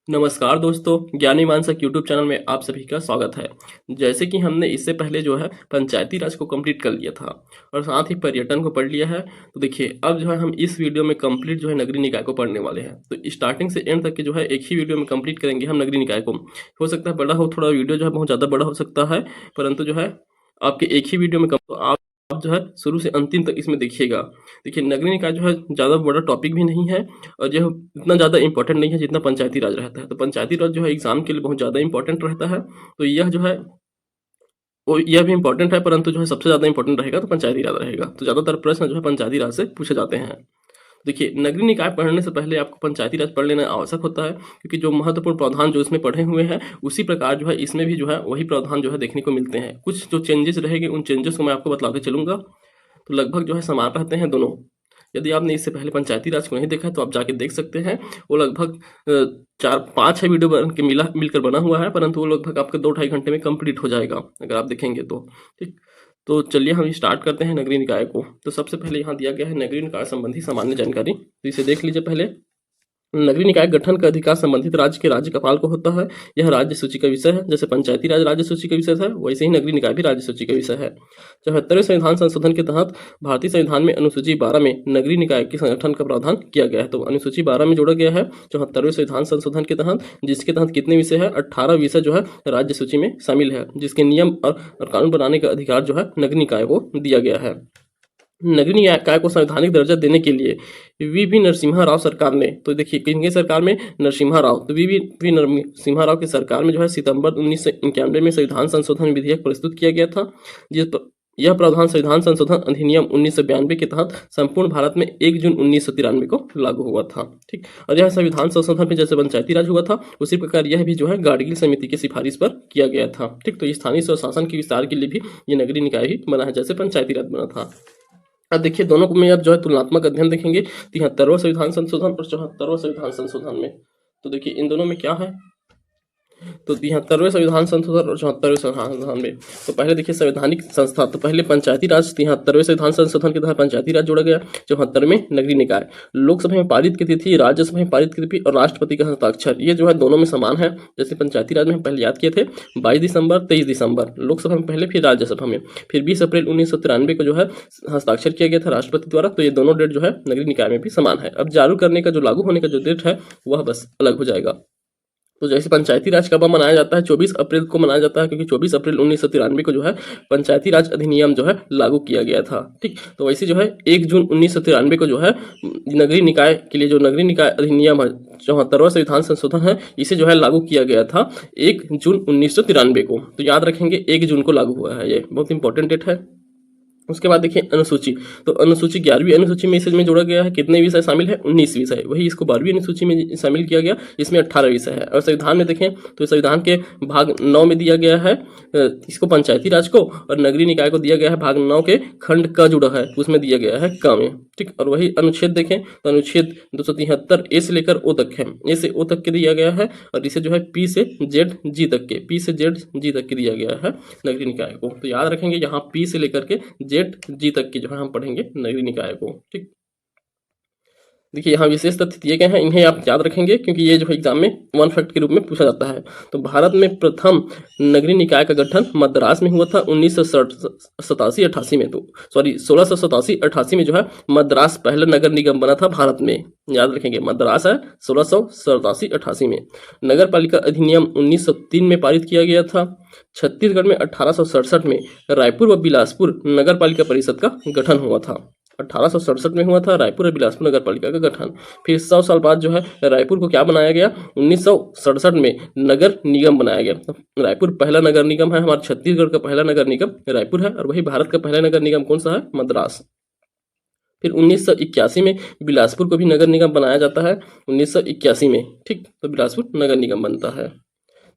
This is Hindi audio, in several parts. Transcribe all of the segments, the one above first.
नमस्कार दोस्तों, ज्ञानी मानसक यूट्यूब चैनल में आप सभी का स्वागत है। जैसे कि हमने इससे पहले जो है पंचायती राज को कंप्लीट कर लिया था और साथ ही पर्यटन को पढ़ लिया है। तो देखिए अब जो है हम इस वीडियो में कंप्लीट जो है नगरीय निकाय को पढ़ने वाले हैं। तो स्टार्टिंग से एंड तक के जो है एक ही वीडियो में कंप्लीट करेंगे हम नगरीय निकाय को। हो सकता है बड़ा हो, थोड़ा वीडियो जो है बहुत ज़्यादा बड़ा हो सकता है, परंतु जो है आपके एक ही वीडियो में तो आप जो है शुरू से अंतिम तक इसमें देखिएगा। देखिए नगरीय निकाय जो है ज़्यादा बड़ा टॉपिक भी नहीं है और यह इतना ज़्यादा इंपॉर्टेंट नहीं है जितना पंचायती राज रहता है। तो पंचायती राज जो है एग्जाम के लिए बहुत ज़्यादा इंपॉर्टेंट रहता है। तो यह जो है वो यह भी इंपॉर्टेंट है, परंतु जो है सबसे ज़्यादा इंपॉर्टेंट रहेगा तो पंचायती राज रहेगा। तो ज़्यादातर प्रश्न जो है पंचायती राज से पूछे जाते हैं। देखिए नगरीय निकाय पढ़ने से पहले आपको पंचायती राज पढ़ लेना आवश्यक होता है, क्योंकि जो महत्वपूर्ण प्रावधान जो इसमें पढ़े हुए हैं उसी प्रकार जो है इसमें भी जो है वही प्रावधान जो है देखने को मिलते हैं। कुछ जो चेंजेस रहेंगे उन चेंजेस को मैं आपको बतलाते चलूंगा। तो लगभग जो है समान रहते हैं दोनों। यदि आपने इससे पहले पंचायती राज को नहीं देखा है तो आप जाके देख सकते हैं। वो लगभग 4-5 वीडियो बन के मिलकर बना हुआ है, परंतु वो लगभग आपके 2-2.5 घंटे में कंप्लीट हो जाएगा अगर आप देखेंगे तो। ठीक, तो चलिए हम स्टार्ट करते हैं नगरीय निकाय को। तो सबसे पहले यहाँ दिया गया है नगरीय निकाय संबंधी सामान्य जानकारी, तो इसे देख लीजिए पहले। नगरीय निकाय गठन का अधिकार संबंधित राज्य के राज्यपाल को होता है। यह राज्य सूची का विषय है। जैसे पंचायती राज राज्य सूची का विषय है, वैसे ही नगरीय निकाय भी राज्य सूची का विषय है। 74वें संविधान संशोधन के तहत भारतीय संविधान में अनुसूची 12 में नगरीय निकाय के संगठन का प्रावधान किया गया है। तो अनुसूची 12 में जोड़ा गया है 74वें संविधान संशोधन के तहत, जिसके तहत कितने विषय है, 18 विषय जो है राज्य सूची में शामिल है, जिसके नियम और कानून बनाने का अधिकार जो है नगरीय निकाय को दिया गया है। नगरीय निकाय को संवैधानिक दर्जा देने के लिए वी नरसिम्हा राव सरकार ने, तो देखिए किनके सरकार में, नरसिम्हा राव, तो वी नरसिम्हा राव की सरकार में जो है सितंबर 1991 में संविधान संशोधन विधेयक प्रस्तुत किया गया था। यह प्रावधान संविधान संशोधन अधिनियम 1992 के तहत संपूर्ण भारत में 1 जून 1993 को लागू हुआ था। ठीक, और यह संविधान संशोधन में जैसे पंचायती राज हुआ था उसी प्रकार यह भी जो है गाडगिल समिति की सिफारिश पर किया गया था। ठीक, तो स्थानीय स्वशासन के विस्तार के लिए भी ये नगरीय निकाय ही बना है, जैसे पंचायती राज बना था। अब देखिए दोनों को में अब जो है तुलनात्मक अध्ययन देखेंगे 73वां संविधान संशोधन और 74वां संविधान संशोधन में। तो देखिए इन दोनों में क्या है, तो 73वें संविधान संशोधन और 74वें संविधान में। तो पहले देखिए संवैधानिक संस्था, तो पहले पंचायती राज 73वें संविधान संशोधन के तहत पंचायती राज जोड़ा गया। 74वें नगरीय निकाय, लोकसभा में पारित की तिथि, राज्यसभा में पारित की तिथि और राष्ट्रपति का हस्ताक्षर, ये जो है दोनों में समान है। जैसे पंचायती राज में हम पहले याद किए थे 22 दिसंबर 23 दिसंबर, लोकसभा में पहले, फिर राज्यसभा में, फिर 20 अप्रैल 1993 को जो है हस्ताक्षर किया गया था राष्ट्रपति द्वारा। तो ये दोनों डेट जो है नगरीय निकाय में भी समान है। अब जारी करने का जो लागू होने का जो डेट है वह बस अलग हो जाएगा। तो जैसे पंचायती राज कब मनाया जाता है, 24 अप्रैल को मनाया जाता है, क्योंकि 24 अप्रैल 1993 को जो है पंचायती राज अधिनियम जो है लागू किया गया था। ठीक, तो वैसे जो है 1 जून 1993 को जो है नगरीय निकाय के लिए जो नगरीय निकाय अधिनियम है 74वां संविधान संशोधन है, इसे जो है लागू किया गया था 1 जून 1993 को। तो याद रखेंगे 1 जून को लागू हुआ है, ये बहुत इंपॉर्टेंट डेट है। उसके बाद देखिए अनुसूची, तो अनुसूची 11वीं अनुसूची में इसे में जोड़ा गया है। कितने विषय शामिल है, 19 विषय। वही इसको 12वीं अनुसूची में शामिल किया गया, इसमें 18 विषय है। और संविधान में देखें तो संविधान के भाग 9 में दिया गया है इसको पंचायती राज को, और नगरीय निकाय को दिया गया है भाग 9 के खंड क जुड़ा है, उसमें दिया गया है क में। ठीक, और वही अनुच्छेद देखें तो अनुच्छेद 273 ए से लेकर ओ तक है, ए से ओ तक के दिया गया है, और इसे जो है पी से जेड जी तक के, पी से जेड जी तक के दिया गया है नगरीय निकाय को। तो याद रखेंगे यहाँ पी से लेकर के जेड जी तक की जो है हम पढ़ेंगे नगरीय निकाय को। ठीक, देखिए यहाँ विशेष तथ्य दिए गए हैं, इन्हें आप याद रखेंगे क्योंकि ये जो है एग्जाम में 1 फैक्ट के रूप में पूछा जाता है। तो भारत में प्रथम नगरीय निकाय का गठन मद्रास में हुआ था 1987-88 में, तो सॉरी 1687-88 में जो है मद्रास पहला नगर निगम बना था भारत में। याद रखेंगे मद्रास है 1687-88 में। नगर पालिका अधिनियम 1903 में पारित किया गया था। छत्तीसगढ़ में 1867 में रायपुर व बिलासपुर नगर पालिका परिषद का गठन हुआ था। 1867 में हुआ था रायपुर और बिलासपुर नगर पालिका का गठन। फिर 100 साल बाद जो है रायपुर को क्या बनाया गया, 1967 में नगर निगम बनाया गया। रायपुर पहला नगर निगम है, हमारे छत्तीसगढ़ का पहला नगर निगम रायपुर है, और वही भारत का पहला नगर निगम कौन सा है, मद्रास। फिर 1981 में बिलासपुर को भी नगर निगम बनाया जाता है, 1981 में। ठीक, तो बिलासपुर नगर निगम बनता है।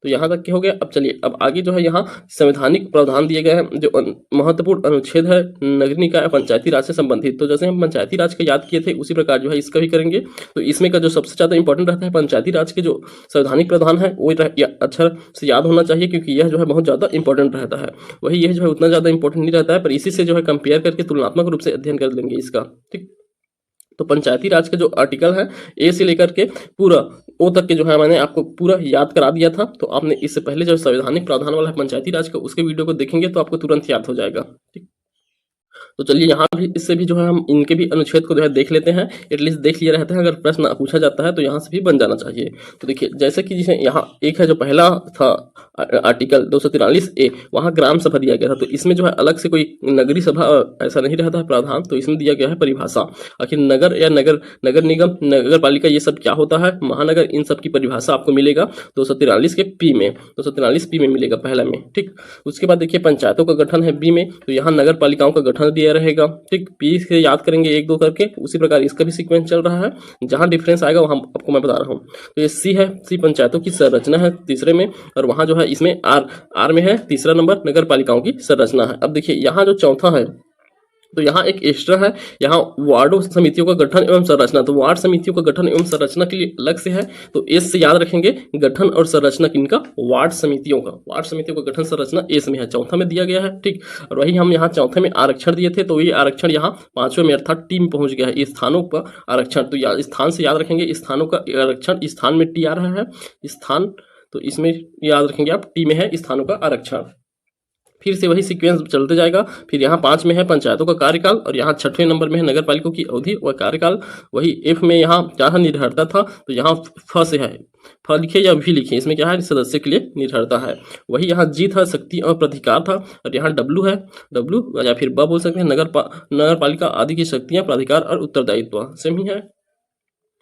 तो यहाँ तक के हो गया। अब चलिए अब आगे जो है यहाँ संवैधानिक प्रावधान दिए गए हैं, जो महत्वपूर्ण अनुच्छेद है नगरीय निकाय पंचायती राज से संबंधित। तो जैसे हम पंचायती राज का याद किए थे उसी प्रकार जो है इसका भी करेंगे। तो इसमें का जो सबसे ज़्यादा इंपॉर्टेंट रहता है पंचायती राज के जो संवैधानिक प्रावधान है वो अच्छा से याद होना चाहिए, क्योंकि यह जो है बहुत ज़्यादा इंपॉर्टेंट रहता है। वही यह जो है उतना ज़्यादा इंपॉर्टेंट नहीं रहता है, पर इसी से जो है कंपेयर करके तुलनात्मक रूप से अध्ययन कर लेंगे इसका। ठीक, तो पंचायती राज का जो आर्टिकल है ए से लेकर के पूरा ओ तक के जो है मैंने आपको पूरा याद करा दिया था। तो आपने इससे पहले जो संवैधानिक प्रावधान वाला है पंचायती राज का, उसके वीडियो को देखेंगे तो आपको तुरंत याद हो जाएगा। ठीक, तो चलिए यहाँ भी इससे भी जो है हम इनके भी अनुच्छेद को जो है देख लेते हैं, एटलीस्ट देख लिया रहता है, अगर प्रश्न पूछा जाता है तो यहाँ से भी बन जाना चाहिए। तो देखिए जैसे कि जिसे यहाँ एक है जो पहला था आर्टिकल 243 ए, वहाँ ग्राम सभा दिया गया था। तो इसमें जो है अलग से कोई नगरीय सभा ऐसा नहीं रहता है प्रावधान, तो इसमें दिया गया है परिभाषा। आखिर नगर या नगर निगम, नगर पालिका, ये सब क्या होता है, महानगर, इन सब की परिभाषा आपको मिलेगा 243 के पी में, 243 पी में मिलेगा पहला में। ठीक, उसके बाद देखिए पंचायतों का गठन है बी में, तो यहाँ नगर पालिकाओं का गठन दिया रहेगा। ठीक, पी से याद करेंगे एक दो करके, उसी प्रकार इसका भी सीक्वेंस चल रहा है, जहां डिफरेंस आएगा वहां आपको मैं बता रहा हूँ। तो ये सी है, सी पंचायतों की संरचना है तीसरे में, और वहां जो है इसमें आर में है तीसरा नंबर नगर पालिकाओं की संरचना है। अब देखिए यहाँ जो चौथा है, तो यहाँ एक एक्स्ट्रा है, यहाँ वार्डों समितियों का गठन एवं संरचना। तो वार्ड समितियों का गठन एवं संरचना के लिए अलग से है, तो एस से याद रखेंगे, गठन और संरचना किनका, वार्ड समितियों का। वार्ड समितियों का गठन संरचना एस में है, चौथा में दिया गया है। ठीक, और वही हम यहाँ चौथे में आरक्षण दिए थे, तो ये आरक्षण यहाँ पांचवें में अर्थात टी में पहुंच गया है, स्थानों का आरक्षण। तो स्थान से याद रखेंगे, स्थानों का आरक्षण, स्थान में टी आ रहा है, स्थान, तो इसमें याद रखेंगे आप टी में है स्थानों का आरक्षण। फिर से वही सीक्वेंस चलते जाएगा। फिर यहाँ 5 में है पंचायतों का कार्यकाल, और यहाँ 6वें नंबर में है नगर पालिकाओं की अवधि व कार्यकाल। वही एफ में यहाँ क्या है, निर्भरता था, तो यहाँ फ से है, फ लिखे या भी लिखे, इसमें क्या है, सदस्य के लिए निर्भरता है। वही यहाँ जी था, शक्ति और प्राधिकार था, और यहाँ डब्लू है, डब्लू या फिर ब बोल सकते हैं, नगर पालिका आदि की शक्तियां, प्राधिकार और उत्तरदायित्व सेम ही है।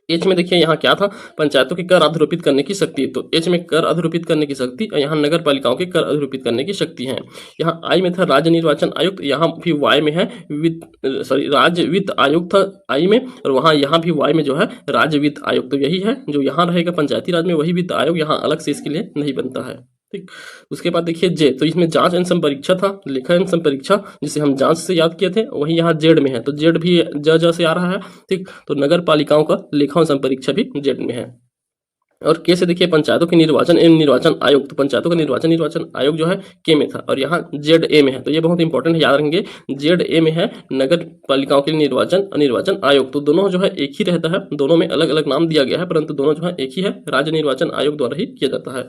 एच में देखिए यहाँ क्या था, पंचायतों के कर अधिरोपित करने की शक्ति, तो एच में कर अधिरोपित करने की शक्ति, और यहाँ नगर पालिकाओं के कर अधिरोपित करने की शक्ति है। यहाँ आई में था राज्य निर्वाचन आयुक्त, यहाँ भी वाई में है राज्य वित्त आयोग था आई में, और यहाँ भी वाई में जो है राज्य वित्त आयोग। तो यही है जो यहाँ रहेगा पंचायती राज में, वही वित्त आयोग, यहाँ अलग से इसके लिए नहीं बनता है। ठीक, उसके बाद देखिए जे, तो इसमें जांच एवं संपरीक्षा था, लेखा एवं संपरीक्षा, जिसे हम जांच से याद किए थे, वही यहाँ जेड में है, तो जेड भी ज से आ रहा है। ठीक, तो नगर पालिकाओं का लेखा एवं संपरीक्षा भी जेड में है। और के से देखिए पंचायतों के निर्वाचन एवं निर्वाचन आयोग, तो पंचायतों का निर्वाचन आयोग जो है के में था, और यहाँ जेड ए में है। तो ये बहुत इंपॉर्टेंट है, याद रखेंगे, जेड ए में है नगर पालिकाओं के निर्वाचन और निर्वाचन आयोग। तो दोनों जो है एक ही रहता है, दोनों में अलग अलग नाम दिया गया है, परंतु दोनों जो है एक ही है, राज्य निर्वाचन आयोग द्वारा ही किया जाता है।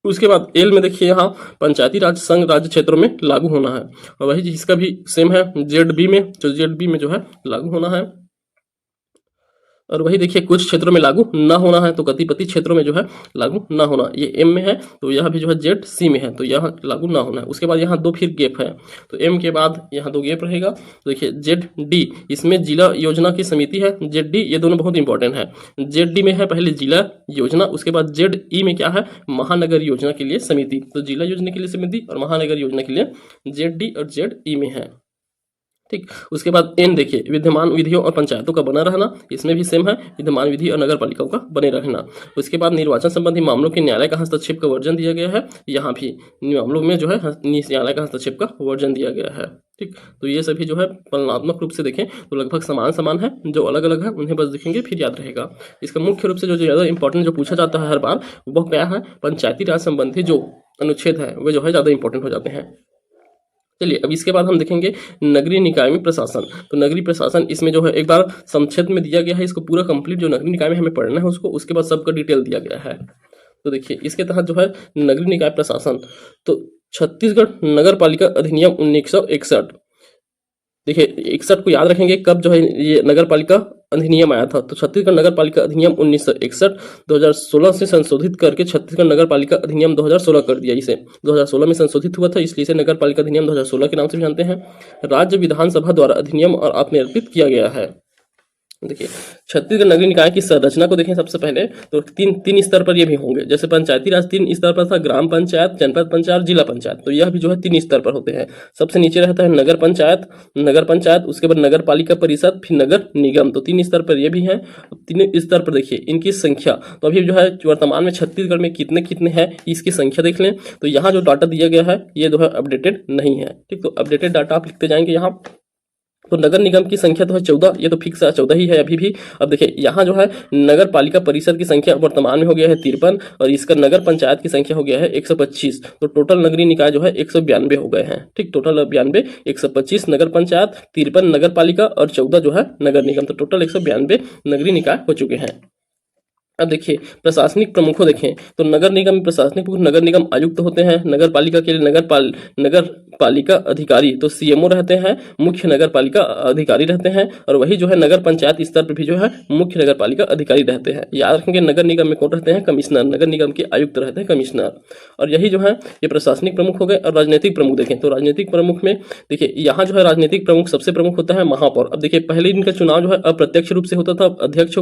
उसके बाद एल में देखिए यहाँ पंचायती राज संघ राज्य क्षेत्रों में लागू होना है, और वही जिसका भी सेम है जेड बी में, तो जेड बी में जो है लागू होना है। और वही देखिए कुछ क्षेत्रों में लागू ना होना है, तो गतिपति क्षेत्रों में जो है लागू ना होना, ये एम में है, तो यह भी जो है जेड सी में है, तो यह लागू ना होना है। उसके बाद यहाँ 2 फिर गैप है, तो एम के बाद यहाँ 2 गैप रहेगा। तो देखिए जेड डी, इसमें जिला योजना की समिति है, जेड डी, ये दोनों बहुत इंपॉर्टेंट है। जेड डी में है पहले जिला योजना, उसके बाद जेड ई में क्या है, महानगर योजना के लिए समिति। तो जिला योजना के लिए समिति और महानगर योजना के लिए जेड डी और जेड ई में है। ठीक, उसके बाद एन देखिए विद्यमान विधियों और पंचायतों का बना रहना, इसमें भी सेम है, विद्यमान विधि और नगर पालिकाओं का बने रहना। उसके बाद निर्वाचन संबंधी मामलों के न्यायालय का हस्तक्षेप का वर्जन दिया गया है, यहाँ भी मामलों में जो है न्यायालय का हस्तक्षेप का वर्जन दिया गया है। ठीक, तो ये सभी जो है तुलनात्मक रूप से देखें तो लगभग समान है, जो अलग अलग है उन्हें बस देखेंगे फिर याद रहेगा। इसका मुख्य रूप से जो ज़्यादा इंपॉर्टेंट जो पूछा जाता है हर बार, वो क्या है, पंचायती राज संबंधी जो अनुच्छेद है वे जो है ज़्यादा इंपॉर्टेंट हो जाते हैं। चलिए अब इसके बाद हम देखेंगे नगरीय निकाय में प्रशासन। तो नगरीय प्रशासन इसमें जो है एक बार संक्षिप्त में दिया गया है, इसको पूरा कंप्लीट जो नगरीय निकाय में हमें पढ़ना है उसको, उसके बाद सबका डिटेल दिया गया है। तो देखिए इसके तहत जो है नगरीय निकाय प्रशासन, तो छत्तीसगढ़ नगर पालिका अधिनियम 1961, देखिए 61 को याद रखेंगे, कब जो है ये नगर पालिका अधिनियम आया था, तो छत्तीसगढ़ नगर पालिका अधिनियम 1961 2016 से संशोधित करके छत्तीसगढ़ नगर पालिका अधिनियम 2016 कर दिया। इसे 2016 में संशोधित हुआ था, इसलिए इसे नगर पालिका अधिनियम 2016 के नाम से भी जानते हैं। राज्य विधानसभा द्वारा अधिनियम और आत्मनिर्मित किया गया है। देखिए छत्तीसगढ़ नगरीय निकाय की संरचना को देखें सबसे पहले, तो तीन स्तर पर ये भी होंगे, जैसे पंचायती राज 3 स्तर पर था, ग्राम पंचायत, जनपद पंचायत, जिला पंचायत, तो यह भी जो है 3 स्तर पर होते हैं। सबसे नीचे रहता है नगर पंचायत, उसके बाद नगर पालिका परिषद, फिर नगर निगम, तो 3 स्तर पर ये भी है। 3 स्तर पर देखिए इनकी संख्या, तो अभी जो है वर्तमान में छत्तीसगढ़ में कितने हैं इसकी संख्या देख लें। तो यहाँ जो डाटा दिया गया है ये जो है अपडेटेड नहीं है। ठीक, तो अपडेटेड डाटा आप लिखते जाएंगे यहाँ। तो नगर निगम की संख्या तो है 14, ये तो फिक्स 14 ही है अभी भी। अब देखिए यहाँ जो है नगर पालिका परिषद की संख्या वर्तमान में हो गया है 53, और इसका नगर पंचायत की संख्या हो गया है 125। तो टोटल नगरीय निकाय जो है 192 हो गए हैं। ठीक, टोटल 92, 125 नगर पंचायत, 53 नगर पालिका और 14 जो है नगर निगम, तो टोटल 192 नगरीय निकाय हो चुके हैं। अब देखिए प्रशासनिक प्रमुखों देखें तो नगर निगम में प्रशासनिक प्रमुख नगर निगम आयुक्त होते हैं। नगर पालिका के लिए नगर पालिका अधिकारी तो सीएमओ रहते हैं, मुख्य नगर पालिका अधिकारी रहते हैं। और वही जो है नगर पंचायत स्तर पर भी जो है मुख्य नगर पालिका अधिकारी रहते हैं। याद रखेंगे नगर निगम में कौन रहते हैं? कमिश्नर। नगर निगम के आयुक्त रहते हैं कमिश्नर। और यही जो है ये प्रशासनिक प्रमुख हो गए। और राजनीतिक प्रमुख देखें तो राजनीतिक प्रमुख में देखिए यहाँ जो है राजनीतिक प्रमुख सबसे प्रमुख होता है महापौर। अब देखिए पहले इनका चुनाव जो है अप्रत्यक्ष रूप से होता था, अध्यक्ष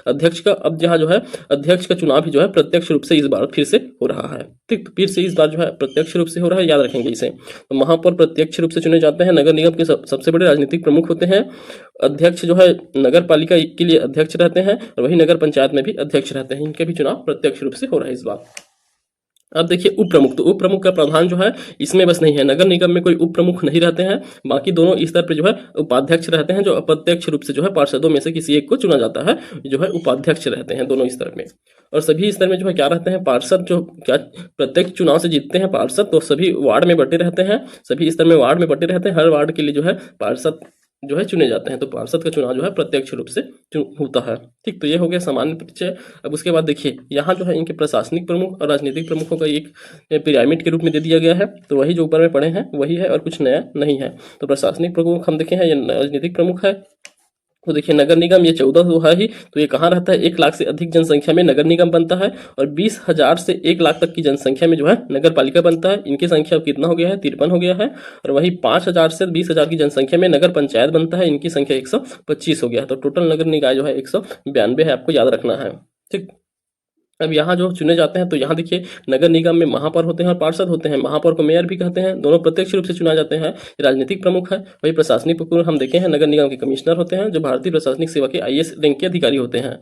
अध्यक्ष का, अब यहाँ जो है अध्यक्ष का चुनाव भी जो है प्रत्यक्ष रूप से इस बार फिर से हो रहा है। ठीक, तो फिर से इस बार जो है प्रत्यक्ष रूप से हो रहा है, याद रखेंगे इसे। तो महापौर प्रत्यक्ष रूप से चुने जाते हैं। नगर निगम के सबसे बड़े राजनीतिक प्रमुख होते हैं। अध्यक्ष जो है नगर पालिका के लिए अध्यक्ष रहते हैं और वही नगर पंचायत में भी अध्यक्ष रहते हैं। इनके भी चुनाव प्रत्यक्ष रूप से हो रहा है इस बार। अब देखिए उप प्रमुख, तो उप प्रमुख का प्रावधान जो है इसमें बस नहीं है। नगर निगम में कोई उप प्रमुख नहीं रहते हैं, बाकी दोनों स्तर पर जो है उपाध्यक्ष रहते हैं, जो अप्रत्यक्ष रूप से जो है पार्षदों में से किसी एक को चुना जाता है, जो है उपाध्यक्ष रहते हैं दोनों स्तर में। और सभी स्तर में जो है क्या रहते हैं? पार्षद जो क्या प्रत्यक्ष चुनाव से जीतते हैं पार्षद, तो सभी वार्ड में बटे रहते हैं, सभी स्तर में वार्ड में बटे रहते हैं। हर वार्ड के लिए जो है पार्षद जो है चुने जाते हैं। तो पार्षद का चुनाव जो है प्रत्यक्ष रूप से होता है। ठीक, तो ये हो गया सामान्य परिचय। अब उसके बाद देखिए यहाँ जो है इनके प्रशासनिक प्रमुख और राजनीतिक प्रमुखों का एक पिरामिड के रूप में दे दिया गया है। तो वही जो ऊपर में पढ़े हैं वही है और कुछ नया नहीं है। तो प्रशासनिक प्रमुख हम देखे हैं, ये राजनीतिक प्रमुख है। तो देखिए नगर निगम ये 14 तो है ही, तो ये कहाँ रहता है? 1 लाख से अधिक जनसंख्या में नगर निगम बनता है और 20,000 से 1 लाख तक की जनसंख्या में जो है नगर पालिका बनता है। इनकी संख्या कितना हो गया है? 53 हो गया है। और वही 5,000 से 20,000 की जनसंख्या में नगर पंचायत बनता है, इनकी संख्या 125 हो गया है। तो टोटल नगर निकाय जो है 192 है, आपको याद रखना है। ठीक, अब यहाँ जो चुने जाते हैं तो यहाँ देखिए नगर निगम में महापौर होते हैं और पार्षद होते हैं। महापौर को मेयर भी कहते हैं, दोनों प्रत्यक्ष रूप से चुना जाते हैं। राजनीतिक प्रमुख है। वही प्रशासनिक प्रमुख हम देखे हैं नगर निगम के कमिश्नर होते हैं, जो भारतीय प्रशासनिक सेवा के IAS रैंक के अधिकारी होते हैं।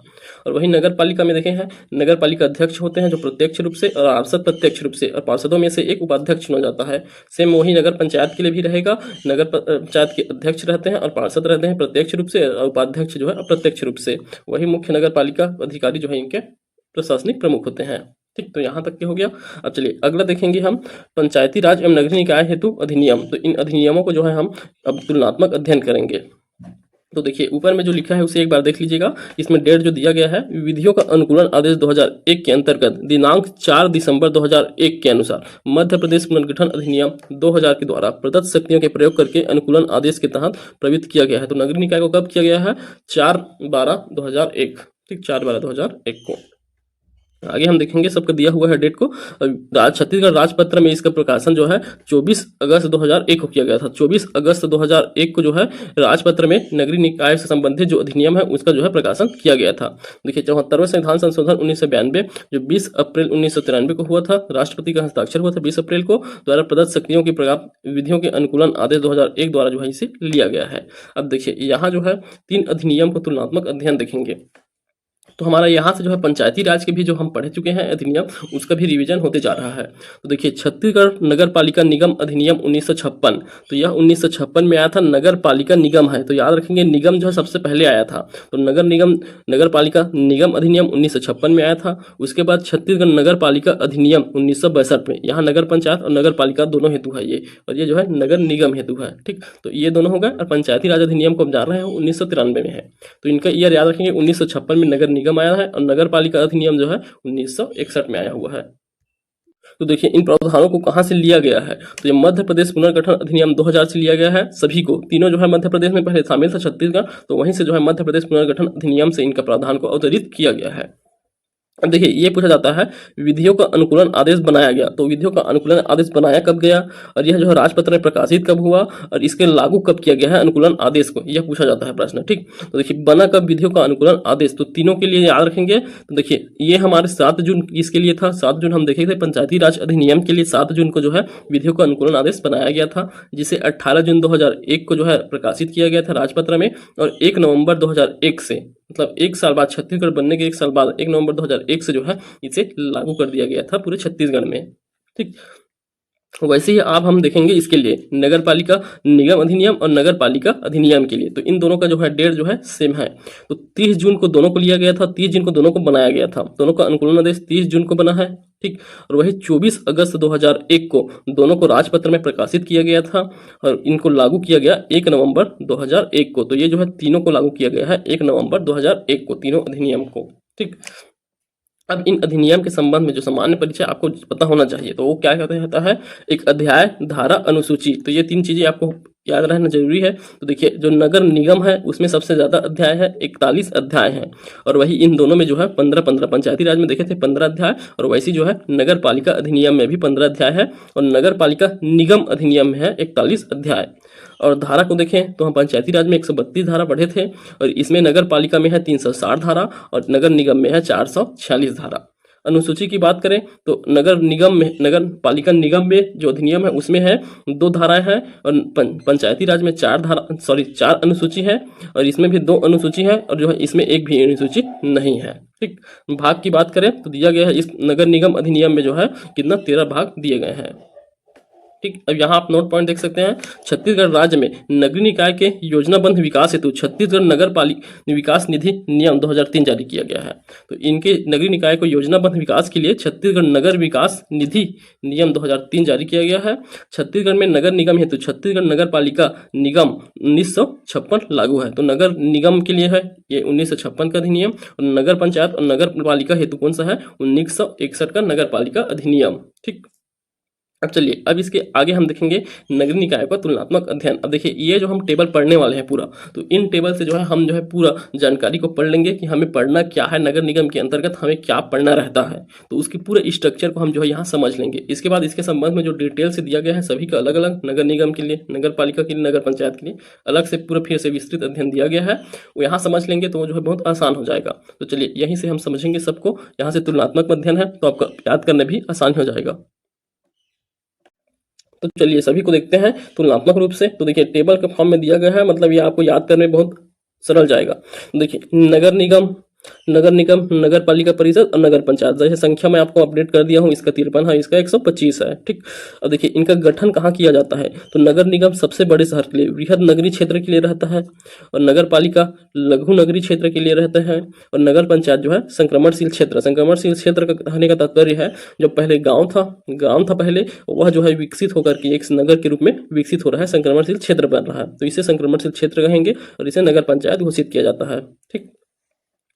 और वही नगर पालिका में देखे हैं नगर पालिका अध्यक्ष होते हैं, जो प्रत्यक्ष रूप से, और पार्षद प्रत्यक्ष रूप से, और पार्षदों में से एक उपाध्यक्ष चुना जाता है। सेम वही नगर पंचायत के लिए भी रहेगा। नगर पंचायत के अध्यक्ष रहते हैं और पार्षद रहते हैं प्रत्यक्ष रूप से, और उपाध्यक्ष जो है अप्रत्यक्ष रूप से। वही मुख्य नगर पालिका अधिकारी जो है इनके प्रशासनिक प्रमुख होते हैं। ठीक, तो यहाँ तक के हो गया। अब चलिए अगला देखेंगे हम पंचायती राज एवं नगरीय निकाय हेतु अधिनियम। तो इन अधिनियमों को जो है हम अब तुलनात्मक अध्ययन करेंगे। तो देखिए ऊपर में जो लिखा है उसे एक बार देख लीजिएगा। इसमें डेट जो दिया गया है, विधियों का अनुकूलन आदेश 2001 के अंतर्गत दिनांक 4 दिसंबर 2001 के अनुसार मध्य प्रदेश पुनर्गठन अधिनियम 2000 के द्वारा प्रदत्त शक्तियों के प्रयोग करके अनुकूलन आदेश के तहत प्रवृत्त किया गया है। तो नगरीय निकाय को कब किया गया है? 4/12/2001। ठीक, 4/12/2001 को। आगे हम देखेंगे, सबका दिया हुआ है डेट को। छत्तीसगढ़ राजपत्र में इसका प्रकाशन जो है 24 अगस्त 2001 को किया गया था। 24 अगस्त 2001 को जो है राजपत्र में नगरीय निकाय से संबंधित जो अधिनियम है उसका जो है प्रकाशन किया गया था। देखिए 74वें संविधान संशोधन 1992 जो 20 अप्रैल 1993 को हुआ था, राष्ट्रपति का हस्ताक्षर हुआ था 20 अप्रैल को, द्वारा प्रदत्त शक्तियों की प्राप्त विधियों के अनुकूलन आदेश 2001 द्वारा जो है इसे लिया गया है। अब देखिए यहाँ जो है 3 अधिनियम को तुलनात्मक अध्ययन देखेंगे। तो हमारा यहाँ से जो है पंचायती राज के भी जो हम पढ़ चुके हैं अधिनियम, उसका भी रिवीजन होते जा रहा है। तो देखिए छत्तीसगढ़ नगर पालिका निगम अधिनियम 1956, तो यह 1956 में आया था। नगर पालिका निगम है, तो याद रखेंगे निगम जो है सबसे पहले आया था। तो नगर पालिका निगम अधिनियम 1956 में आया था। उसके बाद छत्तीसगढ़ नगर पालिका अधिनियम 1962 में, यहाँ नगर पंचायत और नगर पालिका दोनों हेतु है ये, और ये जो है नगर निगम हेतु है। ठीक, तो ये दोनों हो गए। और पंचायती राज अधिनियम को हम जान रहे हैं 1993 में है। तो इनका ईयर याद रखेंगे, 1956 में नगर निगम आया है और नगर पालिका अधिनियम जो है 1961 में आया हुआ है। तो देखिए इन प्रावधानों को कहां से लिया गया है? तो ये मध्य प्रदेश पुनर्गठन अधिनियम 2000 से लिया गया है। सभी को, तीनों जो है मध्य प्रदेश में पहले शामिल था छत्तीसगढ़, तो वहीं से जो है मध्य प्रदेश पुनर्गठन अधिनियम से इनका प्रावधान को अवतरित किया गया है। अब देखिए ये पूछा जाता है विधियों का अनुकूलन आदेश बनाया गया, तो विधियों का अनुकूलन आदेश बनाया कब गया, और यह जो है राजपत्र में प्रकाशित कब हुआ, और इसके लागू कब किया गया है अनुकूलन आदेश को, यह पूछा जाता है प्रश्न। ठीक, तो देखिए बना कब विधियों का अनुकूलन आदेश, तो तीनों के लिए याद रखेंगे। तो देखिए ये हमारे 7 जून इसके लिए था। 7 जून हम देखे थे पंचायती राज अधिनियम के लिए 7 जून को जो है विधियों का अनुकूलन आदेश बनाया गया था, जिसे 18 जून 2001 को जो है प्रकाशित किया गया था राजपत्र में। और 1 नवंबर 2001 से, मतलब 1 साल बाद, छत्तीसगढ़ बनने के 1 साल बाद 1 नवंबर 2001 से जो है इसे लागू कर दिया गया था पूरे छत्तीसगढ़ में। ठीक, वैसे ही आप हम देखेंगे इसके लिए नगर पालिका निगम अधिनियम और नगर पालिका अधिनियम के लिए, तो इन दोनों का जो है डेट जो है सेम है। तो 30 जून को दोनों को लिया गया था, 30 जून को दोनों को बनाया गया था, दोनों का अनुकूलन आदेश 30 जून को बना है। ठीक, और वही 24 अगस्त 2001 को दोनों को राजपत्र में प्रकाशित किया गया था और इनको लागू किया गया 1 नवंबर 2001 को। तो ये जो है तीनों को लागू किया गया है 1 नवंबर 2001 को, तीनों अधिनियम को। ठीक, अब इन अधिनियम के संबंध में जो सामान्य परिचय आपको पता होना चाहिए, तो वो क्या कहते होता है, एक अध्याय, धारा, अनुसूची। तो ये 3 चीजें आपको याद रहना जरूरी है। तो देखिए, जो नगर निगम है उसमें सबसे ज्यादा अध्याय है, 41 अध्याय है। और वही इन दोनों में जो है 15-15, पंचायती राज में देखे थे 15 अध्याय, और वैसी जो है नगर पालिका अधिनियम में भी 15 अध्याय है, और नगर पालिका निगम अधिनियम में है 41 अध्याय। और धारा को देखें तो हम पंचायती राज में 132 धारा पढ़े थे, और इसमें नगर पालिका में है 360 धारा, और नगर निगम में है 446 धारा। अनुसूची की बात करें तो नगर निगम में, नगर पालिका निगम में जो अधिनियम है उसमें है 2 धाराएं हैं, और पंचायती राज में 4 अनुसूची है, और इसमें भी 2 अनुसूची है, और जो है इसमें एक भी अनुसूची नहीं है। ठीक, भाग की बात करें तो दिया गया है इस नगर निगम अधिनियम में जो है कितना, 13 भाग दिए गए हैं। ठीक, अब यहाँ आप नोट पॉइंट देख सकते हैं, छत्तीसगढ़ राज्य में नगरीय निकाय के योजनाबद्ध विकास हेतु छत्तीसगढ़ नगर पालिका विकास निधि नियम 2003 जारी किया गया है। तो इनके नगरीय निकाय को योजनाबद्ध विकास के लिए छत्तीसगढ़ नगर विकास निधि नियम 2003 जारी किया गया है। छत्तीसगढ़ में नगर निगम हेतु छत्तीसगढ़ नगर पालिका निगम 1956 लागू है। तो नगर निगम के लिए है ये 1956 का अधिनियम, और नगर पंचायत और नगर पालिका हेतु कौन सा है, 1961 का नगर पालिका अधिनियम। ठीक, अब चलिए, अब इसके आगे हम देखेंगे नगरीय निकाय का तुलनात्मक अध्ययन। अब देखिए, ये जो हम टेबल पढ़ने वाले हैं पूरा, तो इन टेबल से जो है हम जो है पूरा जानकारी को पढ़ लेंगे कि हमें पढ़ना क्या है, नगर निगम के अंतर्गत हमें क्या पढ़ना रहता है। तो उसकी पूरे स्ट्रक्चर को हम जो है यहाँ समझ लेंगे। इसके बाद इसके संबंध में जो डिटेल से दिया गया है सभी का अलग अलग, नगर निगम के लिए, नगर पालिका के लिए, नगर पंचायत के लिए अलग से पूरा फिर से विस्तृत अध्ययन दिया गया है, वो यहाँ समझ लेंगे तो वो जो है बहुत आसान हो जाएगा। तो चलिए, यहीं से हम समझेंगे सबको। यहाँ से तुलनात्मक अध्ययन है तो आपका याद करने भी आसान हो जाएगा। तो चलिए सभी को देखते हैं तुलनात्मक रूप से। तो देखिए, टेबल के फॉर्म में दिया गया है, मतलब ये आपको याद करने में बहुत सरल जाएगा। देखिए, नगर निगम, नगर पालिका परिषद और नगर पंचायत, जैसे संख्या मैं आपको अपडेट कर दिया हूँ, इसका 53 है, इसका 125 है। ठीक, अब देखिए इनका गठन कहाँ किया जाता है, तो नगर निगम सबसे बड़े शहर के लिए, वृहद नगरीय क्षेत्र के लिए रहता है, और नगर पालिका लघु नगरीय क्षेत्र के लिए रहते हैं, और नगर पंचायत जो है संक्रमणशील क्षेत्र। संक्रमणशील क्षेत्र का कहने का तात्पर्य है जो पहले गाँव था पहले, वह जो है विकसित होकर के एक नगर के रूप में विकसित हो रहा है, संक्रमणशील क्षेत्र बन रहा है, तो इसे संक्रमणशील क्षेत्र कहेंगे, और इसे नगर पंचायत घोषित किया जाता है। ठीक,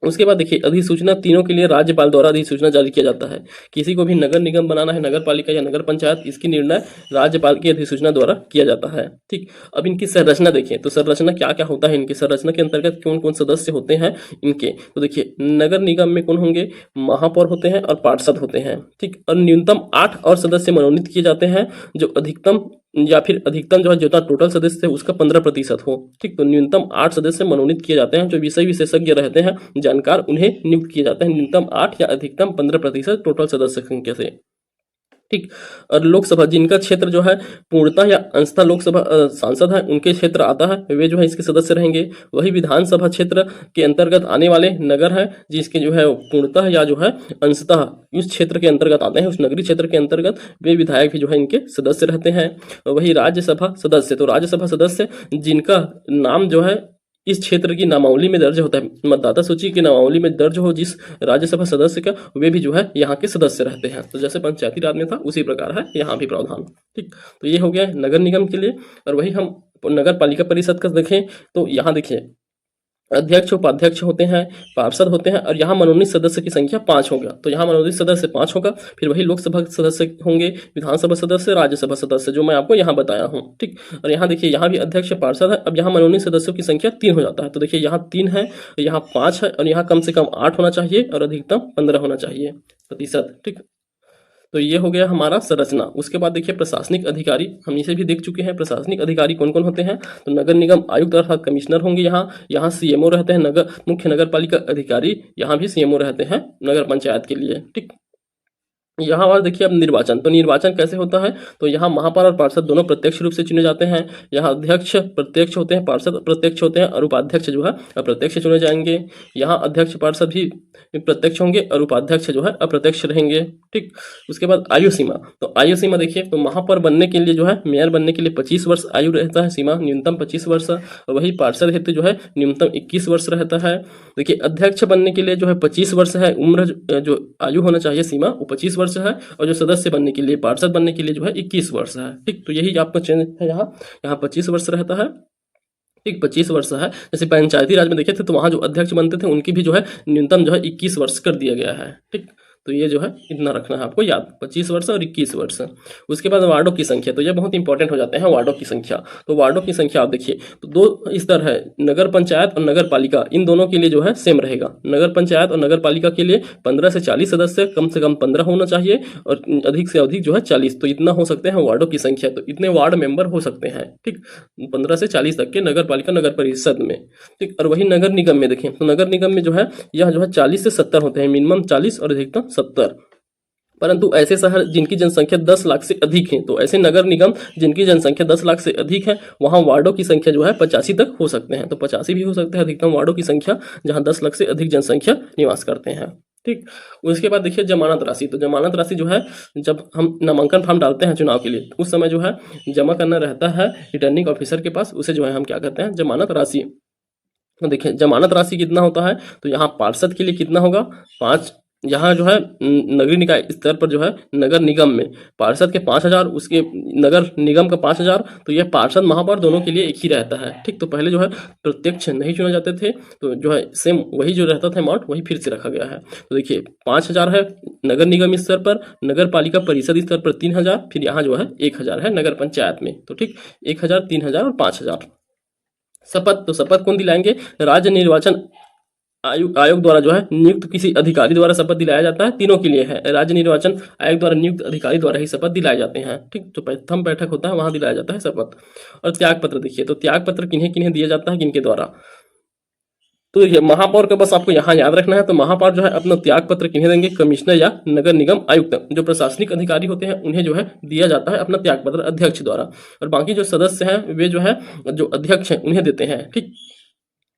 उसके बाद देखिए, अधिसूचना तीनों के लिए राज्यपाल द्वारा अधिसूचना जारी किया जाता है। किसी को भी नगर निगम बनाना है, नगर पालिका या नगर पंचायत, इसकी निर्णय राज्यपाल की अधिसूचना द्वारा किया जाता है। ठीक, अब इनकी संरचना देखें तो संरचना क्या क्या होता है, इनकी संरचना के अंतर्गत कौन कौन सदस्य होते हैं इनके। तो देखिए, नगर निगम में कौन होंगे, महापौर होते हैं और पार्षद होते हैं। ठीक, और न्यूनतम 8 और सदस्य मनोनीत किए जाते हैं, जो अधिकतम या फिर अधिकतम जो है जितना टोटल सदस्य है उसका 15% हो। ठीक, तो न्यूनतम 8 सदस्य मनोनीत किए जाते हैं, जो विषय विशेषज्ञ रहते हैं, जानकार, उन्हें नियुक्त किए जाते हैं न्यूनतम 8 या अधिकतम 15% टोटल सदस्य संख्या से। ठीक, और लोकसभा जिनका क्षेत्र जो है पूर्णतः या अंशतः लोकसभा सांसद है उनके क्षेत्र आता है, वे जो है इसके सदस्य रहेंगे। वही विधानसभा क्षेत्र के अंतर्गत आने वाले नगर है जिसके जो है पूर्णतः या जो है अंशतः उस क्षेत्र के अंतर्गत आते हैं, उस नगरीय क्षेत्र के अंतर्गत, वे विधायक भी जो है इनके सदस्य रहते हैं। वही राज्यसभा सदस्य, तो राज्यसभा सदस्य जिनका नाम जो है इस क्षेत्र की नामावली में दर्ज होता है, मतदाता सूची की नामावली में दर्ज हो जिस राज्यसभा सदस्य का, वे भी जो है यहाँ के सदस्य रहते हैं। तो जैसे पंचायती राज में था उसी प्रकार है यहाँ भी प्रावधान। ठीक, तो ये हो गया नगर निगम के लिए। और वही हम नगर पालिका परिषद का देखें तो यहाँ देखिए, अध्यक्ष उपाध्यक्ष होते हैं, पार्षद होते हैं, और यहाँ मनोनीत सदस्य की संख्या 5 होगा। तो यहाँ मनोनीत सदस्य 5 होगा। फिर वही लोकसभा सदस्य होंगे, विधानसभा सदस्य, राज्यसभा सदस्य, जो मैं आपको यहाँ बताया हूँ। ठीक, और यहाँ देखिए, यहाँ भी अध्यक्ष पार्षद है। अब यहाँ मनोनीत सदस्यों की संख्या 3 हो जाता है। तो देखिए, यहाँ 3 है, यहाँ 5 है, और यहाँ कम से कम 8 होना चाहिए, और अधिकतम 15 होना चाहिए प्रतिशत। ठीक, तो ये हो गया हमारा संरचना। उसके बाद देखिए, प्रशासनिक अधिकारी, हम इसे भी देख चुके हैं। प्रशासनिक अधिकारी कौन कौन होते हैं, तो नगर निगम आयुक्त अर्थात कमिश्नर होंगे। यहाँ सीएमओ रहते हैं, मुख्य नगर पालिका अधिकारी, यहाँ भी सीएमओ रहते हैं नगर पंचायत के लिए। ठीक, यहाँ और देखिए अब निर्वाचन, तो निर्वाचन कैसे होता है, तो यहाँ महापौर और पार्षद दोनों प्रत्यक्ष रूप से चुने जाते हैं। यहाँ अध्यक्ष प्रत्यक्ष होते हैं, पार्षद प्रत्यक्ष होते हैं, और उपाध्यक्ष जो है अप्रत्यक्ष चुने जाएंगे। यहाँ अध्यक्ष पार्षद भी प्रत्यक्ष होंगे और उपाध्यक्ष जो है अप्रत्यक्ष रहेंगे। ठीक, उसके बाद आयु सीमा, तो आयु सीमा देखिए, तो महापौर बनने के लिए जो है, मेयर बनने के लिए 25 वर्ष आयु रहता है सीमा, न्यूनतम 25 वर्ष। और वही पार्षद हेतु जो है न्यूनतम 21 वर्ष रहता है। देखिए, अध्यक्ष बनने के लिए जो है 25 वर्ष है उम्र, जो आयु होना चाहिए सीमा, वो 25 वर्ष है, और जो सदस्य बनने के लिए, पार्षद बनने के लिए जो है 21 वर्ष है। ठीक, तो यही आपका चेंज है, यहाँ 25 वर्ष रहता है। ठीक, 25 वर्ष है। जैसे पंचायती राज में देखे थे तो वहाँ जो अध्यक्ष बनते थे उनकी भी जो है न्यूनतम जो है 21 वर्ष कर दिया गया है। ठीक, तो ये जो है इतना रखना है आपको याद, 25 वर्ष और 21 वर्ष। उसके बाद वार्डों की संख्या, तो ये बहुत इंपॉर्टेंट हो जाते हैं वार्डों की संख्या। तो वार्डों की संख्या आप देखिए, तो 2 स्तर है, नगर पंचायत और नगर पालिका, इन दोनों के लिए जो है सेम रहेगा। नगर पंचायत और नगर पालिका के लिए 15 से 40 सदस्य, कम से कम 15 होना चाहिए और अधिक से अधिक जो है 40, तो इतना हो सकते हैं वार्डों की संख्या। तो इतने वार्ड मेंबर हो सकते हैं, ठीक, 15 से 40 तक के नगर पालिका नगर परिषद में, ठीक। और वही नगर निगम में देखें, तो नगर निगम में जो है यह जो है 40 से 70 होते हैं, मिनिमम 40 और अधिकतम 70। परंतु ऐसे शहर जिनकी जनसंख्या 10 लाख से अधिक है, तो ऐसे नगर निगम जिनकी जनसंख्या 10 लाख से अधिक है, वहां वार्डों की संख्या जो है 85 तक हो सकते हैं। तो 85 भी हो सकते हैं अधिकतम वार्डों की संख्या, जहां 10 लाख से अधिक जनसंख्या निवास करते हैं, ठीक। उसके बाद देखिए जमानत राशि, तो जमानत राशि जो है जब हम नामांकन फॉर्म डालते हैं चुनाव के लिए, तो उस समय जो है जमा करना रहता है रिटर्निंग ऑफिसर के पास, उसे जो है हम क्या कहते हैं, जमानत राशि। तो देखिए जमानत राशि कितना होता है, तो यहाँ पार्षद के लिए कितना होगा, 5, यहाँ जो है नगरीय निकाय स्तर पर जो है नगर निगम में पार्षद के 5,000, उसके नगर निगम का 5,000, तो यह पार्षद महापौर दोनों के लिए एक ही रहता है, ठीक। तो पहले जो है प्रत्यक्ष नहीं चुने जाते थे, तो जो है सेम वही जो रहता था अमाउंट वही फिर से रखा गया है। तो देखिए 5,000 है नगर निगम स्तर पर, नगर पालिका परिषद स्तर पर 3,000, फिर यहाँ जो है 1,000 है नगर पंचायत में, तो ठीक 1,000, 3,000 और 5,000। शपथ, तो शपथ कौन दिलाएंगे, राज्य निर्वाचन आयोग द्वारा जो है नियुक्त किसी अधिकारी द्वारा शपथ दिलाया जाता है, तीनों के लिए है, राज्य निर्वाचन आयोग द्वारा नियुक्त अधिकारी द्वारा ही शपथ दिलाए जाते हैं, ठीक। तो प्रथम बैठक होता है वहां दिलाया जाता है शपथ। और त्याग पत्र देखिए, तो त्याग पत्र किन्हें किन्हें दिया जाता है, किनके द्वारा, तो ये महापौर का बस आपको यहाँ याद रखना है। तो महापौर जो है अपना त्याग पत्र किन्हें देंगे, कमिश्नर या नगर निगम आयुक्त, जो प्रशासनिक अधिकारी होते हैं उन्हें जो है दिया जाता है अपना त्याग पत्र अध्यक्ष द्वारा, और बाकी जो सदस्य हैं वे जो है जो अध्यक्ष हैं उन्हें देते हैं, ठीक।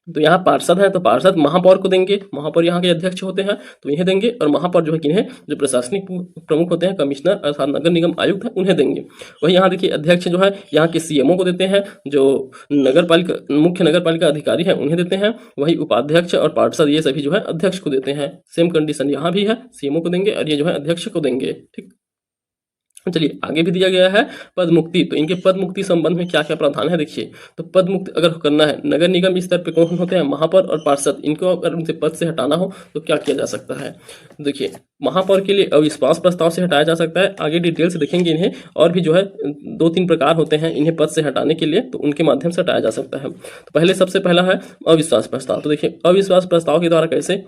तो यहाँ पार्षद है, तो पार्षद महापौर को देंगे, महापौर यहाँ के अध्यक्ष होते हैं तो इन्हें देंगे, और महापौर जो है किन्हें, जो प्रशासनिक प्रमुख होते हैं, कमिश्नर अर्थात नगर निगम आयुक्त है उन्हें देंगे। वही यहाँ देखिए अध्यक्ष जो है यहाँ के सीएमओ को देते हैं, जो नगर पालिका मुख्य नगर पालिका अधिकारी है उन्हें देते हैं। वही उपाध्यक्ष और पार्षद ये सभी जो है अध्यक्ष को देते हैं। सेम कंडीशन यहाँ भी है, सीएमओ को देंगे और ये जो है अध्यक्ष को देंगे, ठीक। चलिए आगे भी दिया गया है पद मुक्ति, तो इनके पद मुक्ति संबंध में क्या क्या प्रावधान है देखिए। तो पद मुक्ति अगर करना है, नगर निगम स्तर पे कौन होते हैं, महापौर और पार्षद, इनको अगर उनसे पद से हटाना हो तो क्या किया जा सकता है। देखिए महापौर के लिए अविश्वास प्रस्ताव से हटाया जा सकता है, आगे डिटेल से देखेंगे इन्हें, और भी जो है 2-3 प्रकार होते हैं इन्हें पद से हटाने के लिए, तो उनके माध्यम से हटाया जा सकता है। तो पहले सबसे पहला है अविश्वास प्रस्ताव। तो देखिए अविश्वास प्रस्ताव के द्वारा कैसे,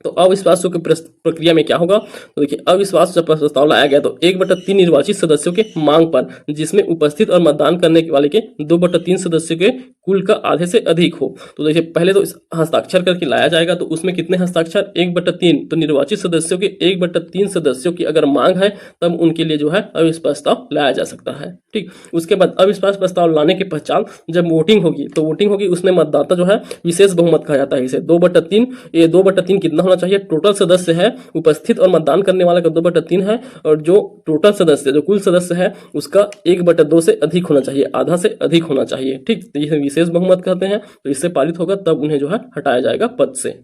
तो अविश्वास की प्रक्रिया में क्या होगा, तो देखिए अविश्वास जब प्रस्ताव लाया गया तो 1/3 निर्वाचित सदस्यों के मांग पर, जिसमें उपस्थित और मतदान करने वाले के 2/3 सदस्यों के कुल का आधे से अधिक हो। तो देखिए पहले तो हस्ताक्षर करके लाया जाएगा, तो उसमें कितने हस्ताक्षर, 1/3, तो निर्वाचित सदस्यों के 1/3 सदस्यों की अगर मांग है तब उनके लिए जो है अविश्वास प्रस्ताव लाया जा सकता है, ठीक। उसके बाद अविश्वास प्रस्ताव लाने के पश्चात जब वोटिंग होगी, तो वोटिंग होगी उसमें मतदाता जो है विशेष बहुमत कहा जाता है इसे, 2/3, ये 2/3 कितना होना चाहिए, टोटल सदस्य है उपस्थित और मतदान करने वाला का 2/3 है, और जो टोटल सदस्य जो कुल सदस्य है उसका 1/2 से अधिक होना चाहिए, आधा से अधिक होना चाहिए, ठीक। तो ये विशेष बहुमत कहते हैं। तो इससे पारित होगा तब उन्हें जो है हटाया जाएगा पद से।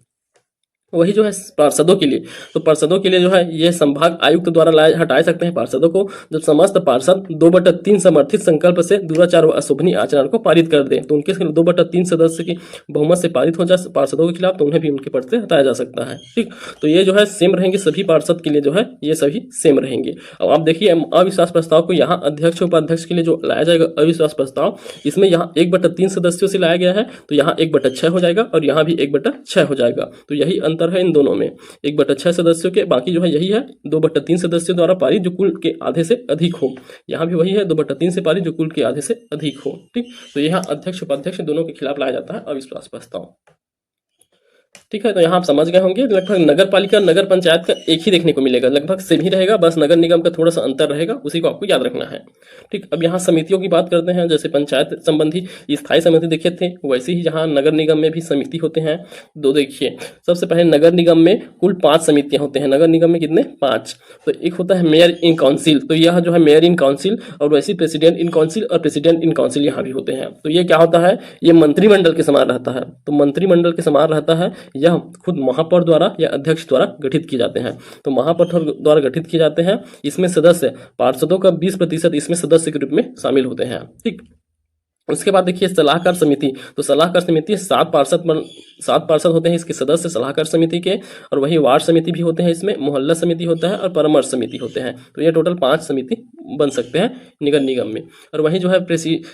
वही जो है पार्षदों के लिए, तो पार्षदों के लिए जो है ये संभाग आयुक्त द्वारा हटा सकते हैं पार्षदों को, जब समस्त पार्षद 2/3 समर्थित संकल्प से दुराचार व अशोभनीय आचरण को पारित कर दें, तो उनके 2/3 सदस्य की बहुमत से पारित हो जाए पार्षदों के खिलाफ, तो उन्हें भी उनके पद से हटाया जा सकता है, ठीक। तो ये जो है सेम रहेंगे, सभी पार्षद के लिए जो है ये सभी सेम रहेंगे। अब आप देखिए अविश्वास प्रस्ताव को यहाँ अध्यक्ष उपाध्यक्ष के लिए जो लाया जाएगा अविश्वास प्रस्ताव, इसमें यहाँ 1/3 सदस्यों से लाया गया है, तो यहाँ 1/6 हो जाएगा और यहाँ भी 1/6 हो जाएगा। तो यही अंतर है इन दोनों में, 1/6 सदस्यों के, बाकी जो है यही है 2/3 सदस्यों द्वारा पारित जो कुल के आधे से अधिक हो, यहाँ भी वही है 2/3 से पारित जो कुल के आधे से अधिक हो, ठीक। तो यहाँ अध्यक्ष उपाध्यक्ष दोनों के खिलाफ लाया जाता है अविश्वास प्रस्ताव, ठीक है। तो यहाँ आप समझ गए होंगे, लगभग नगर पालिका नगर पंचायत का एक ही देखने को मिलेगा, लगभग सेम ही रहेगा, बस नगर निगम का थोड़ा सा अंतर रहेगा, उसी को आपको याद रखना है, ठीक। अब यहाँ समितियों की बात करते हैं, जैसे पंचायत संबंधी स्थायी समिति देखे थे, वैसे ही यहाँ नगर निगम में भी समिति होते हैं 2। देखिए सबसे पहले नगर निगम में कुल 5 समितियां होते हैं, नगर निगम में कितने 5, तो एक होता है मेयर इन काउंसिल, तो यह जो है मेयर इन काउंसिल, और वैसे प्रेसिडेंट इन काउंसिल और प्रेसिडेंट इन काउंसिल यहाँ भी होते हैं। तो ये क्या होता है, ये मंत्रिमंडल के समान रहता है, तो मंत्रिमंडल के समान रहता है, यह खुद महापौर द्वारा या अध्यक्ष द्वारा गठित किए जाते हैं। तो महापौर द्वारा गठित किए जाते हैं, इसमें सदस्य पार्षदों का 20% इसमें सदस्य के रूप में शामिल होते हैं, ठीक। उसके बाद देखिए सलाहकार समिति, तो सलाहकार समिति 7 पार्षद 7 पार्षद होते हैं इसके सदस्य सलाहकार समिति के, और वही वार्ड समिति भी होते हैं, इसमें मोहल्ला समिति होता है और परामर्श समिति होते हैं। तो ये टोटल 5 समिति बन सकते हैं नगर निगम में। और वहीं जो है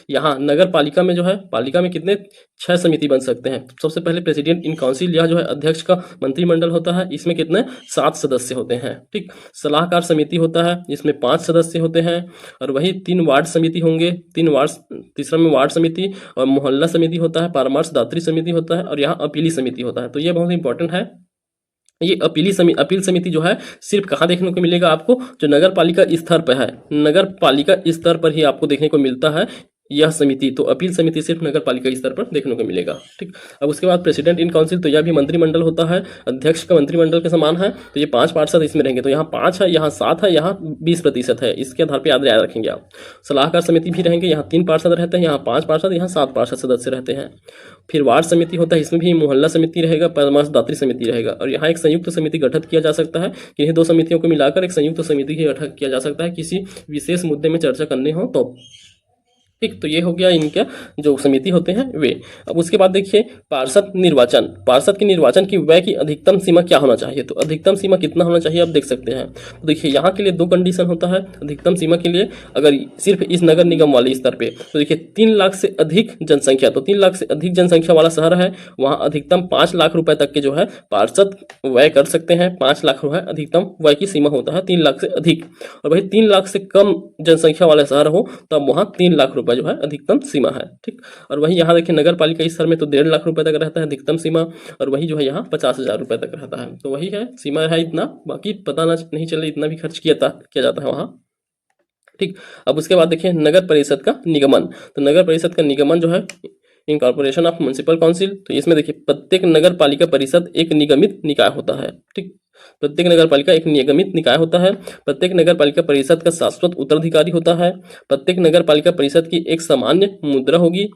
यहाँ नगर पालिका में जो है, पालिका में कितने 6 समिति बन सकते हैं। सबसे पहले प्रेसिडेंट इन काउंसिल, यह जो है अध्यक्ष का मंत्रिमंडल होता है, इसमें कितने 7 सदस्य होते हैं। ठीक, सलाहकार समिति होता है, इसमें 5 सदस्य होते हैं। और वही 3 वार्ड समिति होंगे, 3 वार्ड, तीसरा में वार्ड समिति और मोहल्ला समिति होता है, परामर्श दात्री समिति होता है, और यहाँ अपीली समिति होता है। तो ये बहुत इंपॉर्टेंट है। ये अपील समिति जो है सिर्फ कहाँ देखने को मिलेगा आपको, जो नगर पालिका स्तर पर है, नगर पालिका स्तर पर ही आपको देखने को मिलता है यह समिति। तो अपील समिति सिर्फ नगर पालिका स्तर पर देखने को मिलेगा। ठीक, अब उसके बाद प्रेसिडेंट इन काउंसिल, तो यह भी मंत्रिमंडल होता है, अध्यक्ष का मंत्रिमंडल के समान है। तो ये 5 पार्षद इसमें रहेंगे। तो यहाँ 5 है, यहाँ 7 है, यहाँ 20% है, इसके आधार पर याद रखेंगे आप। सलाहकार समिति भी रहेंगे, यहाँ 3 पार्षद रहते हैं, यहाँ 5 पार्षद, यहाँ 7 पार्षद सदस्य रहते हैं। फिर वार्ड समिति होता है, इसमें भी मोहल्ला समिति रहेगा, परामर्श दात्री समिति रहेगा, और यहाँ एक संयुक्त समिति गठित किया जा सकता है। इन्हीं 2 समितियों को मिलाकर एक संयुक्त समिति ही गठित किया जा सकता है किसी विशेष मुद्दे में चर्चा करने हो तो। ठीक, तो ये हो गया इनका जो समिति होते हैं वे। अब उसके बाद देखिए पार्षद निर्वाचन, पार्षद के निर्वाचन की व्यय की अधिकतम सीमा क्या होना चाहिए। तो अधिकतम सीमा कितना होना चाहिए आप देख सकते हैं। तो देखिए यहाँ के लिए 2 कंडीशन होता है अधिकतम सीमा के लिए। अगर सिर्फ इस नगर निगम वाले स्तर पे, तो देखिए 3 लाख से अधिक जनसंख्या, तो 3 लाख से अधिक जनसंख्या वाला शहर है, वहाँ अधिकतम 5 लाख रुपए तक के जो है पार्षद व्यय कर सकते हैं। 5 लाख रुपए अधिकतम व्यय की सीमा होता है, 3 लाख से अधिक। और वही 3 लाख से कम जनसंख्या वाला शहर हो तब वहाँ 3 लाख रुपए जो है अधिकतम सीमा है। ठीक, और वही यहाँ देखिए नगर पालिका स्तर में तो 1.5 लाख रुपए तक रहता है अधिकतम सीमा, और वही जो है यहाँ 50,000 रुपए तक रहता है। तो वही है सीमा है इतना, बाकी पता नहीं चले इतना भी खर्च किया जाता है वहाँ। ठीक, अब उसके बाद देखिए नगर परिषद का निगमन। तो नगर परिषद का निगमन जो है इनकॉर्पोरेशन ऑफ म्युनिसिपल काउंसिल। तो इसमें देखिए प्रत्येक नगर पालिका परिषद एक निगमित निकाय होता है। ठीक, प्रत्येक नगर पालिका एक निगमित निकाय होता है। प्रत्येक नगर पालिका परिषद का शाश्वत उत्तराधिकारी होता है। प्रत्येक नगर पालिका परिषद की एक सामान्य मुद्रा होगी।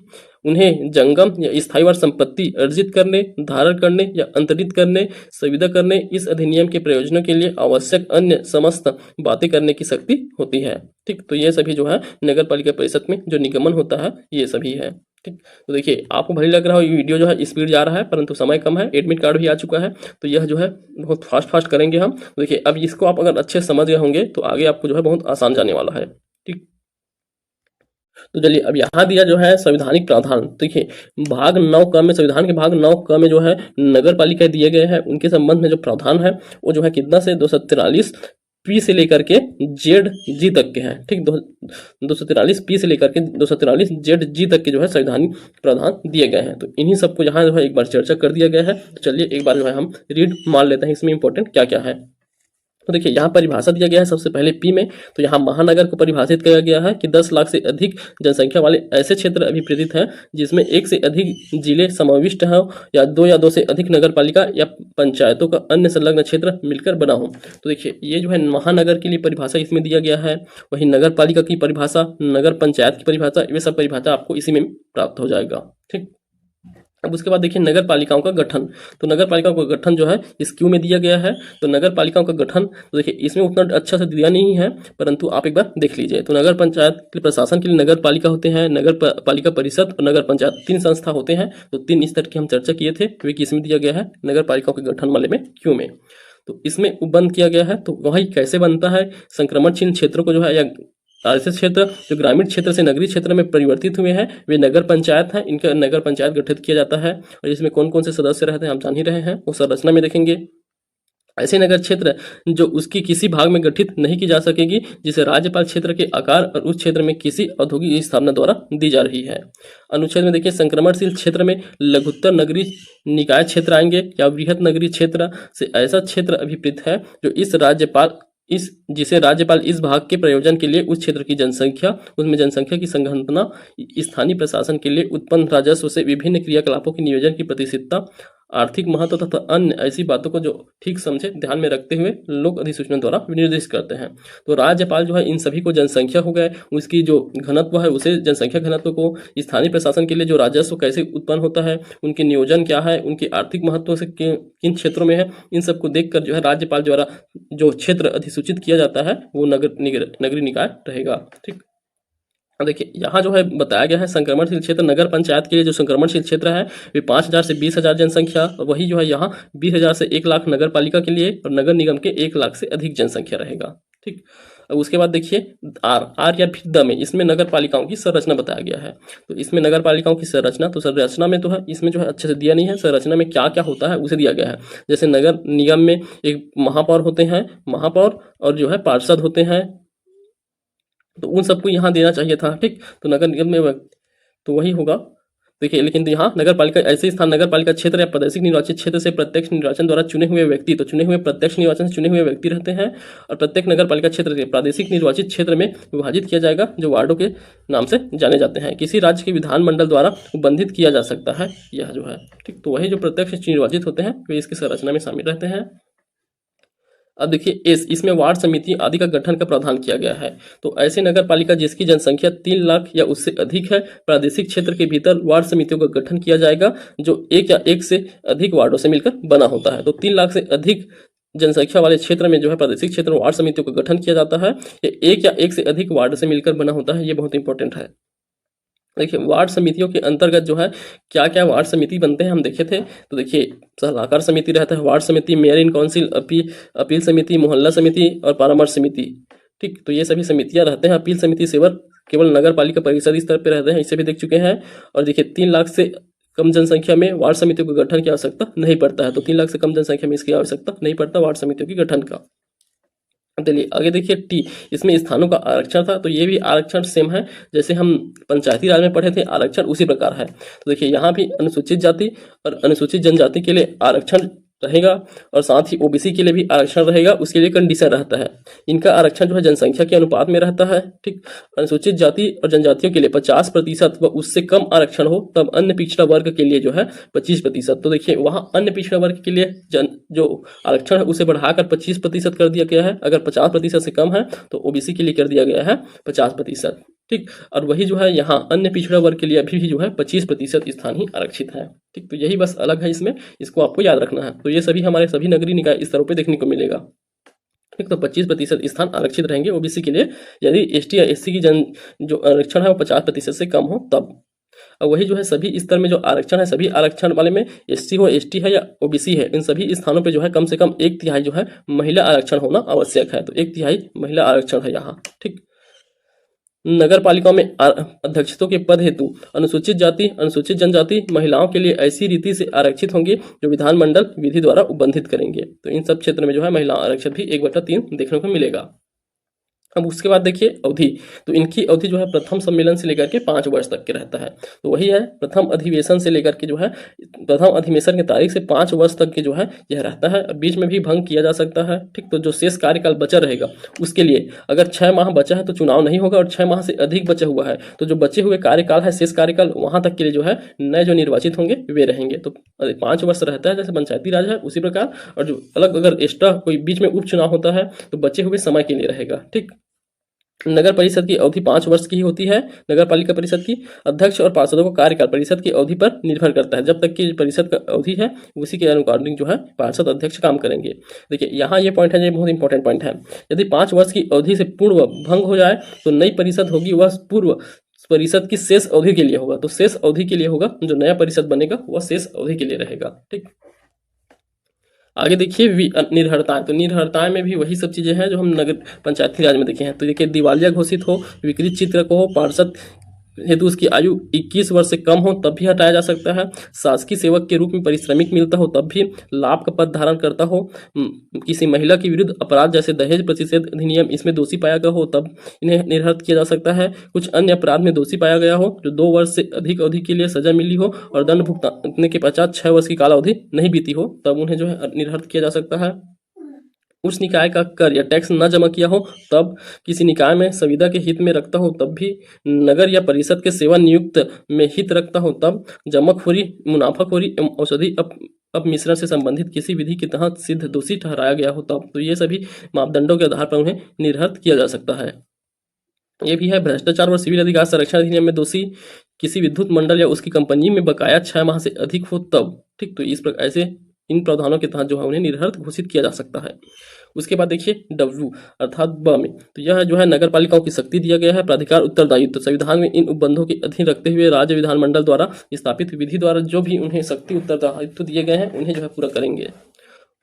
उन्हें जंगम या स्थायी संपत्ति अर्जित करने, धारण करने या अंतरित करने, संविदा करने, इस अधिनियम के प्रयोजनों के लिए आवश्यक अन्य समस्त बातें करने की शक्ति होती है। ठीक, तो ये सभी जो है नगर पालिका परिषद में जो निगमन होता है ये सभी है। ठीक, तो देखिए आपको भले लग रहा हो ये वीडियो जो है स्पीड जा रहा है, परंतु समय कम है, एडमिट कार्ड भी आ चुका है, तो यह जो है बहुत फास्ट करेंगे हम। तो देखिए अब इसको आप अगर अच्छे समझ गए होंगे तो आगे आपको जो है बहुत आसान जाने वाला है। ठीक, तो चलिए अब यहाँ दिया जो है संवैधानिक प्रावधान। देखिए भाग 9 क में, संविधान के भाग 9 क में जो है नगर पालिका दिए गए हैं, उनके संबंध में जो प्रावधान है वो जो है कितना से 243 पी से लेकर के जेड जी तक के हैं। ठीक, 243 पी से लेकर के 243 जेड जी तक के जो है संवैधानिक प्रावधान दिए गए हैं। तो इन्हीं सबको यहाँ जो है एक बार चर्चा कर दिया गया है। तो चलिए एक बार जो है हम रीड मान लेते हैं इसमें इंपॉर्टेंट क्या क्या है। तो देखिए यहाँ परिभाषा दिया गया है सबसे पहले पी में। तो यहाँ महानगर को परिभाषित किया गया है कि 10 लाख से अधिक जनसंख्या वाले ऐसे क्षेत्र अभिप्रेरित हैं जिसमें 1 से अधिक जिले समाविष्ट हो, या 2 से अधिक नगर पालिका या पंचायतों का अन्य संलग्न क्षेत्र मिलकर बना हो। तो देखिए ये जो है महानगर के लिए परिभाषा इसमें दिया गया है। वही नगर पालिका की परिभाषा, नगर पंचायत की परिभाषा, ये सब परिभाषा आपको इसी में प्राप्त हो जाएगा। ठीक, अब उसके बाद देखिए नगर पालिकाओं का गठन। तो नगर पालिकाओं का गठन जो है इस क्यू में दिया गया है। तो नगर पालिकाओं का गठन तो देखिए इसमें उतना अच्छा से दिया नहीं है, परंतु आप एक बार देख लीजिए। तो नगर पंचायत के प्रशासन के लिए नगर पालिका होते हैं, नगर पालिका परिषद और नगर पंचायत, 3 संस्था होते हैं। तो 3 स्तर की हम चर्चा किए थे, वे किस में दिया गया है, नगर पालिकाओं के गठन वाले में क्यू में। तो इसमें उपबंध किया गया है। तो वही कैसे बनता है, संक्रमण चिन्ह क्षेत्रों को जो है या ऐसे क्षेत्र जो ग्रामीण क्षेत्र से नगरीय क्षेत्र में परिवर्तित हुए हैं वे नगर पंचायत हैं। इनका नगर पंचायत गठित किया जाता है, और इसमें कौन कौन से सदस्य रहते हैं आप जान ही रहे हैं, वो संरचना में देखेंगे। ऐसे नगर क्षेत्र जो उसकी किसी भाग में गठित नहीं की जा सकेगी, जिसे राज्यपाल क्षेत्र के आकार और उस क्षेत्र में किसी औद्योगिक स्थापना द्वारा दी जा रही है। अनुच्छेद में देखिए संक्रमणशील क्षेत्र में लघुत्तर नगरीय निकाय क्षेत्र आएंगे या बृहत नगरीय क्षेत्र से ऐसा क्षेत्र अभिप्रेत है जो जिसे राज्यपाल इस भाग के प्रयोजन के लिए उस क्षेत्र की जनसंख्या, उसमें जनसंख्या की संघनता, स्थानीय प्रशासन के लिए उत्पन्न राजस्व से विभिन्न क्रियाकलापों के नियोजन की प्रतिष्ठितता, आर्थिक महत्व तथा अन्य ऐसी बातों को जो ठीक समझे ध्यान में रखते हुए लोक अधिसूचना द्वारा विनिर्देशित करते हैं। तो राज्यपाल जो है इन सभी को जनसंख्या हो गए, उसकी जो घनत्व है उसे जनसंख्या घनत्व को, स्थानीय प्रशासन के लिए जो राजस्व कैसे उत्पन्न होता है, उनके नियोजन क्या है, उनके आर्थिक महत्व से किन क्षेत्रों में है, इन सबको देखकर जो है राज्यपाल द्वारा जो क्षेत्र अधिसूचित किया जाता है वो नगरीय निकाय रहेगा। ठीक, देखिए यहाँ जो है बताया गया है संक्रमणशील क्षेत्र नगर पंचायत के लिए जो संक्रमणशील क्षेत्र है वे 5,000 से 20,000 जनसंख्या, और वही जो है यहाँ 20,000 से 1 लाख नगर पालिका के लिए और नगर निगम के 1 लाख से अधिक जनसंख्या रहेगा। ठीक, अब उसके बाद देखिए आर या फिर द में इसमें नगर पालिकाओं की संरचना बताया गया है। तो इसमें नगर पालिकाओं की संरचना, तो संरचना में तो है, इसमें जो है अच्छे से दिया नहीं है, संरचना में क्या क्या होता है उसे दिया गया है। जैसे नगर निगम में एक महापौर होते हैं, महापौर और जो है पार्षद होते हैं, तो उन सबको यहाँ देना चाहिए था। ठीक, तो नगर निगम में तो वही होगा। देखिए लेकिन यहाँ नगर पालिका ऐसे स्थान नगर पालिका क्षेत्र या प्रादेशिक निर्वाचित क्षेत्र से प्रत्यक्ष निर्वाचन द्वारा चुने हुए व्यक्ति, तो चुने हुए प्रत्यक्ष निर्वाचन से चुने हुए व्यक्ति रहते हैं, और प्रत्येक नगर पालिका क्षेत्र के प्रादेशिक निर्वाचित क्षेत्र में विभाजित किया जाएगा जो वार्डों के नाम से जाने जाते हैं। किसी राज्य के विधानमंडल द्वारा उपबंधित किया जा सकता है यह जो है। ठीक, तो वही जो प्रत्यक्ष निर्वाचित होते हैं वे इसकी संरचना में शामिल रहते हैं। अब देखिए इसमें वार्ड समिति आदि का गठन का प्रावधान किया गया है। तो ऐसे नगर पालिका जिसकी जनसंख्या 3 लाख या उससे अधिक है, प्रादेशिक क्षेत्र के भीतर वार्ड समितियों का गठन किया जाएगा जो एक या एक से अधिक वार्डों से मिलकर बना होता है। तो 3 लाख से अधिक जनसंख्या वाले क्षेत्र में जो है प्रादेशिक क्षेत्र में वार्ड समितियों का गठन किया जाता है। ये एक या एक से अधिक वार्ड से मिलकर बना होता है, ये बहुत इंपॉर्टेंट है। देखिए वार्ड समितियों के अंतर्गत जो है क्या क्या वार्ड समिति बनते हैं हम देखे थे। तो देखिए सलाहकार समिति रहता है, वार्ड समिति, मेयर इन काउंसिल, अपील समिति, मोहल्ला समिति और परामर्श समिति। ठीक, तो ये सभी समितियां रहते हैं। अपील समिति सेवा केवल नगर पालिका परिषद स्तर पर रहते हैं, इसे भी देख चुके हैं। और देखिए 3 लाख से कम जनसंख्या में वार्ड समितियों के गठन की आवश्यकता नहीं पड़ता है। तो 3 लाख से कम जनसंख्या में इसकी आवश्यकता नहीं पड़ता वार्ड समितियों के गठन का। चलिए आगे देखिए टी, इसमें स्थानों का आरक्षण था। तो ये भी आरक्षण सेम है जैसे हम पंचायती राज में पढ़े थे, आरक्षण उसी प्रकार है। तो देखिए यहाँ भी अनुसूचित जाति और अनुसूचित जनजाति के लिए आरक्षण रहेगा और साथ ही ओबीसी के लिए भी आरक्षण रहेगा। उसके लिए कंडीशन रहता है, इनका आरक्षण जो है जनसंख्या के अनुपात में रहता है। ठीक, अनुसूचित जाति और जनजातियों के लिए 50% व उससे कम आरक्षण हो तब अन्य पिछड़ा वर्ग के लिए जो है 25%। तो देखिए वहाँ अन्य पिछड़ा वर्ग के लिए जो आरक्षण है उसे बढ़ाकर 25% कर दिया गया है। अगर 50% से कम है तो ओबीसी के लिए कर दिया गया है 50%। ठीक, और वही जो है यहाँ अन्य पिछड़ा वर्ग के लिए अभी भी जो है 25% स्थान ही आरक्षित है। ठीक, तो यही बस अलग है इसमें, इसको आपको याद रखना है। तो ये सभी हमारे सभी नगरीय निकाय स्तरों पे देखने को मिलेगा। ठीक, तो 25% स्थान आरक्षित रहेंगे ओबीसी के लिए यदि एसटी या एससी की जो आरक्षण है वो 50% से कम हो तब। और वही जो है सभी स्तर में जो आरक्षण है, सभी आरक्षण वाले में एससी हो, एसटी है या ओबीसी है, इन सभी स्थानों पे जो है कम से कम 1/3 जो है महिला आरक्षण होना आवश्यक है। तो 1/3 महिला आरक्षण है यहाँ। ठीक, नगर पालिकाओं में अध्यक्षों के पद हेतु अनुसूचित जाति, अनुसूचित जनजाति महिलाओं के लिए ऐसी रीति से आरक्षित होंगे जो विधानमंडल विधि द्वारा उपबंधित करेंगे। तो इन सब क्षेत्र में जो है महिला आरक्षण भी 1/3 देखने को मिलेगा। अब उसके बाद देखिए अवधि, तो इनकी अवधि जो है प्रथम सम्मेलन से लेकर के 5 वर्ष तक के रहता है। तो वही है प्रथम अधिवेशन से लेकर के जो है प्रथम अधिवेशन की तारीख से 5 वर्ष तक के जो है यह रहता है। बीच में भी भंग किया जा सकता है। ठीक, तो जो शेष कार्यकाल बचा रहेगा उसके लिए अगर 6 माह बचा है तो चुनाव नहीं होगा, और 6 माह से अधिक बचा हुआ है तो जो बचे हुए कार्यकाल है शेष कार्यकाल वहां तक के लिए जो है नए जो निर्वाचित होंगे वे रहेंगे। तो 5 वर्ष रहता है जैसे पंचायती राज है उसी प्रकार, और जो अलग अगर एक्स्ट्रा कोई बीच में उपचुनाव होता है तो बचे हुए समय के लिए रहेगा। ठीक, नगर परिषद की अवधि 5 वर्ष की ही होती है। नगर पालिका परिषद की अध्यक्ष और पार्षदों का कार्यकाल परिषद की अवधि पर निर्भर करता है। जब तक की परिषद का अवधि है उसी के अकॉर्डिंग जो है पार्षद अध्यक्ष काम करेंगे। देखिए यहाँ ये पॉइंट है, ये बहुत इंपॉर्टेंट पॉइंट है। यदि 5 वर्ष की अवधि से पूर्व भंग हो जाए तो नई परिषद होगी वह पूर्व परिषद की शेष अवधि के लिए होगा। तो शेष अवधि के लिए होगा, जो नया परिषद बनेगा वह शेष अवधि के लिए रहेगा। ठीक, आगे देखिए निर्हरताएं। तो निर्हरताएं में भी वही सब चीजें हैं जो हम नगर पंचायती राज में देखे हैं। तो देखिए दिवालिया घोषित हो, विकृत चित्र को हो, पार्षद हेतु उसकी आयु 21 वर्ष से कम हो तब भी हटाया जा सकता है, शासकीय सेवक के रूप में पारिश्रमिक मिलता हो तब भी, लाभ का पद धारण करता हो, किसी महिला के विरुद्ध अपराध जैसे दहेज प्रतिषेध अधिनियम इसमें दोषी पाया गया हो तब इन्हें निर्हत किया जा सकता है, कुछ अन्य अपराध में दोषी पाया गया हो जो 2 वर्ष से अधिक अवधि के लिए सजा मिली हो और दंड भुगतान के पश्चात 6 वर्ष की कालावधि नहीं बीती हो तब उन्हें जो है निर्हत किया जा सकता है। उस निकाय का कर या टैक्स न जमा किया हो तब, किसी निकाय में संविदा के हित में रखता हो तब भी, नगर या परिषद के सेवा नियुक्त में हित रखता हो तब, जमाखोरी, मुनाफाखोरी एवं औषधि अपमिश्रण से संबंधित किसी विधि के तहत सिद्ध दोषी ठहराया गया हो तब। तो ये सभी मापदंडों के आधार पर उन्हें निर्हत किया जा सकता है। ये भी है भ्रष्टाचार और सिविल अधिकार संरक्षण अधिनियम में दोषी, किसी विद्युत मंडल या उसकी कंपनी में बकाया 6 माह से अधिक हो तब। ठीक, तो इस प्रकार ऐसे इन प्रावधानों के तहत जो है उन्हें निरर्थ घोषित किया जा सकता है। उसके बाद देखिए W अर्थात ब में, तो यह जो है नगर पालिकाओं की शक्ति दिया गया है, प्राधिकार उत्तरदायित्व। संविधान में इन उपबंधों के अधीन रखते हुए राज्य विधानमंडल द्वारा स्थापित विधि द्वारा जो भी उन्हें शक्ति उत्तरदायित्व दिए गए हैं उन्हें जो है पूरा करेंगे।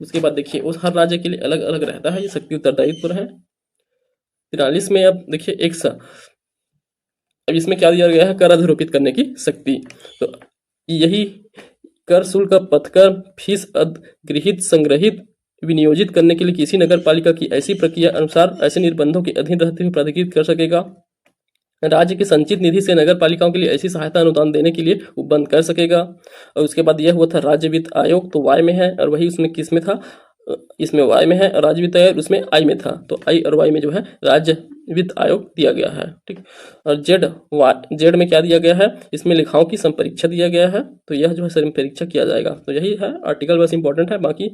उसके बाद देखिए उस हर राज्य के लिए अलग अलग रहता है ये शक्ति उत्तरदायित्व है। 43 में अब देखिए एक अब इसमें क्या दिया गया है, कर अधिरोपित करने की शक्ति। तो यही कर शुल्क, पथकर, फीस अधिगृहित, संग्रहित, विनियोजित करने के लिए किसी नगर पालिका की ऐसी प्रक्रिया अनुसार ऐसे निर्बंधों के अधीन रहते हुए प्राधिकृत कर सकेगा। राज्य की संचित निधि से नगर पालिकाओं के लिए ऐसी सहायता अनुदान देने के लिए उपबंध कर सकेगा। और उसके बाद यह हुआ था राज्य वित्त आयोग, तो वाई में है, और वही उसमें किस में था, इसमें वाई में है, और राज्य वित्त आयोग उसमें आई में था, तो आई और वाई में जो है राज्य वित्त आयोग दिया गया है। ठीक, और जेड में क्या दिया गया है, इसमें लेखाओं की संपरीक्षा दिया गया है, तो यह जो है संपरीक्षा किया जाएगा। तो यही है आर्टिकल, बस इंपॉर्टेंट है, बाकी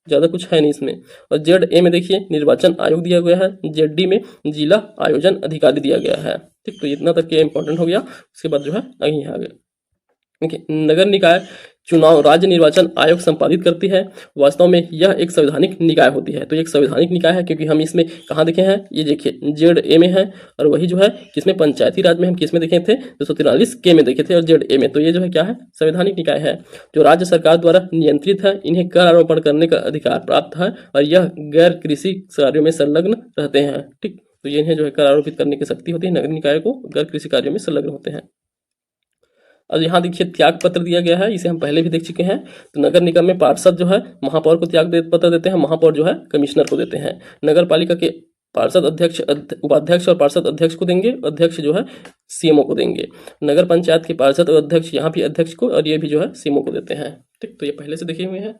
ज़्यादा कुछ है नहीं इसमें। और जेड ए में देखिए निर्वाचन आयोग दिया गया है, जेड डी में जिला आयोजन अधिकारी दिया गया है। ठीक, तो इतना तक ये इंपॉर्टेंट हो गया। उसके बाद जो है यहीं आ गया। देखिए नगर निकाय चुनाव राज्य निर्वाचन आयोग संपादित करती है। वास्तव में यह एक संवैधानिक निकाय होती है, तो ये एक संवैधानिक निकाय है, क्योंकि हम इसमें कहाँ देखे हैं, ये देखिए जेड ए में है, और वही जो है किसमें, पंचायती राज में हम किसमें देखे थे, 243 के में देखे थे, और जेड ए में। तो ये जो है क्या है, संवैधानिक निकाय है जो राज्य सरकार द्वारा नियंत्रित है। इन्हें कर आरोपण करने का अधिकार प्राप्त है, और यह गैर कृषि कार्यों में संलग्न रहते हैं। ठीक, तो ये इन्हें जो है कर आरोपित करने की शक्ति होती है, नगर निकाय को गैर कृषि कार्यों में संलग्न होते हैं। और यहाँ देखिए त्याग पत्र दिया गया है, इसे हम पहले भी देख चुके हैं। तो नगर निगम में पार्षद जो है महापौर को त्याग पत्र देते हैं, महापौर जो है कमिश्नर को देते हैं। नगर पालिका के पार्षद अध्यक्ष, उपाध्यक्ष और पार्षद अध्यक्ष को देंगे, अध्यक्ष जो है सीएमओ को देंगे। नगर पंचायत के पार्षद और अध्यक्ष यहाँ भी अध्यक्ष को, और ये भी जो है सीएमओ को देते हैं। ठीक, तो ये पहले से देखे हुए हैं।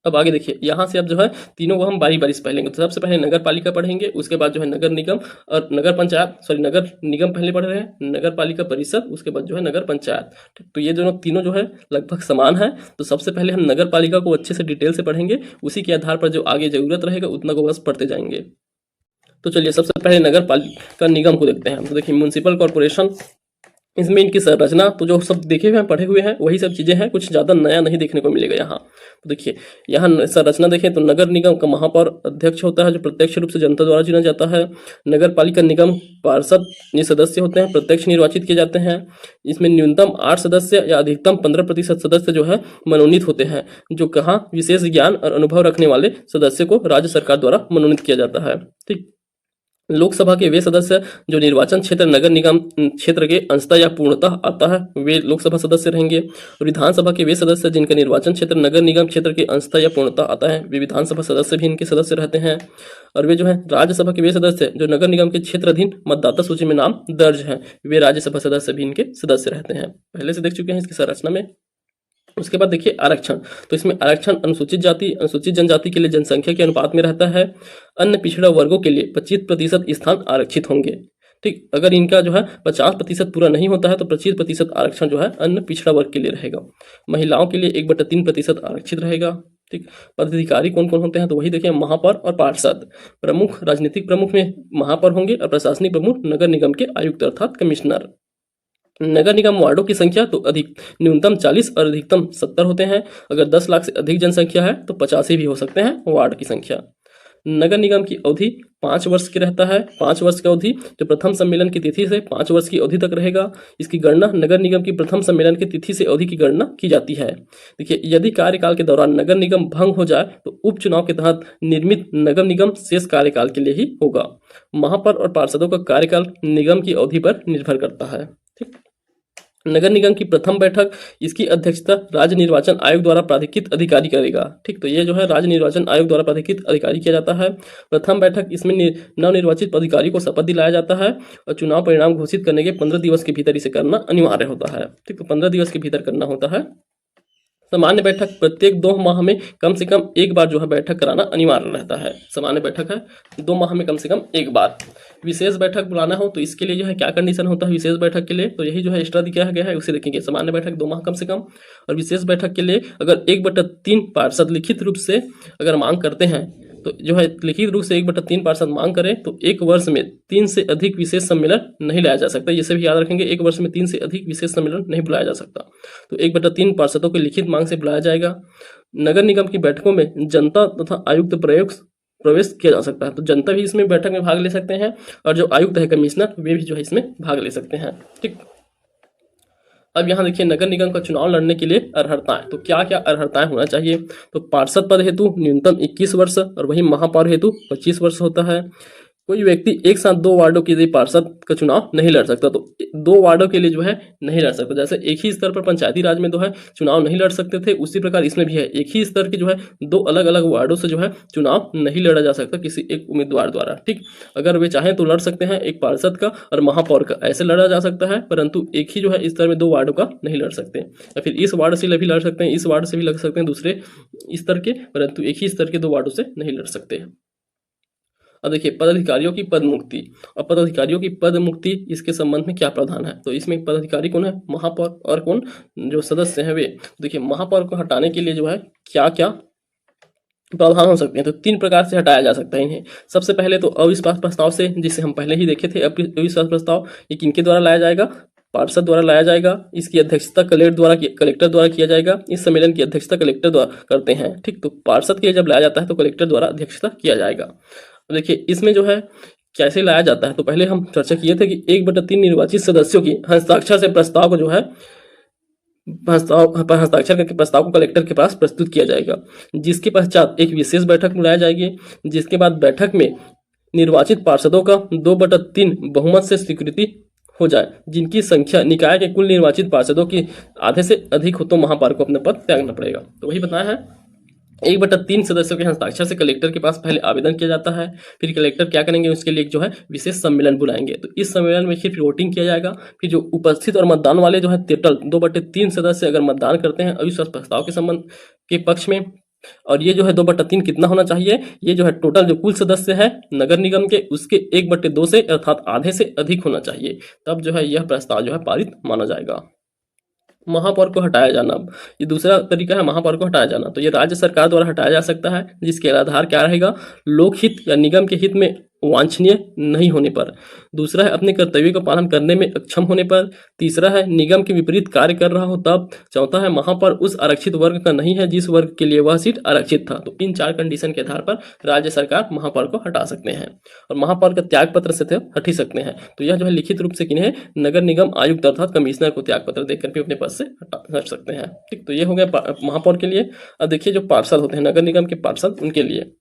अब आगे देखिए, यहाँ से अब जो है तीनों को हम बारी बारी से पढ़ेंगे। तो सबसे पहले नगर पालिका पढ़ेंगे, उसके बाद जो है नगर निगम और नगर पंचायत, सॉरी नगर निगम पहले पढ़ रहे हैं, नगर पालिका परिषद, उसके बाद जो है नगर पंचायत। ठीक, तो ये दोनों तीनों जो है लगभग समान है। तो सबसे पहले हम नगर पालिका को अच्छे से डिटेल से पढ़ेंगे, उसी के आधार पर जो आगे जरूरत रहेगा उतना को बस पढ़ते जाएंगे। तो चलिए सबसे पहले नगर पालिका निगम को देखते हैं। तो देखिए म्युनिसिपल कॉर्पोरेशन, इसमें इनकी संरचना तो जो सब देखे हुए हैं, पढ़े हुए हैं, वही सब चीज़ें हैं, कुछ ज़्यादा नया नहीं देखने को मिलेगा यहाँ। तो देखिए यहाँ संरचना देखें तो नगर निगम का महापौर अध्यक्ष होता है, जो प्रत्यक्ष रूप से जनता द्वारा चुना जाता है। नगर पालिका निगम पार्षद सदस्य होते हैं, प्रत्यक्ष निर्वाचित किए जाते हैं। इसमें न्यूनतम 8 सदस्य या अधिकतम 15% सदस्य जो है मनोनीत होते हैं, जो कहाँ विशेष ज्ञान और अनुभव रखने वाले सदस्य को राज्य सरकार द्वारा मनोनीत किया जाता है। ठीक, लोकसभा के वे सदस्य जो निर्वाचन क्षेत्र नगर निगम क्षेत्र के अंशतः या पूर्णतः आता है, वे लोकसभा सदस्य रहेंगे। और विधानसभा के वे सदस्य जिनका निर्वाचन क्षेत्र नगर निगम क्षेत्र के अंशतः या पूर्णतः आता है, वे विधानसभा सदस्य भी इनके सदस्य रहते हैं। और वे जो है राज्यसभा के वे सदस्य जो नगर निगम के क्षेत्राधीन मतदाता सूची में नाम दर्ज है, वे राज्यसभा सदस्य भी इनके सदस्य रहते हैं। पहले से देख चुके हैं इसकी संरचना में। उसके बाद देखिए आरक्षण, तो इसमें आरक्षण अनुसूचित जाति अनुसूचित जनजाति के लिए जनसंख्या के अनुपात में रहता है। अन्य पिछड़ा वर्गों के लिए 25% स्थान आरक्षित होंगे। ठीक, अगर इनका जो है 50% पूरा नहीं होता है तो 25% आरक्षण जो है अन्य पिछड़ा वर्ग के लिए रहेगा। महिलाओं के लिए 1/3% आरक्षित रहेगा। ठीक, पदाधिकारी कौन कौन होते हैं, तो वही देखिए महापौर और पार्षद। प्रमुख, राजनीतिक प्रमुख में महापौर होंगे, और प्रशासनिक प्रमुख नगर निगम के आयुक्त अर्थात कमिश्नर। नगर निगम वार्डों की संख्या तो अधिक न्यूनतम 40 और अधिकतम 70 होते हैं। अगर 10 लाख से अधिक जनसंख्या है तो 85 भी हो सकते हैं वार्ड की संख्या। नगर निगम की अवधि 5 वर्ष की रहता है। 5 वर्ष की अवधि जो प्रथम सम्मेलन की तिथि से 5 वर्ष की अवधि तक रहेगा। इसकी गणना नगर निगम की प्रथम सम्मेलन की तिथि से अवधि की गणना की जाती है। देखिए यदि कार्यकाल के दौरान नगर निगम भंग हो जाए तो उपचुनाव के तहत निर्मित नगर निगम शेष कार्यकाल के लिए ही होगा। महापौर और पार्षदों का कार्यकाल निगम की अवधि पर निर्भर करता है। ठीक, नगर निगम की प्रथम बैठक, इसकी अध्यक्षता राज्य निर्वाचन आयोग द्वारा प्राधिकृत अधिकारी करेगा। ठीक, तो ये जो है राज्य निर्वाचन आयोग द्वारा प्राधिकृत अधिकारी किया जाता है। प्रथम बैठक, इसमें नवनिर्वाचित अधिकारी को शपथ दिलाया जाता है, और चुनाव परिणाम घोषित करने के 15 दिवस के भीतर इसे करना अनिवार्य होता है। ठीक, तो 15 दिवस के भीतर करना होता है। सामान्य बैठक प्रत्येक 2 माह में कम से कम एक बार जो है बैठक कराना अनिवार्य रहता है। सामान्य बैठक है 2 माह में कम से कम एक बार। विशेष बैठक बुलाना हो तो इसके लिए जो है क्या कंडीशन होता है विशेष बैठक के लिए, तो यही जो है एक्स्ट्रा दिया गया है, उसे देखेंगे। सामान्य बैठक 2 माह कम से कम, और विशेष बैठक के लिए अगर 1/3 पार्षद लिखित रूप से अगर मांग करते हैं, तो जो है लिखित रूप से 1/3 पार्षद मांग करें तो 1 वर्ष में 3 से अधिक विशेष सम्मेलन नहीं लाया जा सकता। इसे भी याद रखेंगे, 1 वर्ष में 3 से अधिक विशेष सम्मेलन नहीं बुलाया जा सकता। तो 1/3 पार्षदों की लिखित मांग से बुलाया जाएगा। नगर निगम की बैठकों में जनता तथा आयुक्त प्रवेश किया जा सकता है। तो जनता भी इसमें बैठक में भाग ले सकते हैं और जो आयुक्त है कमिश्नर वे भी जो है इसमें भाग ले सकते हैं। ठीक, अब यहाँ देखिए नगर निगम का चुनाव लड़ने के लिए अर्हताएं, तो क्या क्या अर्हताएं होना चाहिए। तो पार्षद पद हेतु न्यूनतम 21 वर्ष और वही महापौर हेतु 25 वर्ष होता है। कोई व्यक्ति एक साथ 2 वार्डों के लिए पार्षद का चुनाव नहीं लड़ सकता, तो 2 वार्डों के लिए जो है नहीं लड़ सकता। जैसे एक ही स्तर पर पंचायती राज में जो है चुनाव नहीं लड़ सकते थे, उसी प्रकार इसमें भी है एक ही स्तर के जो है 2 अलग अलग वार्डों से जो है चुनाव नहीं लड़ा जा सकता किसी एक उम्मीदवार द्वारा। ठीक, अगर वे चाहें तो लड़ सकते हैं एक पार्षद का और महापौर का, ऐसे लड़ा जा सकता है, परंतु एक ही जो है स्तर में 2 वार्डों का नहीं लड़ सकते। या फिर इस वार्ड से भी लड़ सकते हैं, इस वार्ड से भी लड़ सकते हैं दूसरे स्तर के, परंतु एक ही स्तर के 2 वार्डों से नहीं लड़ सकते। अब देखिए पदाधिकारियों की पद मुक्ति, और पदाधिकारियों की पद मुक्ति इसके संबंध में क्या प्रावधान है। तो इसमें पदाधिकारी कौन है, महापौर, और कौन जो सदस्य हैं वे। देखिए महापौर को हटाने के लिए जो है क्या क्या प्रावधान हो सकते हैं। तो 3 प्रकार से हटाया जा सकता है इन्हें। सबसे पहले तो अविश्वास प्रस्ताव से, जिसे हम पहले ही देखे थे। अविश्वास प्रस्ताव ये किनके द्वारा लाया जाएगा, पार्षद द्वारा लाया जाएगा। इसकी अध्यक्षता कलेक्टर द्वारा किया जाएगा। इस सम्मेलन की अध्यक्षता कलेक्टर द्वारा करते हैं। ठीक, तो पार्षद के लिए जब लाया जाता है तो कलेक्टर द्वारा अध्यक्षता किया जाएगा। देखिए इसमें जो है कैसे लाया जाता है, तो पहले हम चर्चा किए थे कि 1/3 निर्वाचित सदस्यों की हस्ताक्षर से प्रस्ताव को जो है हस्ताक्षर करके प्रस्ताव को कलेक्टर के पास प्रस्तुत किया जाएगा, जिसके पश्चात एक विशेष बैठक बुलाई जाएगी, जिसके बाद बैठक में निर्वाचित पार्षदों का 2/3 बहुमत से स्वीकृति हो जाए, जिनकी संख्या निकाय के कुल निर्वाचित पार्षदों की आधे से अधिक हो तो महापौर को अपना पद त्यागना पड़ेगा। तो वही बताया है 1/3 सदस्यों के हस्ताक्षर से कलेक्टर के पास पहले आवेदन किया जाता है, फिर कलेक्टर क्या करेंगे उसके लिए जो है विशेष सम्मेलन बुलाएंगे। तो इस सम्मेलन में फिर वोटिंग किया जाएगा, फिर जो उपस्थित और मतदान वाले जो है टोटल 2/3 सदस्य अगर मतदान करते हैं अविश्वास प्रस्ताव के संबंध के पक्ष में, और ये जो है 2/3 कितना होना चाहिए, ये जो है टोटल जो कुल सदस्य है नगर निगम के उसके 1/2 से अर्थात आधे से अधिक होना चाहिए, तब जो है यह प्रस्ताव जो है पारित माना जाएगा। महापौर को हटाया जाना, ये दूसरा तरीका है महापौर को हटाया जाना। तो ये राज्य सरकार द्वारा हटाया जा सकता है, जिसके आधार क्या रहेगा, लोकहित या निगम के हित में वांछनीय नहीं होने पर। दूसरा है अपने कर्तव्य का पालन करने में अक्षम होने पर। तीसरा है निगम के विपरीत कार्य कर रहा हो तब। चौथा है महापौर उस आरक्षित वर्ग का नहीं है जिस वर्ग के लिए वह सीट आरक्षित था। तो इन 4 कंडीशन के आधार पर राज्य सरकार महापौर को हटा सकते हैं, और महापौर का त्याग पत्र से हट ही सकते हैं। तो यह जो है लिखित रूप से किन्हें, नगर निगम आयुक्त अर्थात कमिश्नर को त्याग पत्र देकर के अपने पद से हट सकते हैं। ठीक, तो ये हो गया महापौर के लिए। अब देखिए जो पार्षद होते हैं नगर निगम के पार्षद, उनके लिए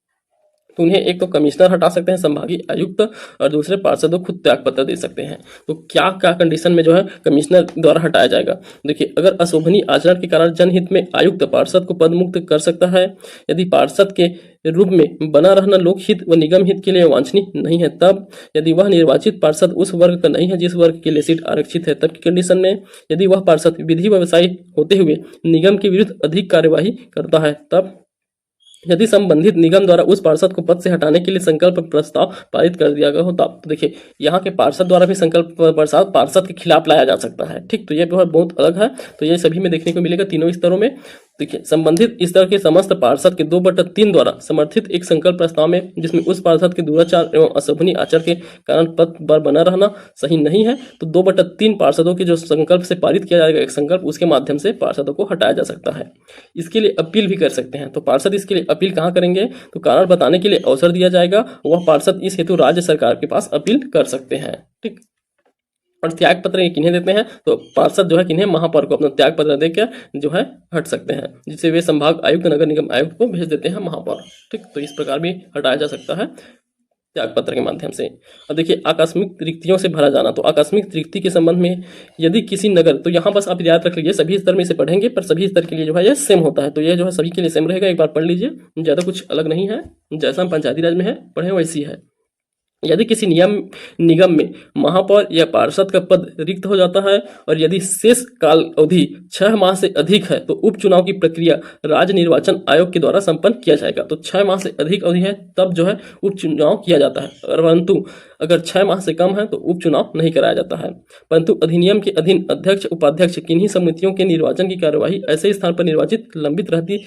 तो उन्हें एक तो कमिश्नर हटा सकते हैं, संभागीय आयुक्त, और दूसरे पार्षदों खुद त्याग पत्र दे सकते हैं। तो क्या क्या कंडीशन में जो है कमिश्नर द्वारा हटाया जाएगा। देखिए अगर अशोभनीय आचरण के कारण जनहित में आयुक्त पार्षद को पद मुक्त कर सकता है, यदि पार्षद के रूप में बना रहना लोकहित व निगम हित के लिए वांछनीय नहीं है तब, यदि वह निर्वाचित पार्षद उस वर्ग का नहीं है जिस वर्ग के लिए सीट आरक्षित है तब की कंडीशन में, यदि वह पार्षद विधि व्यवसायी होते हुए निगम के विरुद्ध अधिक कार्यवाही करता है तब, यदि संबंधित निगम द्वारा उस पार्षद को पद से हटाने के लिए संकल्प प्रस्ताव पारित कर दिया गया हो तब। तो देखिए यहाँ के पार्षद द्वारा भी संकल्प प्रस्ताव पार्षद के खिलाफ लाया जा सकता है। ठीक, तो ये बहुत अलग है। तो ये सभी में देखने को मिलेगा तीनों स्तरों में। देखिए संबंधित स्तर के समस्त पार्षद के 2/3 द्वारा समर्थित एक संकल्प प्रस्ताव में, जिसमें उस पार्षद के दुराचार एवं अशोभनीय आचरण के कारण पद पर बना रहना सही नहीं है, तो 2/3 पार्षदों के जो संकल्प से पारित किया जाएगा एक संकल्प, उसके माध्यम से पार्षदों को हटाया जा सकता है। इसके लिए अपील भी कर सकते हैं। तो पार्षद इसके लिए अपील कहाँ करेंगे, तो कारण बताने के लिए अवसर दिया जाएगा, वह पार्षद इस हेतु राज्य सरकार के पास अपील कर सकते हैं। ठीक, और त्याग पत्र किन्हें देते हैं, तो पार्षद जो है किन्हें, महापौर को अपना त्याग पत्र देकर जो है हट सकते हैं, जिसे वे संभाग आयुक्त नगर निगम आयुक्त को भेज देते हैं महापौर। ठीक, तो इस प्रकार भी हटाया जा सकता है त्याग पत्र के माध्यम से। अब देखिए आकस्मिक रिक्तियों से भरा जाना। तो आकस्मिक रिक्ति के संबंध में यदि किसी नगर, तो यहाँ बस आप याद रख लीजिए सभी स्तर में इसे पढ़ेंगे, पर सभी स्तर के लिए जो है ये सेम होता है। तो ये जो है सभी के लिए सेम रहेगा, एक बार पढ़ लीजिए, ज़्यादा कुछ अलग नहीं है, जैसा हम पंचायती राज में है पढ़े वैसी है। यदि किसी निगम में महापौर या पार्षद का पद रिक्त हो जाता है और यदि शेष काल अवधि 6 माह से अधिक है तो उपचुनाव की प्रक्रिया राज्य निर्वाचन आयोग के द्वारा संपन्न किया जाएगा। तो 6 माह से अधिक अवधि है तब जो है उपचुनाव किया जाता है, परंतु अगर 6 माह से कम है तो उपचुनाव नहीं कराया जाता है। परंतु अधिनियम के अधीन अध्यक्ष उपाध्यक्ष किन्हीं समितियों के निर्वाचन की कार्यवाही ऐसे स्थान पर निर्वाचित लंबित रहती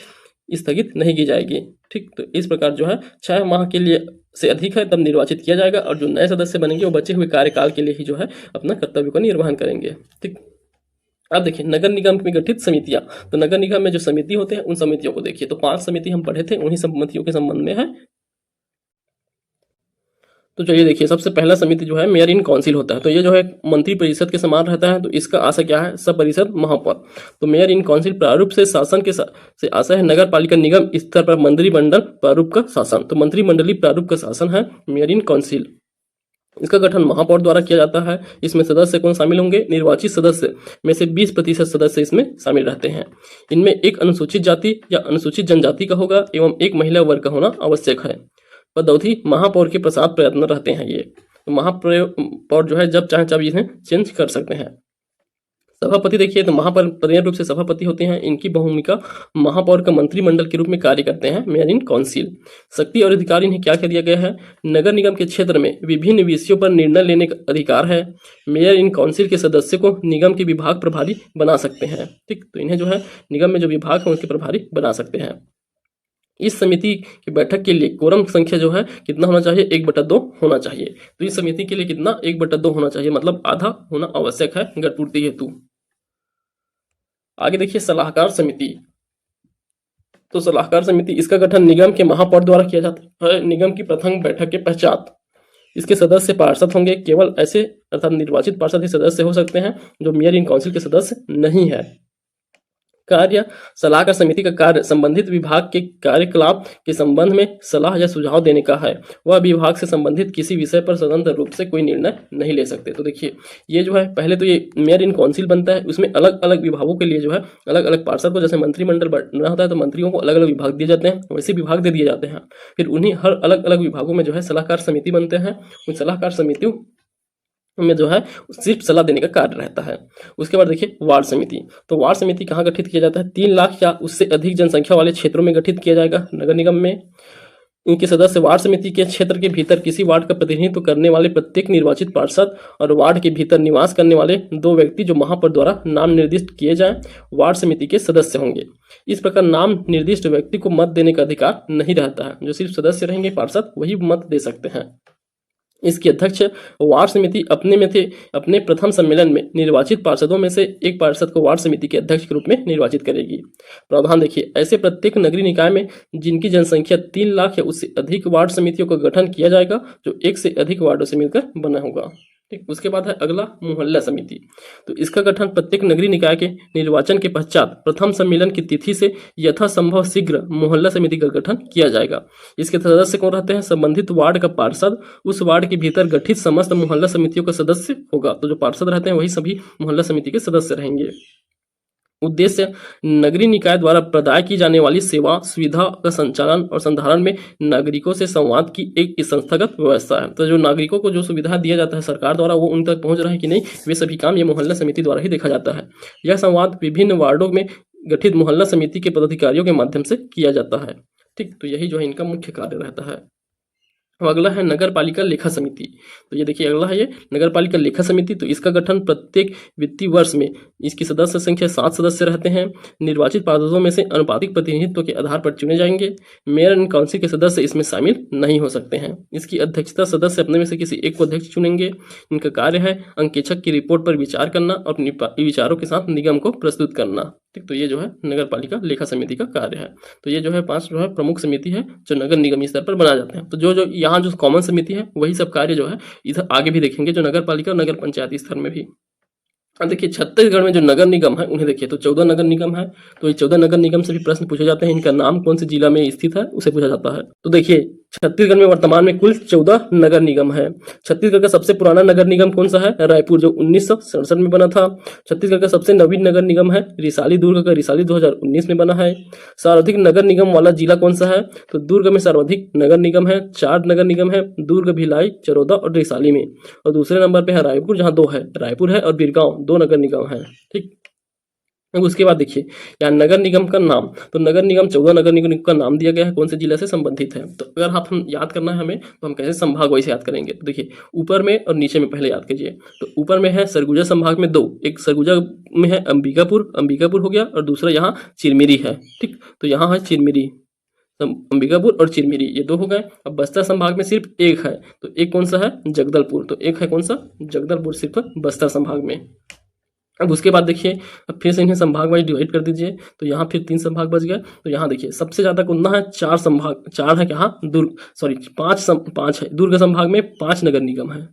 स्थगित नहीं की जाएगी। ठीक, तो इस प्रकार जो है 6 माह के लिए से अधिक है तब निर्वाचित किया जाएगा, और जो नए सदस्य बनेंगे वो बचे हुए कार्यकाल के लिए ही जो है अपना कर्तव्य का निर्वहन करेंगे। ठीक, अब देखिए नगर निगम में गठित समितियां, तो नगर निगम में जो समिति होते हैं उन समितियों को देखिए, तो 5 समिति हम पढ़े थे, उन्हीं समितियों के संबंध में है। तो चलिए देखिए, सबसे पहला समिति जो है मेयर इन काउंसिल होता है, तो ये जो है मंत्री परिषद के समान रहता है, तो इसका आशय क्या है, सब परिषद महापौर। तो मेयर इन काउंसिल प्रारूप से शासन के से आशय है नगर पालिका निगम स्तर पर मंत्रिमंडल प्रारूप का शासन, तो मंत्रिमंडलीय प्रारूप का शासन है मेयर इन काउंसिल। इसका गठन महापौर द्वारा किया जाता है। इसमें सदस्य कौन शामिल होंगे, निर्वाचित सदस्य में से 20% सदस्य इसमें शामिल रहते हैं। इनमें एक अनुसूचित जाति या अनुसूचित जनजाति का होगा एवं एक महिला वर्ग का होना आवश्यक है। पदौधी महापौर के प्रसाद प्रयत्न रहते हैं ये, तो महापौर जो है जब चाहे तब इन्हें चेंज कर सकते हैं। सभापति देखिए, तो महापौर पर्याय रूप से सभापति होते हैं, इनकी भूमिका महापौर का मंत्रिमंडल के रूप में कार्य करते हैं मेयर इन काउंसिल। शक्ति और अधिकार इन्हें क्या दिया गया है, नगर निगम के क्षेत्र में विभिन्न विषयों पर निर्णय लेने का अधिकार है। मेयर इन काउंसिल के सदस्य को निगम के विभाग प्रभारी बना सकते हैं। ठीक, तो इन्हें जो है निगम में जो विभाग है उसके प्रभारी बना सकते हैं। इस समिति की बैठक के लिए कोरम संख्या जो है कितना होना चाहिए, 1/2 होना चाहिए। तो इस समिति के लिए कितना, 1/2 होना चाहिए, मतलब आधा होना आवश्यक है गठपूर्ति हेतु। आगे देखिए सलाहकार समिति, तो सलाहकार समिति इसका गठन निगम के महापौर द्वारा किया जाता है। निगम की प्रथम बैठक के पश्चात इसके सदस्य पार्षद होंगे। केवल ऐसे अर्थात निर्वाचित पार्षद ही सदस्य हो सकते हैं जो मेयर इन काउंसिल के सदस्य नहीं है। कार्य, सलाहकार समिति का कार्य संबंधित विभाग के कार्यकलाप के संबंध में सलाह या सुझाव देने का है। वह विभाग से संबंधित किसी विषय पर स्वतंत्र रूप से कोई निर्णय नहीं ले सकते। तो देखिए ये जो है पहले तो ये मेयर इन काउंसिल बनता है, उसमें अलग अलग विभागों के लिए जो है अलग अलग पार्षद को, जैसे मंत्रिमंडल बना होता है तो मंत्रियों को अलग अलग विभाग दिए जाते हैं, वैसे विभाग दे दिए जाते हैं। फिर उन्हीं हर अलग अलग विभागों में जो है सलाहकार समिति बनते हैं। उन सलाहकार समितियों में जो है सिर्फ सलाह देने का कार्य रहता है। उसके बाद देखिए वार्ड समिति, तो वार्ड समिति कहाँ गठित किया जाता है, 3 लाख या उससे अधिक जनसंख्या वाले क्षेत्रों में गठित किया जाएगा नगर निगम में। इनके सदस्य वार्ड समिति के क्षेत्र के भीतर किसी वार्ड का प्रतिनिधित्व करने वाले प्रत्येक निर्वाचित पार्षद और वार्ड के भीतर निवास करने वाले 2 व्यक्ति जो महापौर द्वारा नाम निर्दिष्ट किए जाएं वार्ड समिति के सदस्य होंगे। इस प्रकार नाम निर्दिष्ट व्यक्ति को मत देने का अधिकार नहीं रहता है, जो सिर्फ सदस्य रहेंगे पार्षद वही मत दे सकते हैं। इसकी अध्यक्ष वार्ड समिति अपने प्रथम सम्मेलन में निर्वाचित पार्षदों में से एक पार्षद को वार्ड समिति के अध्यक्ष के रूप में निर्वाचित करेगी। प्रावधान देखिए, ऐसे प्रत्येक नगरीय निकाय में जिनकी जनसंख्या 3 लाख या उससे अधिक वार्ड समितियों का गठन किया जाएगा जो 1 से अधिक वार्डों से मिलकर बना होगा। ठीक, उसके बाद है अगला मोहल्ला समिति, तो इसका गठन प्रत्येक नगरीय निकाय के निर्वाचन के पश्चात प्रथम सम्मेलन की तिथि से यथासंभव शीघ्र मोहल्ला समिति का गठन किया जाएगा। इसके सदस्य कौन रहते हैं, संबंधित वार्ड का पार्षद उस वार्ड के भीतर गठित समस्त मोहल्ला समितियों का सदस्य होगा। तो जो पार्षद रहते हैं वही सभी मोहल्ला समिति के सदस्य रहेंगे। उद्देश्य, नगरीय निकाय द्वारा प्रदाय की जाने वाली सेवा सुविधा का संचालन और संधारण में नागरिकों से संवाद की एक संस्थागत व्यवस्था है। तो जो नागरिकों को जो सुविधा दिया जाता है सरकार द्वारा वो उन तक पहुंच रहा है कि नहीं, वे सभी काम ये मोहल्ला समिति द्वारा ही देखा जाता है। यह संवाद विभिन्न वार्डों में गठित मोहल्ला समिति के पदाधिकारियों के माध्यम से किया जाता है। ठीक, तो यही जो है इनका मुख्य कार्य रहता है। अगला है नगर पालिका लेखा समिति, तो ये देखिए अगला है ये नगर पालिका लेखा समिति, तो इसका गठन प्रत्येक वित्तीय वर्ष में इसकी सदस्य संख्या 7 सदस्य रहते हैं। निर्वाचित पार्षदों में से अनुपातिक प्रतिनिधित्व के आधार पर चुने जाएंगे। मेयर एंड काउंसिल के सदस्य इसमें शामिल नहीं हो सकते हैं। इसकी अध्यक्षता सदस्य अपने में से किसी एक को अध्यक्ष चुनेंगे। इनका कार्य है अंकेक्षक की रिपोर्ट पर विचार करना और अपने विचारों के साथ निगम को प्रस्तुत करना। ठीक, तो ये जो है नगर पालिका लेखा समिति का कार्य है। तो ये जो है 5 जो है प्रमुख समिति है जो नगर निगम स्तर पर बनाए जाते हैं। तो जो यहाँ जो कॉमन समिति है वही सब कार्य जो है इधर आगे भी देखेंगे जो नगर पालिका और नगर पंचायती स्तर में भी। अब देखिए छत्तीसगढ़ में जो नगर निगम है उन्हें देखिए, तो 14 नगर निगम है। तो ये 14 नगर निगम से भी प्रश्न पूछे जाते हैं, इनका नाम कौन से जिला में स्थित है उसे पूछा जाता है। तो देखिए छत्तीसगढ़ में वर्तमान में कुल 14 नगर निगम है। छत्तीसगढ़ का सबसे पुराना नगर निगम कौन सा है, रायपुर, जो 1967 में बना था। छत्तीसगढ़ का सबसे नवीन नगर निगम है रिसाली, दुर्ग का रिसाली 2019 में बना है। सर्वाधिक नगर निगम वाला जिला कौन सा है, तो दुर्ग में सर्वाधिक नगर निगम है, 4 नगर निगम है, दुर्ग, भिलाई, चरोदा और रिसाली में। और दूसरे नंबर पे है रायपुर, जहाँ 2 है, रायपुर है और बीरगांव 2 नगर निगम है। ठीक, उसके बाद देखिए यहाँ नगर निगम का नाम, तो नगर निगम 14 नगर निगम का नाम दिया गया है, कौन से जिले से संबंधित है। तो अगर हम याद करना है हमें तो हम कैसे संभाग वाइज याद करेंगे। तो देखिए ऊपर में और नीचे में पहले याद कीजिए। तो ऊपर में है सरगुजा संभाग में 2, एक सरगुजा में है अंबिकापुर हो गया और दूसरा यहाँ चिरमिरी है। ठीक, तो यहाँ है चिरमिरी, अंबिकापुर और चिरमिरी ये 2 हो गए। अब बस्तर संभाग में सिर्फ एक है, तो एक कौन सा है, जगदलपुर। तो एक है कौन सा, जगदलपुर, सिर्फ बस्तर संभाग में। अब उसके बाद देखिए, अब फिर से इन्हें संभाग वाइज डिवाइड कर दीजिए, तो यहाँ फिर 3 संभाग बच गए। तो यहाँ देखिए सबसे ज़्यादा कौन है, 4 संभाग, 4 है यहाँ दुर्ग, सॉरी 5 है, दुर्ग संभाग में 5 नगर निगम है,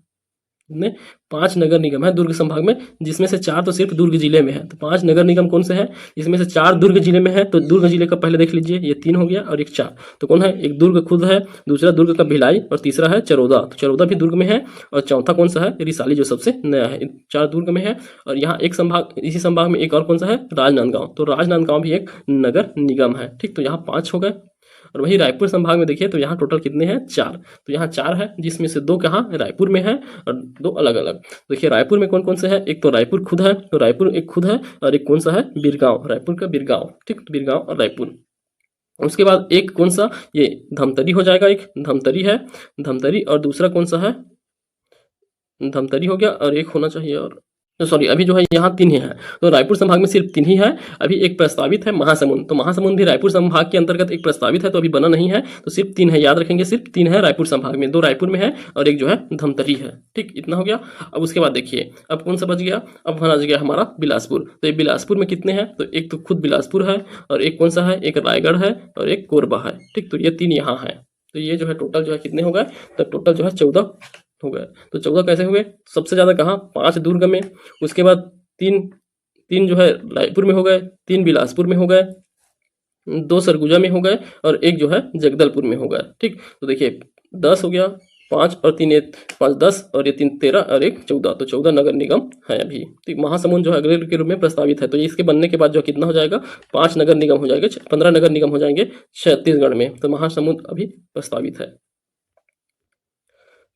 ने 5 नगर निगम है दुर्ग संभाग में, जिसमें से 4 तो सिर्फ दुर्ग जिले में है। तो 5 नगर निगम कौन से हैं, इसमें से 4 दुर्ग जिले में है। तो दुर्ग जिले का पहले देख लीजिए, ये 3 हो गया और एक 4, तो कौन है, एक दुर्ग खुद है, दूसरा दुर्ग का भिलाई और तीसरा है चरोदा। तो चरोदा भी दुर्ग में है और चौथा कौन सा है, रिसाली, जो सबसे नया है। 4 दुर्ग में है। और यहाँ एक संभाग, इसी संभाग में एक और कौन सा है, राजनांदगांव। तो राजनांदगांव भी एक नगर निगम है। ठीक, तो यहाँ 5 हो गए। और वही रायपुर संभाग में देखिए तो यहाँ टोटल कितने हैं, 4। तो यहाँ 4 है, जिसमें से 2 कहाँ रायपुर में है और 2 अलग अलग। देखिए रायपुर में कौन कौन से है, एक तो रायपुर खुद है, तो रायपुर एक खुद है, और एक कौन सा है, बिरगांव, रायपुर का बिरगांव। ठीक, बिरगांव और रायपुर। उसके बाद एक कौन सा, ये धमतरी हो जाएगा, एक धमतरी है, धमतरी, और दूसरा कौन सा है, धमतरी हो गया, और एक होना चाहिए और, सॉरी अभी जो है यहाँ 3 ही है। तो रायपुर संभाग में सिर्फ 3 ही है। अभी एक प्रस्तावित है महासमुंद, तो महासमुंद भी रायपुर संभाग के अंतर्गत एक प्रस्तावित है, तो अभी बना नहीं है। तो सिर्फ 3 है, याद रखेंगे, सिर्फ 3 है रायपुर संभाग में, 2 रायपुर में है और एक जो है धमतरी है। ठीक, इतना हो गया। अब उसके बाद देखिए, अब कौन सा बच गया, अब बच गया हमारा बिलासपुर। तो ये बिलासपुर में कितने हैं, तो एक तो खुद बिलासपुर है, और एक कौन सा है, एक रायगढ़ है और एक कोरबा है। ठीक, तो ये 3 यहाँ है। तो ये जो है टोटल जो है कितने हो गए, तो टोटल जो है 14 हो गए। तो 14 कैसे हुए, सबसे ज़्यादा कहाँ, 5 दुर्ग में, उसके बाद 3 जो है रायपुर में हो गए, 3 बिलासपुर में हो गए, 2 सरगुजा में हो गए और एक जो है जगदलपुर में हो गए। ठीक, तो देखिए 10 हो गया, 5 और 3 5 10 और ये 3 13 और एक 14, तो 14 नगर निगम है अभी। ठीक, महासमुंद जो है अगले के रूप में प्रस्तावित है। तो इसके बनने के बाद जो कितना हो जाएगा, 5 नगर निगम हो जाएंगे, 15 नगर निगम हो जाएंगे छत्तीसगढ़ में। तो महासमुंद अभी प्रस्तावित है।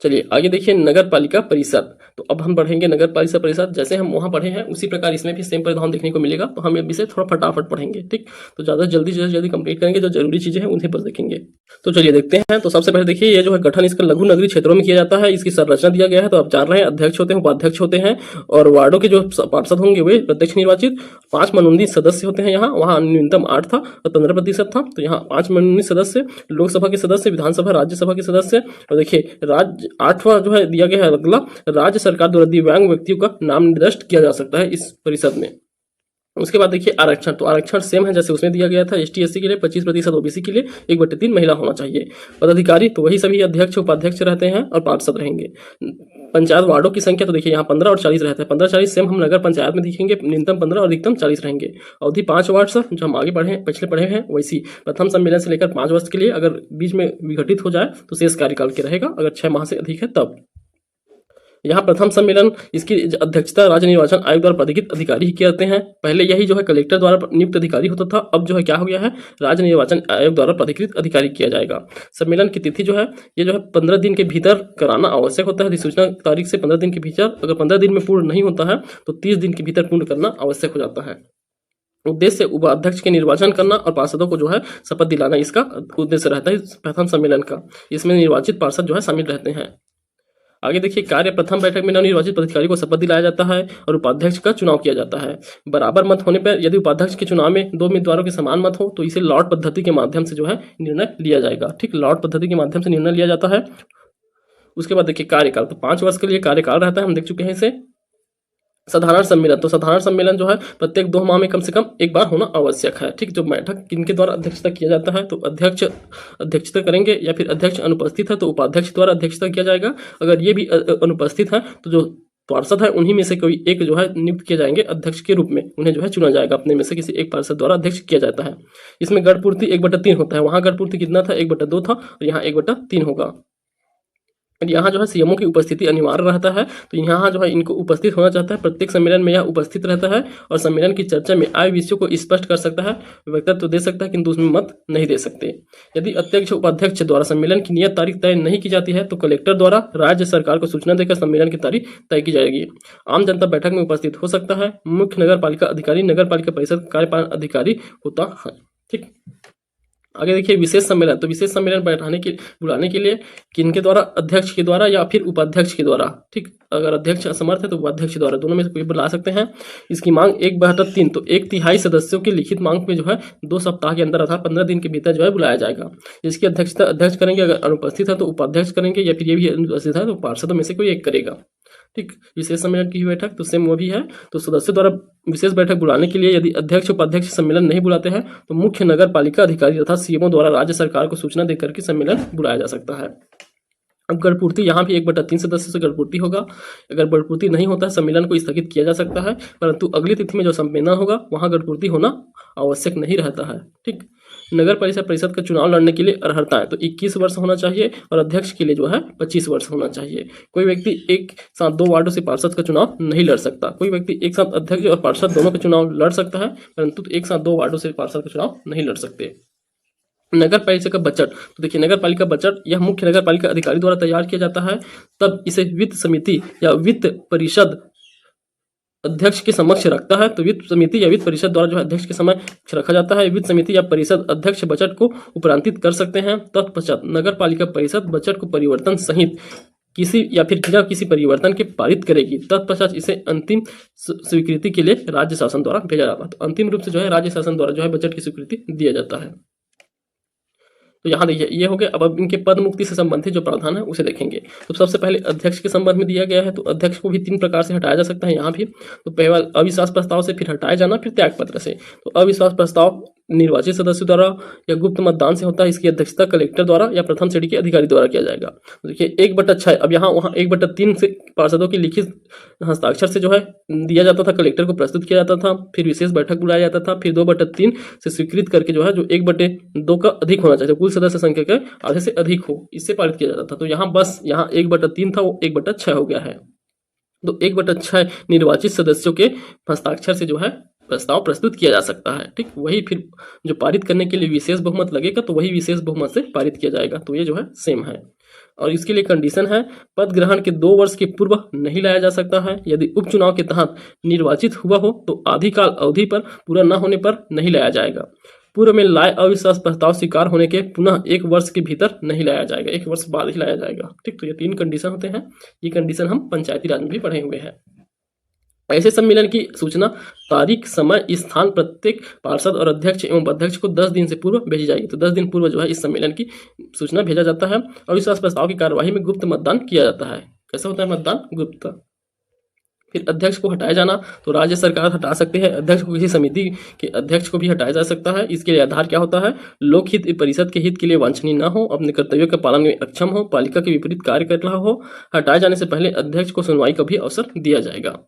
चलिए आगे देखिए, नगर पालिका परिषद। तो अब हम पढ़ेंगे नगर पालिका परिषद, जैसे हम वहाँ पढ़े हैं उसी प्रकार इसमें भी सेम परिणाम देखने को मिलेगा। तो हम इसे थोड़ा फटाफट पढ़ेंगे। ठीक, तो ज़्यादा जल्दी कंप्लीट करेंगे, जो जरूरी चीज़ें हैं उन्हें पर देखेंगे। तो चलिए देखते हैं। तो सबसे पहले देखिए, ये जो है गठन इसका लघु नगरीय क्षेत्रों में किया जाता है। इसकी संरचना दिया गया है, तो आप जान रहे हैं, अध्यक्ष होते हैं, उपाध्यक्ष होते हैं, और वार्डों के जो पार्षद होंगे वे प्रत्यक्ष निर्वाचित। 5 मनोनीत सदस्य होते हैं यहाँ, वहाँ न्यूनतम 8 था और 15% था। तो यहाँ 5 मनोनीत सदस्य, लोकसभा के सदस्य, विधानसभा राज्यसभा के सदस्य। और देखिए राज्य 8वां जो है दिया गया है अगला, राज्य सरकार द्वारा दिव्यांग व्यक्तियों का नाम निर्दिष्ट किया जा सकता है इस परिषद में। उसके बाद देखिए आरक्षण, तो आरक्षण सेम है जैसे उसमें दिया गया था। ST SC के लिए 25%, OBC के लिए 1/3 महिला होना चाहिए। पदाधिकारी तो वही सभी अध्यक्ष उपाध्यक्ष रहते हैं और पार्षद रहेंगे। पंचायत वार्डों की संख्या तो देखिए यहाँ 15 और 40 रहता है। 15-40 सेम हम नगर पंचायत में दिखेंगे, न्यूनतम 15 और अधिकतम 40 रहेंगे। अवधि 5 वर्ष, जो हम आगे पिछले पढ़े हैं वैसी, प्रथम सम्मेलन से लेकर 5 वर्ष के लिए, अगर बीच में विघटित हो जाए तो शेष कार्यकाल के रहेगा, अगर 6 माह से अधिक है तब। यहाँ प्रथम सम्मेलन, इसकी अध्यक्षता राज्य निर्वाचन आयोग द्वारा प्राधिकृत अधिकारी ही करते हैं। पहले यही जो है कलेक्टर द्वारा नियुक्त अधिकारी होता था, अब जो है क्या हो गया है, राज्य निर्वाचन आयोग द्वारा प्राधिकृत अधिकारी किया जाएगा। सम्मेलन की तिथि जो है, ये जो है 15 दिन के भीतर कराना आवश्यक होता है। अधिसूचना तारीख से 15 दिन के भीतर, अगर 15 दिन में पूर्ण नहीं होता है तो 30 दिन के भीतर पूर्ण करना आवश्यक हो जाता है। उद्देश्य उपाध्यक्ष के निर्वाचन करना और पार्षदों को जो है शपथ दिलाना, इसका उद्देश्य रहता है प्रथम सम्मेलन का। इसमें निर्वाचित पार्षद जो है शामिल रहते हैं। आगे देखिए, कार्य प्रथम बैठक में नवनिर्वाचित पदाधिकारी को शपथ दिलाया जाता है और उपाध्यक्ष का चुनाव किया जाता है। बराबर मत होने पर यदि उपाध्यक्ष के चुनाव में 2 उम्मीदवारों के समान मत हो तो इसे लॉट पद्धति के माध्यम से जो है निर्णय लिया जाएगा। ठीक, लॉट पद्धति के माध्यम से निर्णय लिया जाता है। उसके बाद देखिए कार्यकाल, तो 5 वर्ष के लिए कार्यकाल रहता है, हम देख चुके हैं इसे। साधारण सम्मेलन, तो साधारण सम्मेलन जो है प्रत्येक 2 माह में कम से कम एक बार होना आवश्यक है। ठीक, जो बैठक किनके द्वारा अध्यक्षता किया जाता है, तो अध्यक्ष अध्यक्षता करेंगे, या फिर अध्यक्ष अनुपस्थित है तो उपाध्यक्ष द्वारा अध्यक्षता किया जाएगा। अगर ये भी अनुपस्थित है तो जो पार्षद है उन्हीं में से कोई एक जो है नियुक्त किए जाएंगे अध्यक्ष के रूप में, उन्हें जो है चुना जाएगा, अपने में से किसी एक पार्षद द्वारा अध्यक्ष किया जाता है। इसमें गढ़ पूर्ति 1/3 होता है, वहाँ गढ़ पूर्ति कितना था, 1/2 था, और यहाँ 1/3 होगा। यहाँ जो है सीएमओ की उपस्थिति अनिवार्य रहता है, तो यहाँ जो है इनको उपस्थित होना चाहता है, प्रत्येक सम्मेलन में यह उपस्थित रहता है और सम्मेलन की चर्चा में आए विषयों को स्पष्ट कर सकता है, वक्तव्य तो दे सकता है किंतु उसमें मत नहीं दे सकते। यदि अध्यक्ष उपाध्यक्ष द्वारा सम्मेलन की नियत तारीख तय नहीं की जाती है तो कलेक्टर द्वारा राज्य सरकार को सूचना देकर सम्मेलन की तारीख तय की जाएगी। आम जनता बैठक में उपस्थित हो सकता है। मुख्य नगर पालिका अधिकारी नगर पालिका परिषद कार्यपालन अधिकारी होता है। ठीक, आगे देखिए विशेष सम्मेलन, तो विशेष सम्मेलन बुलाने के लिए किनके द्वारा, अध्यक्ष के द्वारा या फिर उपाध्यक्ष के द्वारा। ठीक, अगर अध्यक्ष असमर्थ है तो उपाध्यक्ष द्वारा, दोनों में से कोई बुला सकते हैं। इसकी मांग 1/3, तो 1/3 सदस्यों की लिखित मांग पे जो है 2 सप्ताह के अंदर अर्थात 15 दिन के भीतर जो है बुलाया जाएगा। इसकी अध्यक्षता अध्यक्ष करेंगे, अगर अनुपस्थित है तो उपाध्यक्ष करेंगे, या फिर ये भी अनुपस्थित है तो पार्षदों में से कोई एक करेगा। ठीक, विशेष सम्मेलन की बैठक तो सेम वो भी है। तो सदस्यों द्वारा विशेष बैठक बुलाने के लिए यदि अध्यक्ष उपाध्यक्ष सम्मेलन नहीं बुलाते हैं तो मुख्य नगर पालिका अधिकारी तथा सीएमओ द्वारा राज्य सरकार को सूचना देकर के सम्मेलन बुलाया जा सकता है। अब गढ़पूर्ति, यहाँ भी 1/3 सदस्य से गढ़पूर्ति होगा। अगर गढ़पूर्ति नहीं होता है सम्मेलन को स्थगित किया जा सकता है, परंतु अगली तिथि में जो सम्मेलन होगा वहाँ गढ़पूर्ति होना आवश्यक नहीं रहता है। ठीक, नगर परिषद का चुनाव लड़ने के लिए अर्हताएं तो 21 वर्ष होना चाहिए और अध्यक्ष के लिए जो है 25 वर्ष होना चाहिए। कोई व्यक्ति एक साथ 2 वार्डों से पार्षद का चुनाव नहीं लड़ सकता। कोई व्यक्ति एक साथ अध्यक्ष और पार्षद दोनों का चुनाव लड़ सकता है, परंतु एक साथ 2 वार्डों से पार्षद का चुनाव नहीं लड़ सकते। नगर पालिका का बजट, तो देखिए नगर पालिका बजट यह मुख्य नगर पालिका अधिकारी द्वारा तैयार किया जाता है, तब इसे वित्त समिति या वित्त परिषद अध्यक्ष के समक्ष रखता है। तो वित्त समिति या वित्त परिषद द्वारा जो है अध्यक्ष के समक्ष रखा जाता है। वित्त समिति या परिषद अध्यक्ष बजट को उपरांतित कर सकते हैं। तत्पश्चात नगर पालिका परिषद बजट को परिवर्तन सहित किसी या फिर बिना किसी परिवर्तन के पारित करेगी। तत्पश्चात इसे अंतिम स्वीकृति के लिए राज्य शासन द्वारा भेजा जाता है। तो अंतिम रूप से जो है राज्य शासन द्वारा जो है बजट की स्वीकृति दिया जाता है। तो यहाँ देखिए ये हो गया। अब इनके पद मुक्ति से संबंधित जो प्रावधान है उसे देखेंगे। तो सबसे पहले अध्यक्ष के संबंध में दिया गया है। तो अध्यक्ष को भी 3 प्रकार से हटाया जा सकता है यहाँ भी। तो पहला अविश्वास प्रस्ताव से, फिर हटाया जाना, फिर त्याग पत्र से। तो अविश्वास प्रस्ताव निर्वाचित सदस्यों द्वारा या गुप्त मतदान से होता है। इसकी अध्यक्षता कलेक्टर द्वारा या प्रथम श्रेणी के अधिकारी द्वारा किया जाएगा। तो देखिए 1/6, अब यहाँ वहाँ 1/3 से पार्षदों की लिखित हस्ताक्षर से जो है दिया जाता था, कलेक्टर को प्रस्तुत किया जाता था, फिर विशेष बैठक बुलाया जाता था, फिर 2/3 से स्वीकृत करके जो है जो 1/2 का अधिक होना चाहिए, कुल सदस्य संख्या के आधे से अधिक हो, इससे पारित किया जाता था। तो यहाँ बस यहाँ 1/3 था वो 1/6 हो गया है। तो 1/6 निर्वाचित सदस्यों के हस्ताक्षर से जो है प्रस्ताव प्रस्तुत किया जा सकता है। ठीक, वही फिर जो पारित करने के लिए विशेष बहुमत लगेगा तो वही विशेष बहुमत से पारित किया जाएगा। तो ये जो है सेम है। और इसके लिए कंडीशन है, पद ग्रहण के 2 वर्ष के पूर्व नहीं लाया जा सकता है। यदि उपचुनाव के तहत निर्वाचित हुआ हो तो आधिकाल अवधि पर पूरा न होने पर नहीं लाया जाएगा। पूर्व में लाए अविश्वास प्रस्ताव स्वीकार होने के पुनः 1 वर्ष के भीतर नहीं लाया जाएगा, 1 वर्ष बाद ही लाया जाएगा। ठीक, तो ये 3 कंडीशन होते हैं। ये कंडीशन हम पंचायती राज में भी पढ़े हुए हैं। ऐसे सम्मेलन की सूचना तारीख, समय, स्थान प्रत्येक पार्षद और अध्यक्ष एवं उपाध्यक्ष को 10 दिन से पूर्व भेजी जाएगी। तो 10 दिन पूर्व जो है इस सम्मेलन की सूचना भेजा जाता है। अविश्वास प्रस्ताव की कार्यवाही में गुप्त मतदान किया जाता है। कैसा होता है मतदान? गुप्त। फिर अध्यक्ष को हटाया जाना, तो राज्य सरकार हटा सकती है। अध्यक्ष को किसी समिति के अध्यक्ष को भी हटाया जा सकता है। इसके लिए आधार क्या होता है? लोकहित परिषद के हित के लिए वांछनीय न हो, अपने कर्तव्यों के पालन में अक्षम हो, पालिका के विपरीत कार्य कर रहा हो। हटाए जाने से पहले अध्यक्ष को सुनवाई का भी अवसर दिया जाएगा।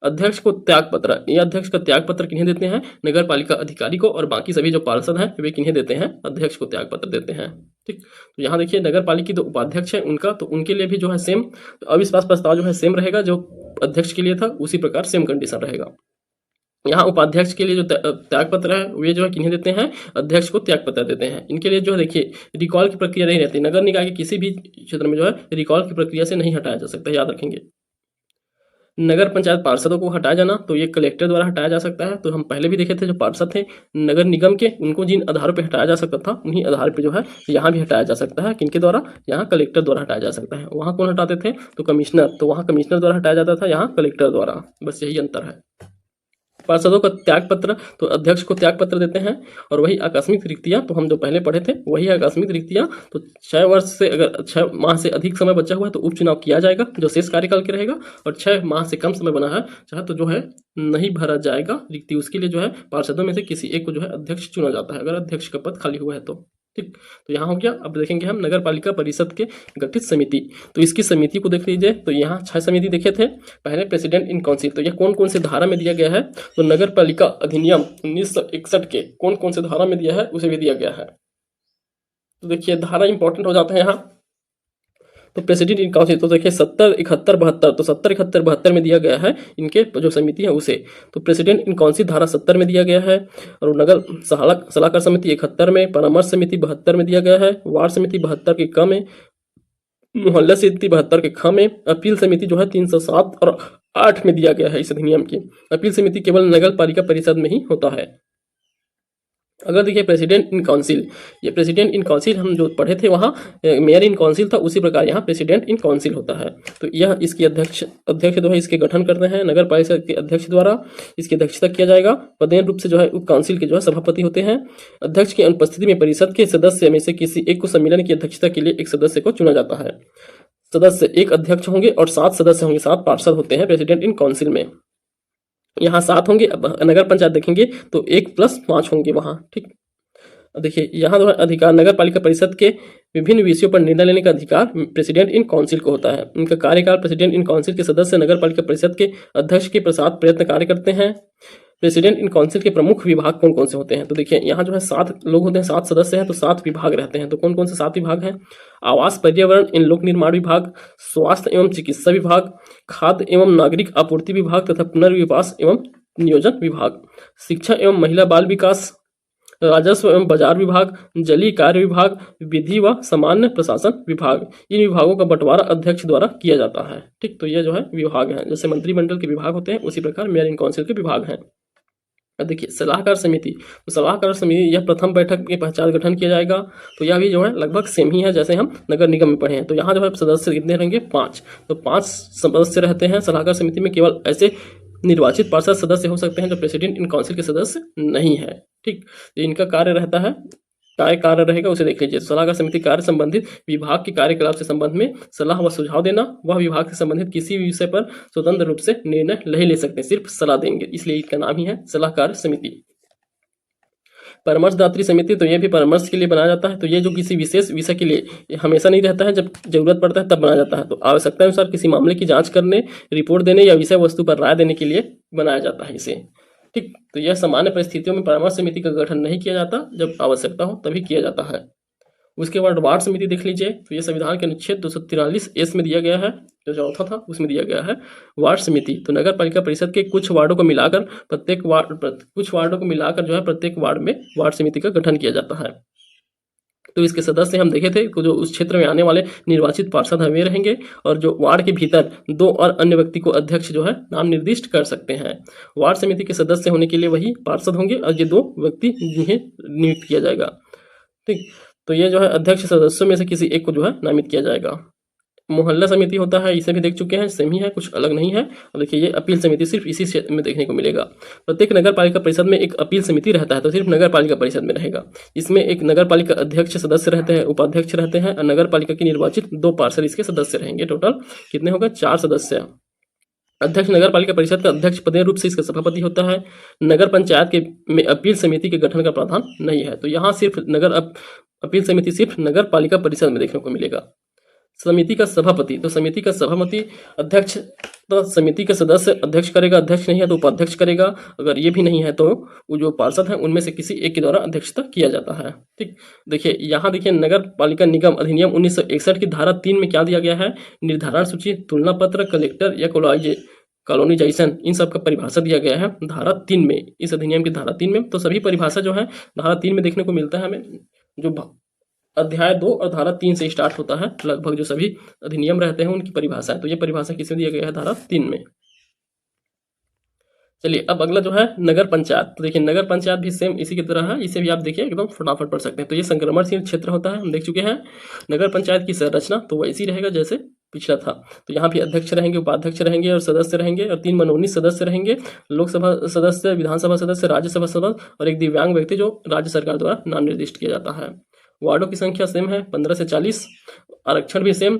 अध्यक्ष को त्याग पत्र, ये अध्यक्ष का त्याग पत्र किन्हें देते हैं? नगर पालिका अधिकारी को, और बाकी सभी जो पार्षद हैं वे किन्हें देते हैं? अध्यक्ष को त्याग पत्र देते हैं। ठीक, तो यहाँ देखिए नगर पालिका की जो उपाध्यक्ष है उनका, तो उनके लिए भी जो है सेम तो अविश्वास प्रस्ताव जो है सेम रहेगा जो अध्यक्ष के लिए था, उसी प्रकार सेम कंडीशन रहेगा। यहाँ उपाध्यक्ष के लिए जो त्याग पत्र है वे जो है किन्हें देते हैं? अध्यक्ष को त्याग पत्र देते हैं। इनके लिए जो है देखिए रिकॉल की प्रक्रिया नहीं रहती। नगर निकाय के किसी भी क्षेत्र में जो है रिकॉल की प्रक्रिया से नहीं हटाया जा सकता, याद रखेंगे। नगर पंचायत पार्षदों को हटाया जाना, तो ये कलेक्टर द्वारा हटाया जा सकता है। तो हम पहले भी देखे थे जो पार्षद थे नगर निगम के, उनको जिन आधारों पे हटाया जा सकता था उन्हीं आधार पे जो है यहाँ भी हटाया जा सकता है। किनके द्वारा? यहाँ कलेक्टर द्वारा हटाया जा सकता है। वहाँ कौन हटाते थे? तो कमिश्नर, तो वहाँ कमिश्नर द्वारा हटाया जाता था, यहाँ कलेक्टर द्वारा। बस यही अंतर है। पार्षदों का त्याग पत्र, तो अध्यक्ष को त्याग पत्र देते हैं। और वही आकस्मिक रिक्तियां, तो हम जो पहले पढ़े थे वही आकस्मिक रिक्तियां, तो 6 वर्ष से अगर 6 माह से अधिक समय बचा हुआ है तो उपचुनाव किया जाएगा जो शेष कार्यकाल के रहेगा, और 6 माह से कम समय बना है चाहे तो जो है नहीं भरा जाएगा रिक्ति। उसके लिए जो है पार्षदों में से किसी एक को जो है अध्यक्ष चुना जाता है अगर अध्यक्ष का पद खाली हुआ है तो। ठीक, तो यहाँ हो गया। अब देखेंगे हम नगर पालिका परिषद के गठित समिति। तो इसकी समिति को देख लीजिए। तो यहाँ 6 समिति देखे थे। पहले प्रेसिडेंट इन काउंसिल, तो यह कौन कौन से धारा में दिया गया है? तो नगर पालिका अधिनियम 1961 के कौन कौन से धारा में दिया है उसे भी दिया गया है। तो देखिए धारा इंपॉर्टेंट हो जाता है यहाँ। तो प्रेसिडेंट इन काउंसिल, तो देखिए 70, 71, 72, तो 70, 71, 72 में दिया गया है इनके जो समिति है उसे। तो प्रेसिडेंट इन काउंसिल धारा 70 में दिया गया है। और नगर सलाहकार समिति 71 में, परामर्श समिति 72 में दिया गया है, वार्ड समिति 72 के क में, मोहल्ला समिति 72 के ख में, अपील समिति जो है 307 और 8 में दिया गया है इस अधिनियम की। अपील समिति केवल नगर पालिका परिषद में ही होता है। अगर देखिए प्रेसिडेंट इन काउंसिल, ये प्रेसिडेंट इन काउंसिल हम जो पढ़े थे वहाँ मेयर इन काउंसिल था, उसी प्रकार यहाँ प्रेसिडेंट इन काउंसिल होता है। तो यह इसकी अध्यक्ष जो है इसके गठन करते हैं नगर पालिका के अध्यक्ष द्वारा, इसकी अध्यक्षता किया जाएगा। पदेन रूप से जो है उप काउंसिल के जो है सभापति होते हैं। अध्यक्ष की अनुपस्थिति में परिषद के सदस्य में से किसी एक को सम्मेलन की अध्यक्षता के लिए एक सदस्य को चुना जाता है। सदस्य, एक अध्यक्ष होंगे और 7 सदस्य होंगे, 7 पार्षद होते हैं प्रेसिडेंट इन काउंसिल में। यहाँ 7 होंगे। अब नगर पंचायत देखेंगे तो 1 + 5 होंगे वहाँ, ठीक। देखिए यहाँ जो है अधिकार, नगर पालिका परिषद के विभिन्न विषयों पर निर्णय लेने का अधिकार प्रेसिडेंट इन काउंसिल को होता है। इनका कार्यकाल, प्रेसिडेंट इन काउंसिल के सदस्य नगर पालिका परिषद के अध्यक्ष के प्रसाद प्रयत्न कार्य करते हैं। प्रेसिडेंट इन काउंसिल के प्रमुख विभाग कौन कौन से होते हैं? तो देखिए यहाँ जो है 7 लोग होते हैं, 7 सदस्य हैं, तो 7 विभाग रहते हैं। तो कौन कौन से 7 विभाग हैं? आवास, पर्यावरण इन लोक निर्माण विभाग, स्वास्थ्य एवं चिकित्सा विभाग, खाद्य एवं नागरिक आपूर्ति विभाग तथा पुनर्विकास एवं नियोजन विभाग, शिक्षा एवं महिला बाल विकास, राजस्व एवं बाजार विभाग, जलीय कार्य विभाग, विधि व सामान्य प्रशासन विभाग। इन विभागों का बंटवारा अध्यक्ष द्वारा किया जाता है, ठीक। तो ये जो है विभाग हैं, जैसे मंत्रिमंडल के विभाग होते हैं उसी प्रकार मेयर इन काउंसिल के विभाग हैं। अब देखिए सलाहकार समिति, तो सलाहकार समिति यह प्रथम बैठक के पश्चात गठन किया जाएगा। तो यह भी जो है लगभग सेम ही है जैसे हम नगर निगम में पढ़े हैं। तो यहाँ जो है सदस्य कितने रहेंगे? 5। तो 5 सदस्य रहते हैं सलाहकार समिति में। केवल ऐसे निर्वाचित पार्षद सदस्य हो सकते हैं जो प्रेसिडेंट इन काउंसिल के सदस्य नहीं है, ठीक। तो इनका कार्य रहता है, कार्य रहेगा उसे देख लीजिए। सलाहकार समिति कार्य संबंधित विभाग के कार्यकलाप से संबंध में सलाह व सुझाव देना। वह विभाग से संबंधित किसी भी विषय पर स्वतंत्र रूप से निर्णय नहीं ले सकते, सिर्फ सलाह देंगे, इसलिए इसका नाम ही है सलाहकार समिति। परामर्शदात्री समिति, तो ये भी परामर्श के लिए बनाया जाता है। तो ये जो किसी विशेष विषय के लिए हमेशा नहीं रहता है, जब जरूरत पड़ता है तब बनाया जाता है। तो आवश्यकता अनुसार किसी मामले की जांच करने, रिपोर्ट देने या विषय वस्तु पर राय देने के लिए बनाया जाता है इसे, ठीक। तो यह सामान्य परिस्थितियों में परामर्श समिति का गठन नहीं किया जाता, जब आवश्यकता हो तभी किया जाता है। उसके बाद वार्ड समिति देख लीजिए। तो ये संविधान के अनुच्छेद 243 में दिया गया है, जो चौथा था उसमें दिया गया है वार्ड समिति। तो नगर पालिका परिषद के कुछ वार्डों को मिलाकर प्रत्येक वार्ड में वार्ड समिति का गठन किया जाता है। तो इसके सदस्य हम देखे थे, जो उस क्षेत्र में आने वाले निर्वाचित पार्षद हैं वे रहेंगे, और जो वार्ड के भीतर 2 और अन्य व्यक्ति को अध्यक्ष जो है नाम निर्दिष्ट कर सकते हैं। वार्ड समिति के सदस्य होने के लिए वही पार्षद होंगे और ये 2 व्यक्ति जिन्हें नियुक्त किया जाएगा, ठीक। तो ये जो है अध्यक्ष सदस्यों में से किसी एक को जो है नामित किया जाएगा। मोहल्ला समिति होता है, इसे भी देख चुके हैं, सेम ही है, कुछ अलग नहीं है। और देखिए ये अपील समिति सिर्फ इसी क्षेत्र में देखने को मिलेगा। प्रत्येक नगर पालिका परिषद में एक अपील समिति रहता है, तो सिर्फ नगर पालिका परिषद में रहेगा। इसमें एक नगर पालिका अध्यक्ष सदस्य रहते हैं, उपाध्यक्ष रहते हैं, और नगर पालिका के निर्वाचित 2 पार्षद इसके सदस्य रहेंगे। टोटल कितने होगा? 4 सदस्य। अध्यक्ष नगर पालिका परिषद का अध्यक्ष पदेय रूप से इसका सभापति होता है। नगर पंचायत के में अपील समिति के गठन का प्रावधान नहीं है। तो यहाँ सिर्फ अपील समिति सिर्फ नगर पालिका परिषद में देखने को मिलेगा। समिति का सभापति, तो समिति का सभापति अध्यक्ष, तो समिति के सदस्य अध्यक्ष करेगा, अध्यक्ष नहीं है तो उपाध्यक्ष करेगा। अगर ये भी नहीं है तो वो जो पार्षद हैं उनमें से किसी एक के द्वारा अध्यक्षता किया जाता है, ठीक। देखिए यहाँ देखिए नगर पालिका निगम अधिनियम 1961 की धारा 3 में क्या दिया गया है? निर्धारण सूची, तुलना पत्र, कलेक्टर या कॉलोनाइजेशन, इन सब का परिभाषा दिया गया है धारा 3 में, इस अधिनियम की धारा 3 में। तो सभी परिभाषा जो है धारा 3 में देखने को मिलता है हमें। जो अध्याय 2 और धारा 3 से स्टार्ट होता है, लगभग जो सभी अधिनियम रहते हैं उनकी परिभाषा है। तो ये परिभाषा किसमें दिया गया है? धारा 3 में। चलिए अब अगला जो है नगर पंचायत। तो देखिए नगर पंचायत भी सेम इसी की तरह है, इसे भी आप देखिए एकदम फटाफट पढ़ सकते हैं। तो ये संक्रमणशील क्षेत्र होता है, हम देख चुके हैं। नगर पंचायत की संरचना तो वैसी रहेगा जैसे पिछला था। तो यहाँ भी अध्यक्ष रहेंगे, उपाध्यक्ष रहेंगे और सदस्य रहेंगे, और 3 मनोनीत सदस्य रहेंगे, लोकसभा सदस्य, विधानसभा सदस्य, राज्यसभा सदस्य और एक दिव्यांग व्यक्ति जो राज्य सरकार द्वारा नाम निर्दिष्ट किया जाता है। वार्डों की संख्या सेम है, 15 से 40। आरक्षण भी सेम,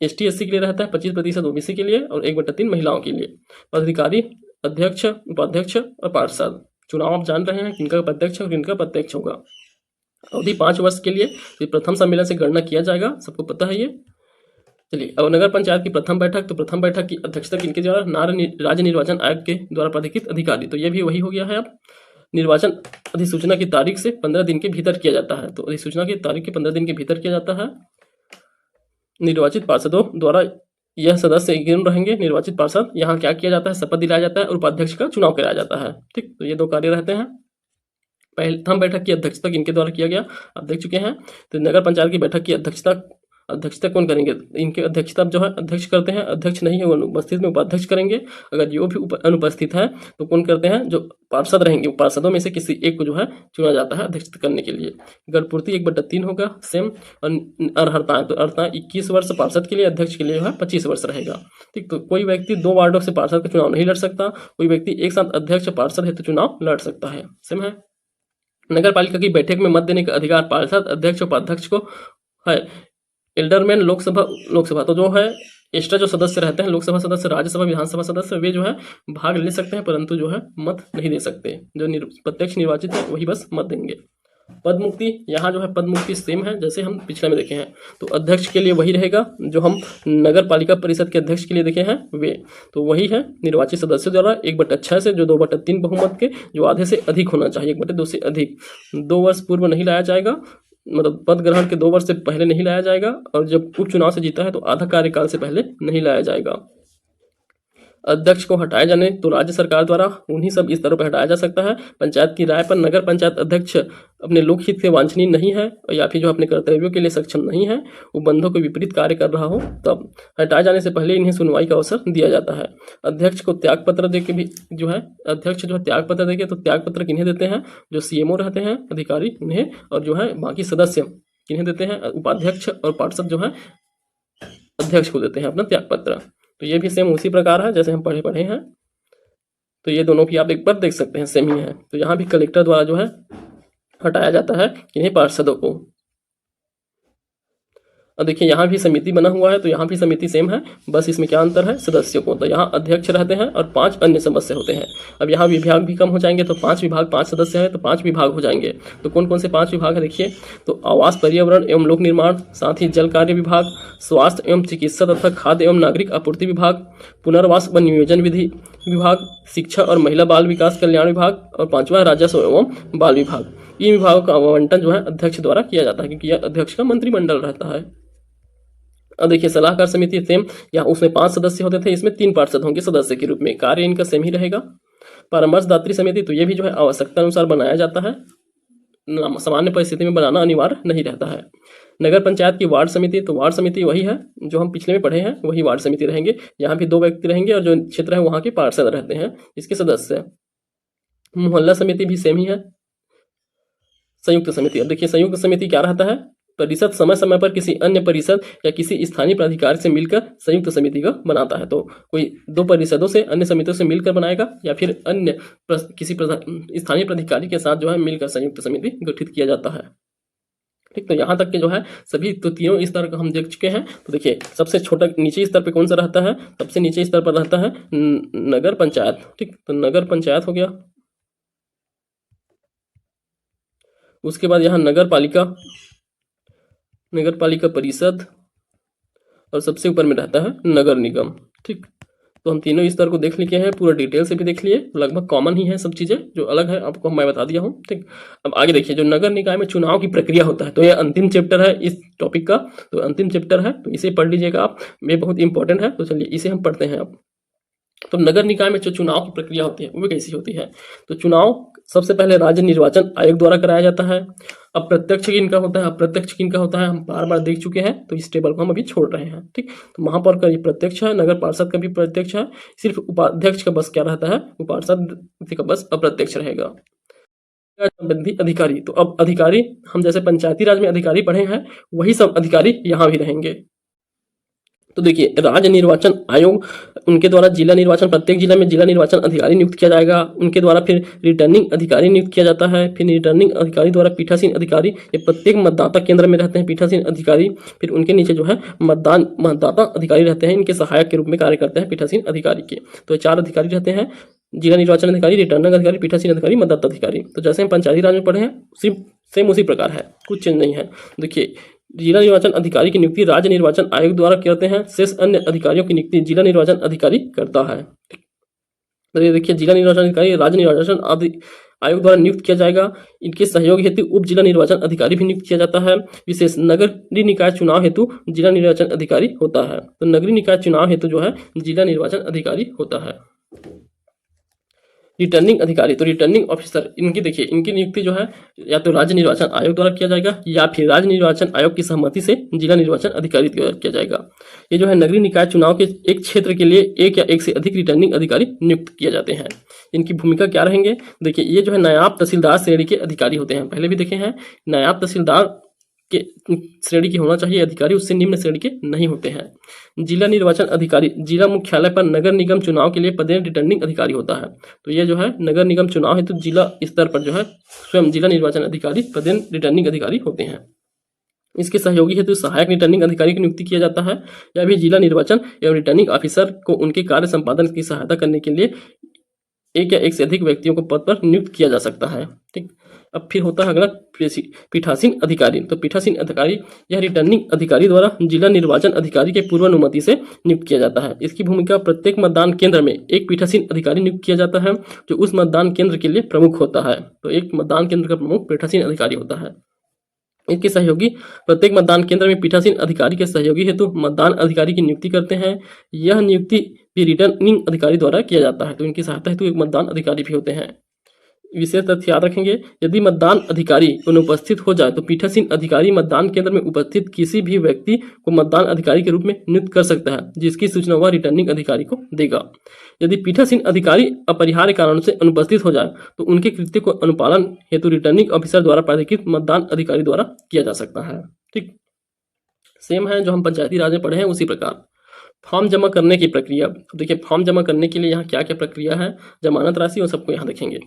ST SC के लिए रहता है, 25% OBC के लिए और 1/3 महिलाओं के लिए। पदाधिकारी अध्यक्ष, उपाध्यक्ष और पार्षद। चुनाव आप जान रहे हैं किनका उपाध्यक्ष और किनका प्रत्यक्ष होगा। अवधि 5 वर्ष के लिए। तो प्रथम सम्मेलन से गणना किया जाएगा, सबको पता है ये। चलिए अब नगर पंचायत की प्रथम बैठक। तो प्रथम बैठक की अध्यक्षता किनके द्वारा? राज्य निर्वाचन आयोग के द्वारा प्राधिकृत अधिकारी। तो ये भी वही हो गया है। अब निर्वाचन अधिसूचना की तारीख से 15 दिन के भीतर किया जाता है। तो अधिसूचना की तारीख के 15 दिन के भीतर किया जाता है। निर्वाचित पार्षदों द्वारा यह सदस्य गिन रहेंगे। निर्वाचित पार्षद, यहाँ क्या किया जाता है? शपथ दिलाया जाता है और उपाध्यक्ष का चुनाव कराया जाता है, ठीक। तो ये 2 कार्य रहते हैं। प्रथम बैठक की अध्यक्षता किनके द्वारा किया गया आप देख चुके हैं। तो नगर पंचायत की बैठक की अध्यक्षता कौन करेंगे? इनके अध्यक्षता जो है अध्यक्ष करते हैं, अध्यक्ष नहीं है वो अनुपस्थित में उपाध्यक्ष करेंगे। अगर जो भी अनुपस्थित है तो कौन करते हैं? जो पार्षद रहेंगे, पार्षदों में से किसी एक को जो है चुना जाता है अध्यक्षता करने के लिए। गणपूर्ति 1/3 होगा सेम। और अर्हताएं, तो अर्हताएं 21 वर्ष पार्षद के लिए, अध्यक्ष के लिए जो है 25 वर्ष रहेगा, ठीक। तो कोई व्यक्ति 2 वार्डों से पार्षद का चुनाव नहीं लड़ सकता। कोई व्यक्ति एक साथ अध्यक्ष पार्षद है तो चुनाव लड़ सकता है, सेम है। नगर पालिका की बैठक में मत देने का अधिकार पार्षद, अध्यक्ष, उपाध्यक्ष को है। एल्डरमैन लोकसभा तो जो है एक्स्ट्रा जो सदस्य रहते हैं, लोकसभा सदस्य, राज्यसभा, विधानसभा सदस्य, वे जो है भाग ले सकते हैं, परंतु जो है मत नहीं दे सकते। जो प्रत्यक्ष निर्वाचित है वही बस मत देंगे। पद मुक्ति, यहाँ जो है पद मुक्ति सेम है जैसे हम पिछले में देखे हैं। तो अध्यक्ष के लिए वही रहेगा जो हम नगर पालिका परिषद के अध्यक्ष के लिए देखे हैं, वे तो वही है निर्वाचित सदस्यों द्वारा 1/6 से जो 2/3 बहुमत के, जो आधे से अधिक होना चाहिए, 1/2 से अधिक, 2 वर्ष पूर्व नहीं लाया जाएगा, मतलब पद ग्रहण के 2 वर्ष से पहले नहीं लाया जाएगा, और जब उपचुनाव से जीता है तो आधा कार्यकाल से पहले नहीं लाया जाएगा। अध्यक्ष को हटाए जाने तो राज्य सरकार द्वारा उन्हीं सब स्तरों पर हटाया जा सकता है। पंचायत की राय पर नगर पंचायत अध्यक्ष अपने लोकहित से वांछनीय नहीं है या फिर जो अपने कर्तव्यों के लिए सक्षम नहीं है, वो बंधों के विपरीत कार्य कर रहा हो, तब हटाए जाने से पहले इन्हें सुनवाई का अवसर दिया जाता है। अध्यक्ष को त्याग पत्र देके भी जो है अध्यक्ष जो है त्याग पत्र देके, तो त्याग पत्र किन्हें देते हैं? जो सीएमओ रहते हैं अधिकारी उन्हें, और जो है बाकी सदस्य किन्हें देते हैं? उपाध्यक्ष और पार्षद जो है अध्यक्ष को देते हैं अपना त्याग पत्र। तो ये भी सेम उसी प्रकार है जैसे हम पढ़े हैं। तो ये दोनों भी आप एक बार देख सकते हैं, सेम ही है। तो यहाँ भी कलेक्टर द्वारा जो है हटाया जाता है इन्हीं पार्षदों को। अब देखिए यहाँ भी समिति बना हुआ है, तो यहाँ भी समिति सेम है, बस इसमें क्या अंतर है? सदस्यों को। तो यहाँ अध्यक्ष रहते हैं और 5 अन्य सदस्य होते हैं। अब यहाँ विभाग भी कम हो जाएंगे, तो 5 विभाग, 5 सदस्य है तो 5 विभाग हो जाएंगे। तो कौन कौन से 5 विभाग है देखिए, तो आवास, पर्यावरण एवं लोक निर्माण, साथ ही जल कार्य विभाग, स्वास्थ्य एवं चिकित्सा तथा खाद्य एवं नागरिक आपूर्ति विभाग, पुनर्वास व नियोजन विधि विभाग, शिक्षा और महिला बाल विकास कल्याण विभाग, और 5वां राजस्व एवं बाल विभाग। इन विभागों का आवंटन जो है अध्यक्ष द्वारा किया जाता है, क्योंकि यह अध्यक्ष का मंत्रिमंडल रहता है। अब देखिए सलाहकार समिति सेम, यहाँ उसमें 5 सदस्य होते थे, इसमें 3 पार्षद होंगे सदस्य के रूप में, कार्य इनका सेम ही रहेगा। परामर्शदात्री समिति, तो ये भी जो है आवश्यकता अनुसार बनाया जाता है, सामान्य परिस्थिति में बनाना अनिवार्य नहीं रहता है। नगर पंचायत की वार्ड समिति, तो वार्ड समिति वही है जो हम पिछले में पढ़े हैं, वही वार्ड समिति रहेंगे। यहाँ भी 2 व्यक्ति रहेंगे और जो क्षेत्र है वहाँ के पार्षद रहते हैं इसके सदस्य। मोहल्ला समिति भी सेम ही है। संयुक्त समिति, अब देखिए संयुक्त समिति क्या रहता है? परिषद समय समय पर किसी अन्य परिषद या किसी स्थानीय प्राधिकारी से मिलकर संयुक्त समिति का बनाता है। तो कोई 2 परिषदों से, अन्य समितियों से मिलकर बनाएगा, या फिर अन्य किसी स्थानीय प्राधिकारी के साथ जो है मिलकर संयुक्त समिति गठित किया जाता है। ठीक, तो यहाँ तक के जो है सभी तो तीनों स्तर का हम देख चुके हैं। तो देखिए सबसे छोटा नीचे स्तर पे कौन सा रहता है? सबसे नीचे स्तर पर रहता है नगर पंचायत। ठीक, तो नगर पंचायत हो गया। उसके बाद यहाँ नगर पालिका परिषद, और सबसे ऊपर में रहता है नगर निगम। ठीक, तो हम तीनों स्तर को देख लिए हैं, पूरा डिटेल से भी देख लिए, लगभग कॉमन ही है सब चीजें, जो अलग है आपको मैं बता दिया हूँ। ठीक, अब आगे देखिए जो नगर निकाय में चुनाव की प्रक्रिया होता है, तो ये अंतिम चैप्टर है इस टॉपिक का, तो अंतिम चैप्टर है, तो इसे पढ़ लीजिएगा आप, ये बहुत इंपॉर्टेंट है। तो चलिए इसे हम पढ़ते हैं अब। तो नगर निकाय में जो चुनाव की प्रक्रिया होती है वो कैसी होती है? तो चुनाव सबसे पहले राज्य निर्वाचन आयोग द्वारा कराया जाता है। अप्रत्यक्ष किनका होता है, अप्रत्यक्ष किनका होता है, हम बार बार देख चुके हैं, तो इस टेबल को हम अभी छोड़ रहे हैं। ठीक, तो महापौर का ये प्रत्यक्ष है, नगर पार्षद का भी प्रत्यक्ष है, सिर्फ उपाध्यक्ष का बस क्या रहता है, उपार्षद का बस अप्रत्यक्ष रहेगा। संबंधी अधिकारी, तो अब अधिकारी हम जैसे पंचायती राज में अधिकारी पढ़े हैं, वही सब अधिकारी यहाँ भी रहेंगे। तो देखिए राज्य निर्वाचन आयोग, उनके द्वारा जिला निर्वाचन, प्रत्येक जिला में जिला निर्वाचन अधिकारी नियुक्त किया जाएगा, उनके द्वारा फिर रिटर्निंग अधिकारी नियुक्त किया जाता है, फिर रिटर्निंग अधिकारी द्वारा पीठासीन अधिकारी, ये प्रत्येक मतदाता केंद्र में रहते हैं पीठासीन अधिकारी, फिर उनके नीचे जो है मतदाता अधिकारी रहते हैं, इनके सहायक के रूप में कार्य करते हैं पीठासीन अधिकारी के। तो 4 अधिकारी रहते हैं, जिला निर्वाचन अधिकारी, रिटर्निंग अधिकारी, पीठासीन अधिकारी, मतदाता अधिकारी। तो जैसे हम पंचायती राज में पढ़े हैं सेम उसी प्रकार है, कुछ चेंज नहीं है। देखिए जिला निर्वाचन अधिकारी की नियुक्ति राज्य निर्वाचन आयोग द्वारा करते हैं, शेष अन्य अधिकारियों की नियुक्ति जिला निर्वाचन अधिकारी करता है। तो ये देखिए जिला निर्वाचन अधिकारी राज्य निर्वाचन आयोग द्वारा नियुक्त किया जाएगा, इनके सहयोग हेतु उप जिला निर्वाचन अधिकारी भी नियुक्त किया जाता है। विशेष नगरीय निकाय चुनाव हेतु जिला निर्वाचन अधिकारी होता है। तो नगरीय निकाय चुनाव हेतु जो है जिला निर्वाचन अधिकारी होता है। रिटर्निंग अधिकारी, तो रिटर्निंग ऑफिसर, इनकी देखिए इनकी नियुक्ति जो है या तो राज्य निर्वाचन आयोग द्वारा किया जाएगा, या फिर राज्य निर्वाचन आयोग की सहमति से जिला निर्वाचन अधिकारी द्वारा किया जाएगा। ये जो है नगरीय निकाय चुनाव के एक क्षेत्र के लिए एक या एक से अधिक रिटर्निंग अधिकारी नियुक्त किए जाते हैं। इनकी भूमिका क्या रहेंगे? देखिए ये जो है नायब तहसीलदार श्रेणी के अधिकारी होते हैं, पहले भी देखे हैं। नायब तहसीलदार के श्रेणी के होना चाहिए अधिकारी, उससे निम्न श्रेणी के नहीं होते हैं। जिला निर्वाचन अधिकारी जिला मुख्यालय पर नगर निगम चुनाव के लिए पदेन रिटर्निंग अधिकारी होता है। तो ये जो है नगर निगम चुनाव है तो जिला स्तर पर जो है स्वयं जिला निर्वाचन अधिकारी पदेन रिटर्निंग अधिकारी होते हैं। इसके सहयोगी हेतु सहायक रिटर्निंग अधिकारी की नियुक्ति किया जाता है। या भी जिला निर्वाचन एवं रिटर्निंग ऑफिसर को उनके कार्य संपादन की सहायता करने के लिए एक या एक से अधिक व्यक्तियों को पद पर नियुक्त किया जा सकता है। ठीक, अब फिर होता है अगला पीठासीन अधिकारी। तो पीठासीन अधिकारी यह रिटर्निंग अधिकारी द्वारा जिला निर्वाचन अधिकारी के पूर्व अनुमति से नियुक्त किया जाता है। इसकी भूमिका प्रत्येक मतदान केंद्र में एक पीठासीन अधिकारी नियुक्त किया जाता है जो उस मतदान केंद्र के लिए प्रमुख होता है। तो एक मतदान केंद्र का प्रमुख पीठासीन अधिकारी होता है। इसके सहयोगी प्रत्येक मतदान केंद्र में पीठासीन अधिकारी के सहयोगी हेतु मतदान अधिकारी की नियुक्ति करते हैं। यह नियुक्ति भी रिटर्निंग अधिकारी द्वारा किया जाता है। तो इनकी सहायता हेतु एक मतदान अधिकारी भी होते हैं। विशेष तथ्य याद रखेंगे, यदि मतदान अधिकारी अनुपस्थित हो जाए तो पीठासीन अधिकारी मतदान केंद्र में उपस्थित किसी भी व्यक्ति को मतदान अधिकारी के रूप में नियुक्त कर सकता है, जिसकी सूचना वह रिटर्निंग अधिकारी को देगा। यदि पीठासीन अधिकारी अपरिहार्य कारणों से अनुपस्थित हो जाए तो उनके कृत्य को अनुपालन हेतु रिटर्निंग ऑफिसर द्वारा प्राधिकृत मतदान अधिकारी द्वारा किया जा सकता है। ठीक, सेम है जो हम पंचायती राज में पढ़े हैं उसी प्रकार। फॉर्म जमा करने की प्रक्रिया। देखिए फॉर्म जमा करने के लिए यहाँ क्या क्या प्रक्रिया है, जमानत राशि और सबको यहाँ देखेंगे।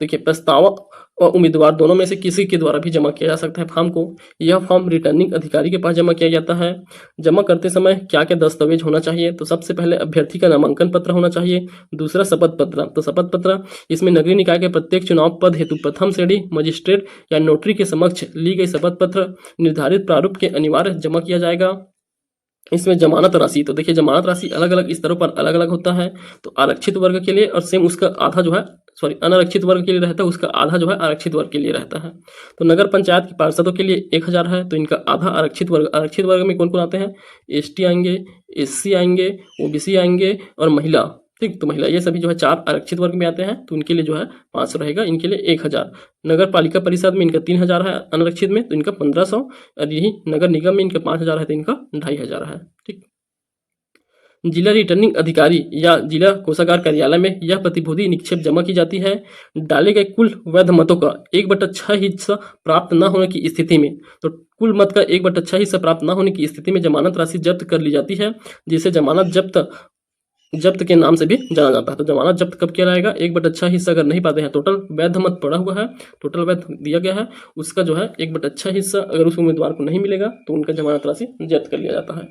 देखिए प्रस्तावक और उम्मीदवार दोनों में से किसी के द्वारा भी जमा किया जा सकता है फॉर्म को। यह फॉर्म रिटर्निंग अधिकारी के पास जमा किया जाता है। जमा करते समय क्या क्या दस्तावेज होना चाहिए, तो सबसे पहले अभ्यर्थी का नामांकन पत्र होना चाहिए। दूसरा शपथ पत्र। तो शपथ पत्र इसमें नगरीय निकाय के प्रत्येक चुनाव पद हेतु प्रथम श्रेणी मजिस्ट्रेट या नोटरी के समक्ष ली गई शपथ पत्र निर्धारित प्रारूप के अनिवार्य जमा किया जाएगा। इसमें जमानत राशि। तो देखिए जमानत राशि अलग अलग स्तरों पर अलग अलग होता है। तो आरक्षित वर्ग के लिए और सेम उसका आधा जो है अनारक्षित वर्ग के लिए रहता है, उसका आधा जो है आरक्षित वर्ग के लिए रहता है। तो नगर पंचायत के पार्षदों के लिए 1000 है, तो इनका आधा आरक्षित वर्ग में कौन कौन आते हैं, ST आएंगे, SC आएंगे, OBC आएंगे और महिला। ठीक, तो महिला ये सभी जो है 4 आरक्षित वर्ग में आते हैं, तो उनके लिए जो है 500 रहेगा, इनके लिए 1000। नगर पालिका परिषद में इनका 3000 है अनारक्षित में, तो इनका 1500। और यही नगर निगम में इनका 5000 है, तो इनका 2500 है। ठीक, जिला रिटर्निंग अधिकारी या जिला कोषागार कार्यालय में यह प्रतिभूति निक्षेप जमा की जाती है। डाले गए कुल वैध मतों का 1/6 हिस्सा प्राप्त न होने की स्थिति में, तो कुल मत का 1/6 हिस्सा प्राप्त न होने की स्थिति में जमानत राशि जब्त कर ली जाती है, जिसे जमानत जब्त के नाम से भी जाना जाता है। तो जमानत जब्त कब किया जाएगा, 1/6 हिस्सा अगर नहीं पाते हैं, टोटल वैध मत पड़ा हुआ है, टोटल वैध दिया गया है, उसका जो है 1/6 हिस्सा अगर उस उम्मीदवार को नहीं मिलेगा तो उनका जमानत राशि जब्त कर लिया जाता है।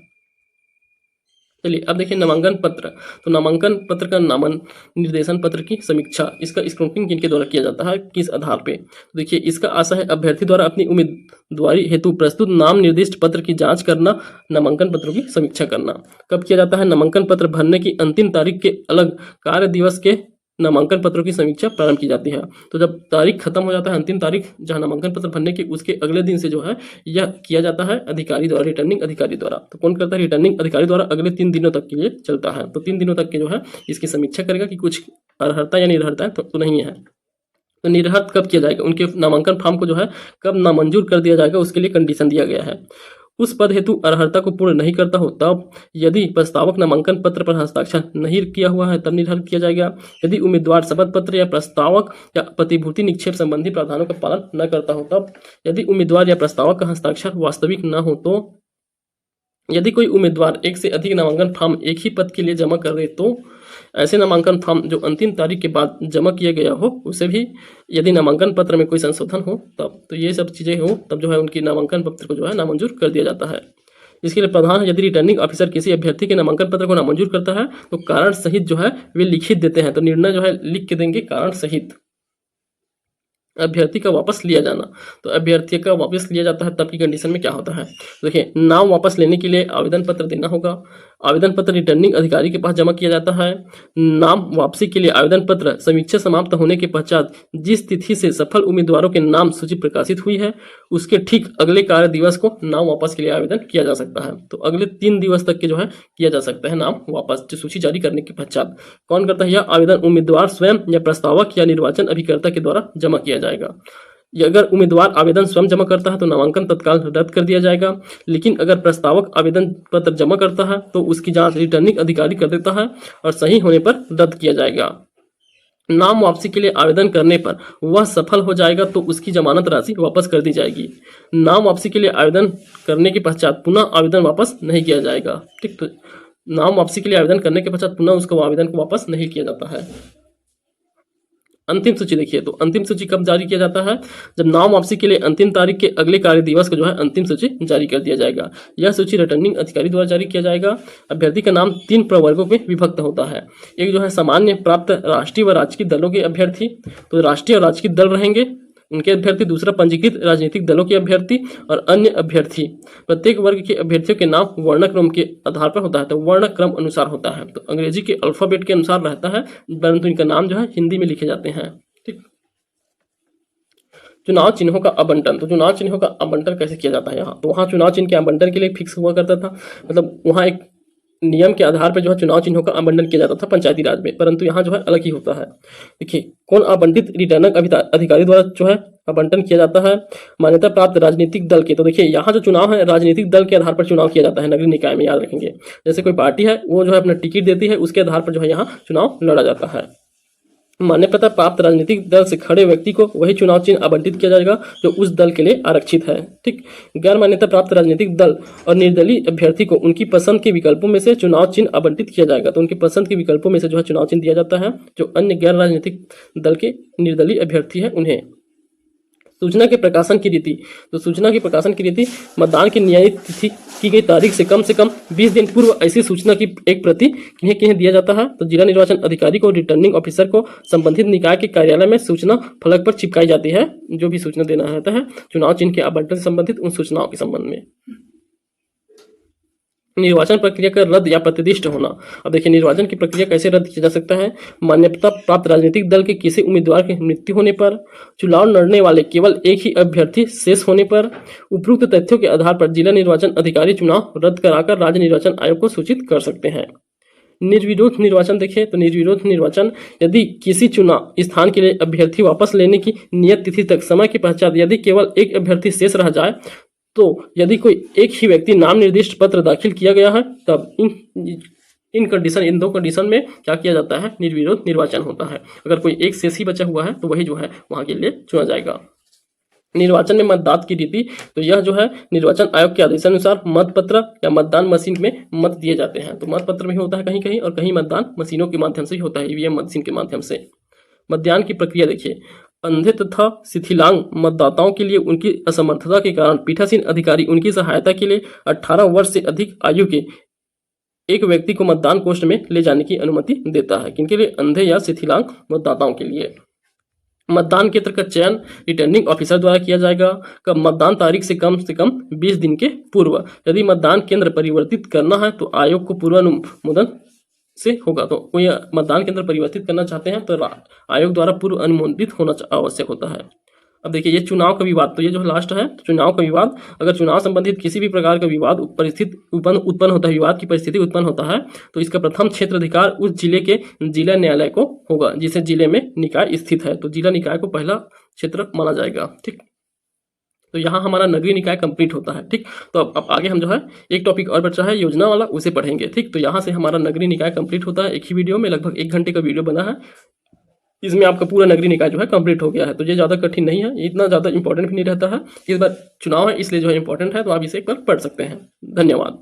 चलिए अब देखिए नामांकन पत्र। तो नामांकन पत्र का नामन निर्देशन पत्र की समीक्षा, इसका स्क्रूटनी किनके द्वारा किया जाता है, किस आधार पे। देखिए इसका आशय है अभ्यर्थी द्वारा अपनी उम्मीदवारी हेतु प्रस्तुत नाम निर्दिष्ट पत्र की जांच करना, नामांकन पत्रों की समीक्षा करना। कब किया जाता है, नामांकन पत्र भरने की अंतिम तारीख के अलग कार्य दिवस के नामांकन पत्रों की समीक्षा प्रारंभ की जाती है। तो जब तारीख खत्म हो जाता है, अंतिम तारीख जहां नामांकन पत्र भरने की, उसके अगले दिन से जो है यह किया जाता है अधिकारी द्वारा, रिटर्निंग अधिकारी द्वारा। तो कौन करता है, रिटर्निंग अधिकारी द्वारा अगले 3 दिनों तक के लिए चलता है। तो 3 दिनों तक के जो है इसकी समीक्षा करेगा कि कुछ अर्हता या निरर्हता है तो नहीं है। तो निरर्हत कब किया जाएगा, उनके नामांकन फॉर्म को जो है कब नामंजूर कर दिया जाएगा, उसके लिए कंडीशन दिया गया है। उस पद हेतु अर्हता को पूर्ण नहीं करता हो तब यदि प्रस्तावक नामांकन पत्र पर हस्ताक्षर नहीं किया हुआ है तब निर्धारित किया जाएगा। यदि उम्मीदवार शपथ पत्र या प्रस्तावक या प्रतिभूति निक्षेप संबंधी प्रावधानों का पालन न करता हो तब, यदि उम्मीदवार या प्रस्तावक का हस्ताक्षर वास्तविक न हो तो, यदि कोई उम्मीदवार एक से अधिक नामांकन फॉर्म एक ही पद के लिए जमा कर दे तो ऐसे नामांकन फॉर्म जो अंतिम तारीख के बाद जमा किया गया हो उसे भी, यदि नामांकन पत्र में कोई संशोधन हो तब, तो ये सब चीजें हो तब जो है उनकी नामांकन पत्र को जो है नामंजूर कर दिया जाता है। इसके लिए प्रावधान है, यदि रिटर्निंग ऑफिसर किसी अभ्यर्थी के नामांकन पत्र को नामंजूर करता है तो कारण सहित जो है वे लिखित देते हैं। तो निर्णय जो है लिख के देंगे कारण सहित। अभ्यर्थी का वापस लिया जाना। तो अभ्यर्थी का वापस लिया जाता है तब की कंडीशन में क्या होता है, देखिए नाम वापस लेने के लिए आवेदन पत्र देना होगा। आवेदन पत्र रिटर्निंग अधिकारी के पास जमा किया जाता है। नाम वापसी के लिए आवेदन पत्र समीक्षा समाप्त होने के पश्चात जिस तिथि से सफल उम्मीदवारों के नाम सूची प्रकाशित हुई है उसके ठीक अगले कार्य दिवस को नाम वापस के लिए आवेदन किया जा सकता है। तो अगले 3 दिवस तक के जो है किया जा सकता है नाम वापस, जो सूची जारी करने के पश्चात। कौन करता है यह आवेदन, उम्मीदवार स्वयं या प्रस्तावक या निर्वाचन अभिकर्ता के द्वारा जमा किया जाएगा। अगर उम्मीदवार आवेदन स्वयं जमा करता है तो नामांकन तत्काल रद्द कर दिया जाएगा, लेकिन अगर प्रस्तावक आवेदन पत्र जमा करता है तो उसकी जांच रिटर्निंग अधिकारी कर देता है और सही होने पर रद्द किया जाएगा। नाम वापसी के लिए आवेदन करने पर वह सफल हो जाएगा तो उसकी जमानत राशि वापस कर दी जाएगी। नाम वापसी के लिए आवेदन करने के पश्चात पुनः आवेदन वापस नहीं किया जाएगा। ठीक, तो नाम वापसी के लिए आवेदन करने के पश्चात पुनः उसको आवेदन को वापस नहीं किया जाता है। अंतिम सूची देखिए, तो अंतिम सूची कब जारी किया जाता है? जब नाम वापसी के लिए अंतिम तारीख के अगले कार्य दिवस को जो है अंतिम सूची जारी कर दिया जाएगा। यह सूची रिटर्निंग अधिकारी द्वारा जारी किया जाएगा। अभ्यर्थी का नाम 3 प्रवर्गों में विभक्त होता है। एक जो है सामान्य प्राप्त राष्ट्रीय व राजकीय दलों के अभ्यर्थी, तो राष्ट्रीय और राजकीय दल रहेंगे उनके अभ्यर्थी। दूसरा पंजीकृत राजनीतिक दलों के अभ्यर्थी और अन्य अभ्यर्थी। प्रत्येक वर्ग के अभ्यर्थियों के नाम वर्णक्रम के आधार पर होता है, तो वर्णक्रम अनुसार होता है। तो अंग्रेजी के अल्फाबेट के अनुसार रहता है, परंतु इनका नाम जो है हिंदी में लिखे जाते हैं। ठीक। चुनाव चिन्हों का आवंटन, तो चुनाव चिन्हों का आवंटन कैसे किया जाता है यहाँ? तो वहाँ चुनाव चिन्ह के आवंटन के लिए फिक्स हुआ करता था, मतलब वहाँ एक नियम के आधार पर जो है चुनाव चिन्हों का आवंटन किया जाता था पंचायती राज में, परंतु यहाँ जो है अलग ही होता है। देखिए, कौन आवंटित रिटर्निंग अधिकारी द्वारा जो है आवंटन किया जाता है? मान्यता प्राप्त राजनीतिक दल के। तो देखिए, यहाँ जो चुनाव है राजनीतिक दल के आधार पर चुनाव किया जाता है नगरीय निकाय में, याद रखेंगे। जैसे कोई पार्टी है वो जो है अपना टिकट देती है, उसके आधार पर जो है यहाँ चुनाव लड़ा जाता है। मान्यता प्राप्त राजनीतिक दल से खड़े व्यक्ति को वही चुनाव चिन्ह आवंटित किया जाएगा जो उस दल के लिए आरक्षित है। ठीक। गैर मान्यता प्राप्त राजनीतिक दल और निर्दलीय अभ्यर्थी को उनकी पसंद के विकल्पों में से चुनाव चिन्ह आवंटित किया जाएगा। तो उनकी पसंद के विकल्पों में से जो है चुनाव चिन्ह दिया जाता है। जो अन्य गैर राजनीतिक दल के निर्दलीय अभ्यर्थी है उन्हें। सूचना के प्रकाशन की रीति, तो सूचना के प्रकाशन की रीति, मतदान की नियत तिथि की गई तारीख से कम 20 दिन पूर्व ऐसी सूचना की एक प्रति किन्हें किन्हें दिया जाता है? तो जिला निर्वाचन अधिकारी को, रिटर्निंग ऑफिसर को संबंधित निकाय के कार्यालय में सूचना फलक पर चिपकाई जाती है। जो भी सूचना देना रहता है चुनाव चिन्ह के आवंटन से संबंधित उन सूचनाओं के संबंध में। निर्वाचन प्रक्रिया का रद्द या प्रतिदिष्ट होना। अब देखिए, निर्वाचन की प्रक्रिया कैसे रद्द किया जा सकता है? मान्यता प्राप्त राजनीतिक दल के किसी उम्मीदवार की मृत्यु होने पर, चुनाव लड़ने वाले केवल एक ही अभ्यर्थी शेष होने पर, उपरोक्त तथ्यों के आधार पर जिला निर्वाचन अधिकारी चुनाव रद्द कराकर राज्य निर्वाचन आयोग को सूचित कर सकते हैं। निर्विरोध निर्वाचन देखिए, तो निर्विरोध निर्वाचन यदि किसी चुनाव स्थान के लिए अभ्यर्थी वापस लेने की नियत तिथि तक समय के पश्चात यदि केवल एक अभ्यर्थी शेष रह जाए, तो यदि कोई एक ही व्यक्ति नाम निर्दिष्ट पत्र दाखिल किया गया है, तब इन दो कंडीशन में क्या किया जाता है? निर्विरोध निर्वाचन होता है। अगर कोई एक शेष ही बचा हुआ है तो वही जो है वहां के लिए चुना जाएगा। निर्वाचन में मतदान की रीति, तो यह जो है निर्वाचन आयोग के आदेशानुसार मतपत्र या मतदान मशीन में मत दिए जाते हैं। तो मतपत्र में होता है कहीं कहीं, और कहीं मतदान मशीनों के माध्यम से ही होता है, ईवीएम मशीन के माध्यम से। मतदान की प्रक्रिया देखिए, अंधे तथा शिथिलांग मतदाताओं के लिए उनकी असमर्थता के कारण पीठासीन अधिकारी उनकी सहायता के लिए 18 वर्ष से अधिक आयु के एक व्यक्ति को मतदान कोष्ठ में ले जाने की अनुमति देता है। किनके लिए? अंधे या शिथिलांग मतदाताओं के लिए। मतदान केंद्र का चयन रिटर्निंग ऑफिसर द्वारा किया जाएगा। कब? मतदान तारीख से कम 20 दिन के पूर्व। यदि मतदान केंद्र परिवर्तित करना है तो आयोग को पूर्वानुमोदन से होगा। तो कोई मतदान केंद्र परिवर्तित करना चाहते हैं तो आयोग द्वारा पूर्व अनुमोदित होना आवश्यक होता है। अब देखिए, ये चुनाव का विवाद, तो ये जो लास्ट है चुनाव का विवाद। अगर चुनाव संबंधित किसी भी प्रकार का विवाद उत्पन्न होता है, विवाद की परिस्थिति उत्पन्न होता है, तो इसका प्रथम क्षेत्र अधिकार उस जिले के जिला न्यायालय को होगा जिसे जिले में निकाय स्थित है। तो जिला निकाय को पहला क्षेत्र माना जाएगा। ठीक। तो यहाँ हमारा नगरीय निकाय कंप्लीट होता है। ठीक। तो अब आगे हम जो है एक टॉपिक और बचा है योजना वाला, उसे पढ़ेंगे। ठीक। तो यहाँ से हमारा नगरीय निकाय कंप्लीट होता है एक ही वीडियो में। लगभग 1 घंटे का वीडियो बना है, इसमें आपका पूरा नगरीय निकाय जो है कंप्लीट हो गया है। तो ये ज़्यादा कठिन नहीं है, इतना ज़्यादा इंपॉर्टेंट भी नहीं रहता है। इस बार चुनाव है इसलिए जो है इंपॉर्टेंट है, तो आप इसे एक बार पढ़ सकते हैं। धन्यवाद।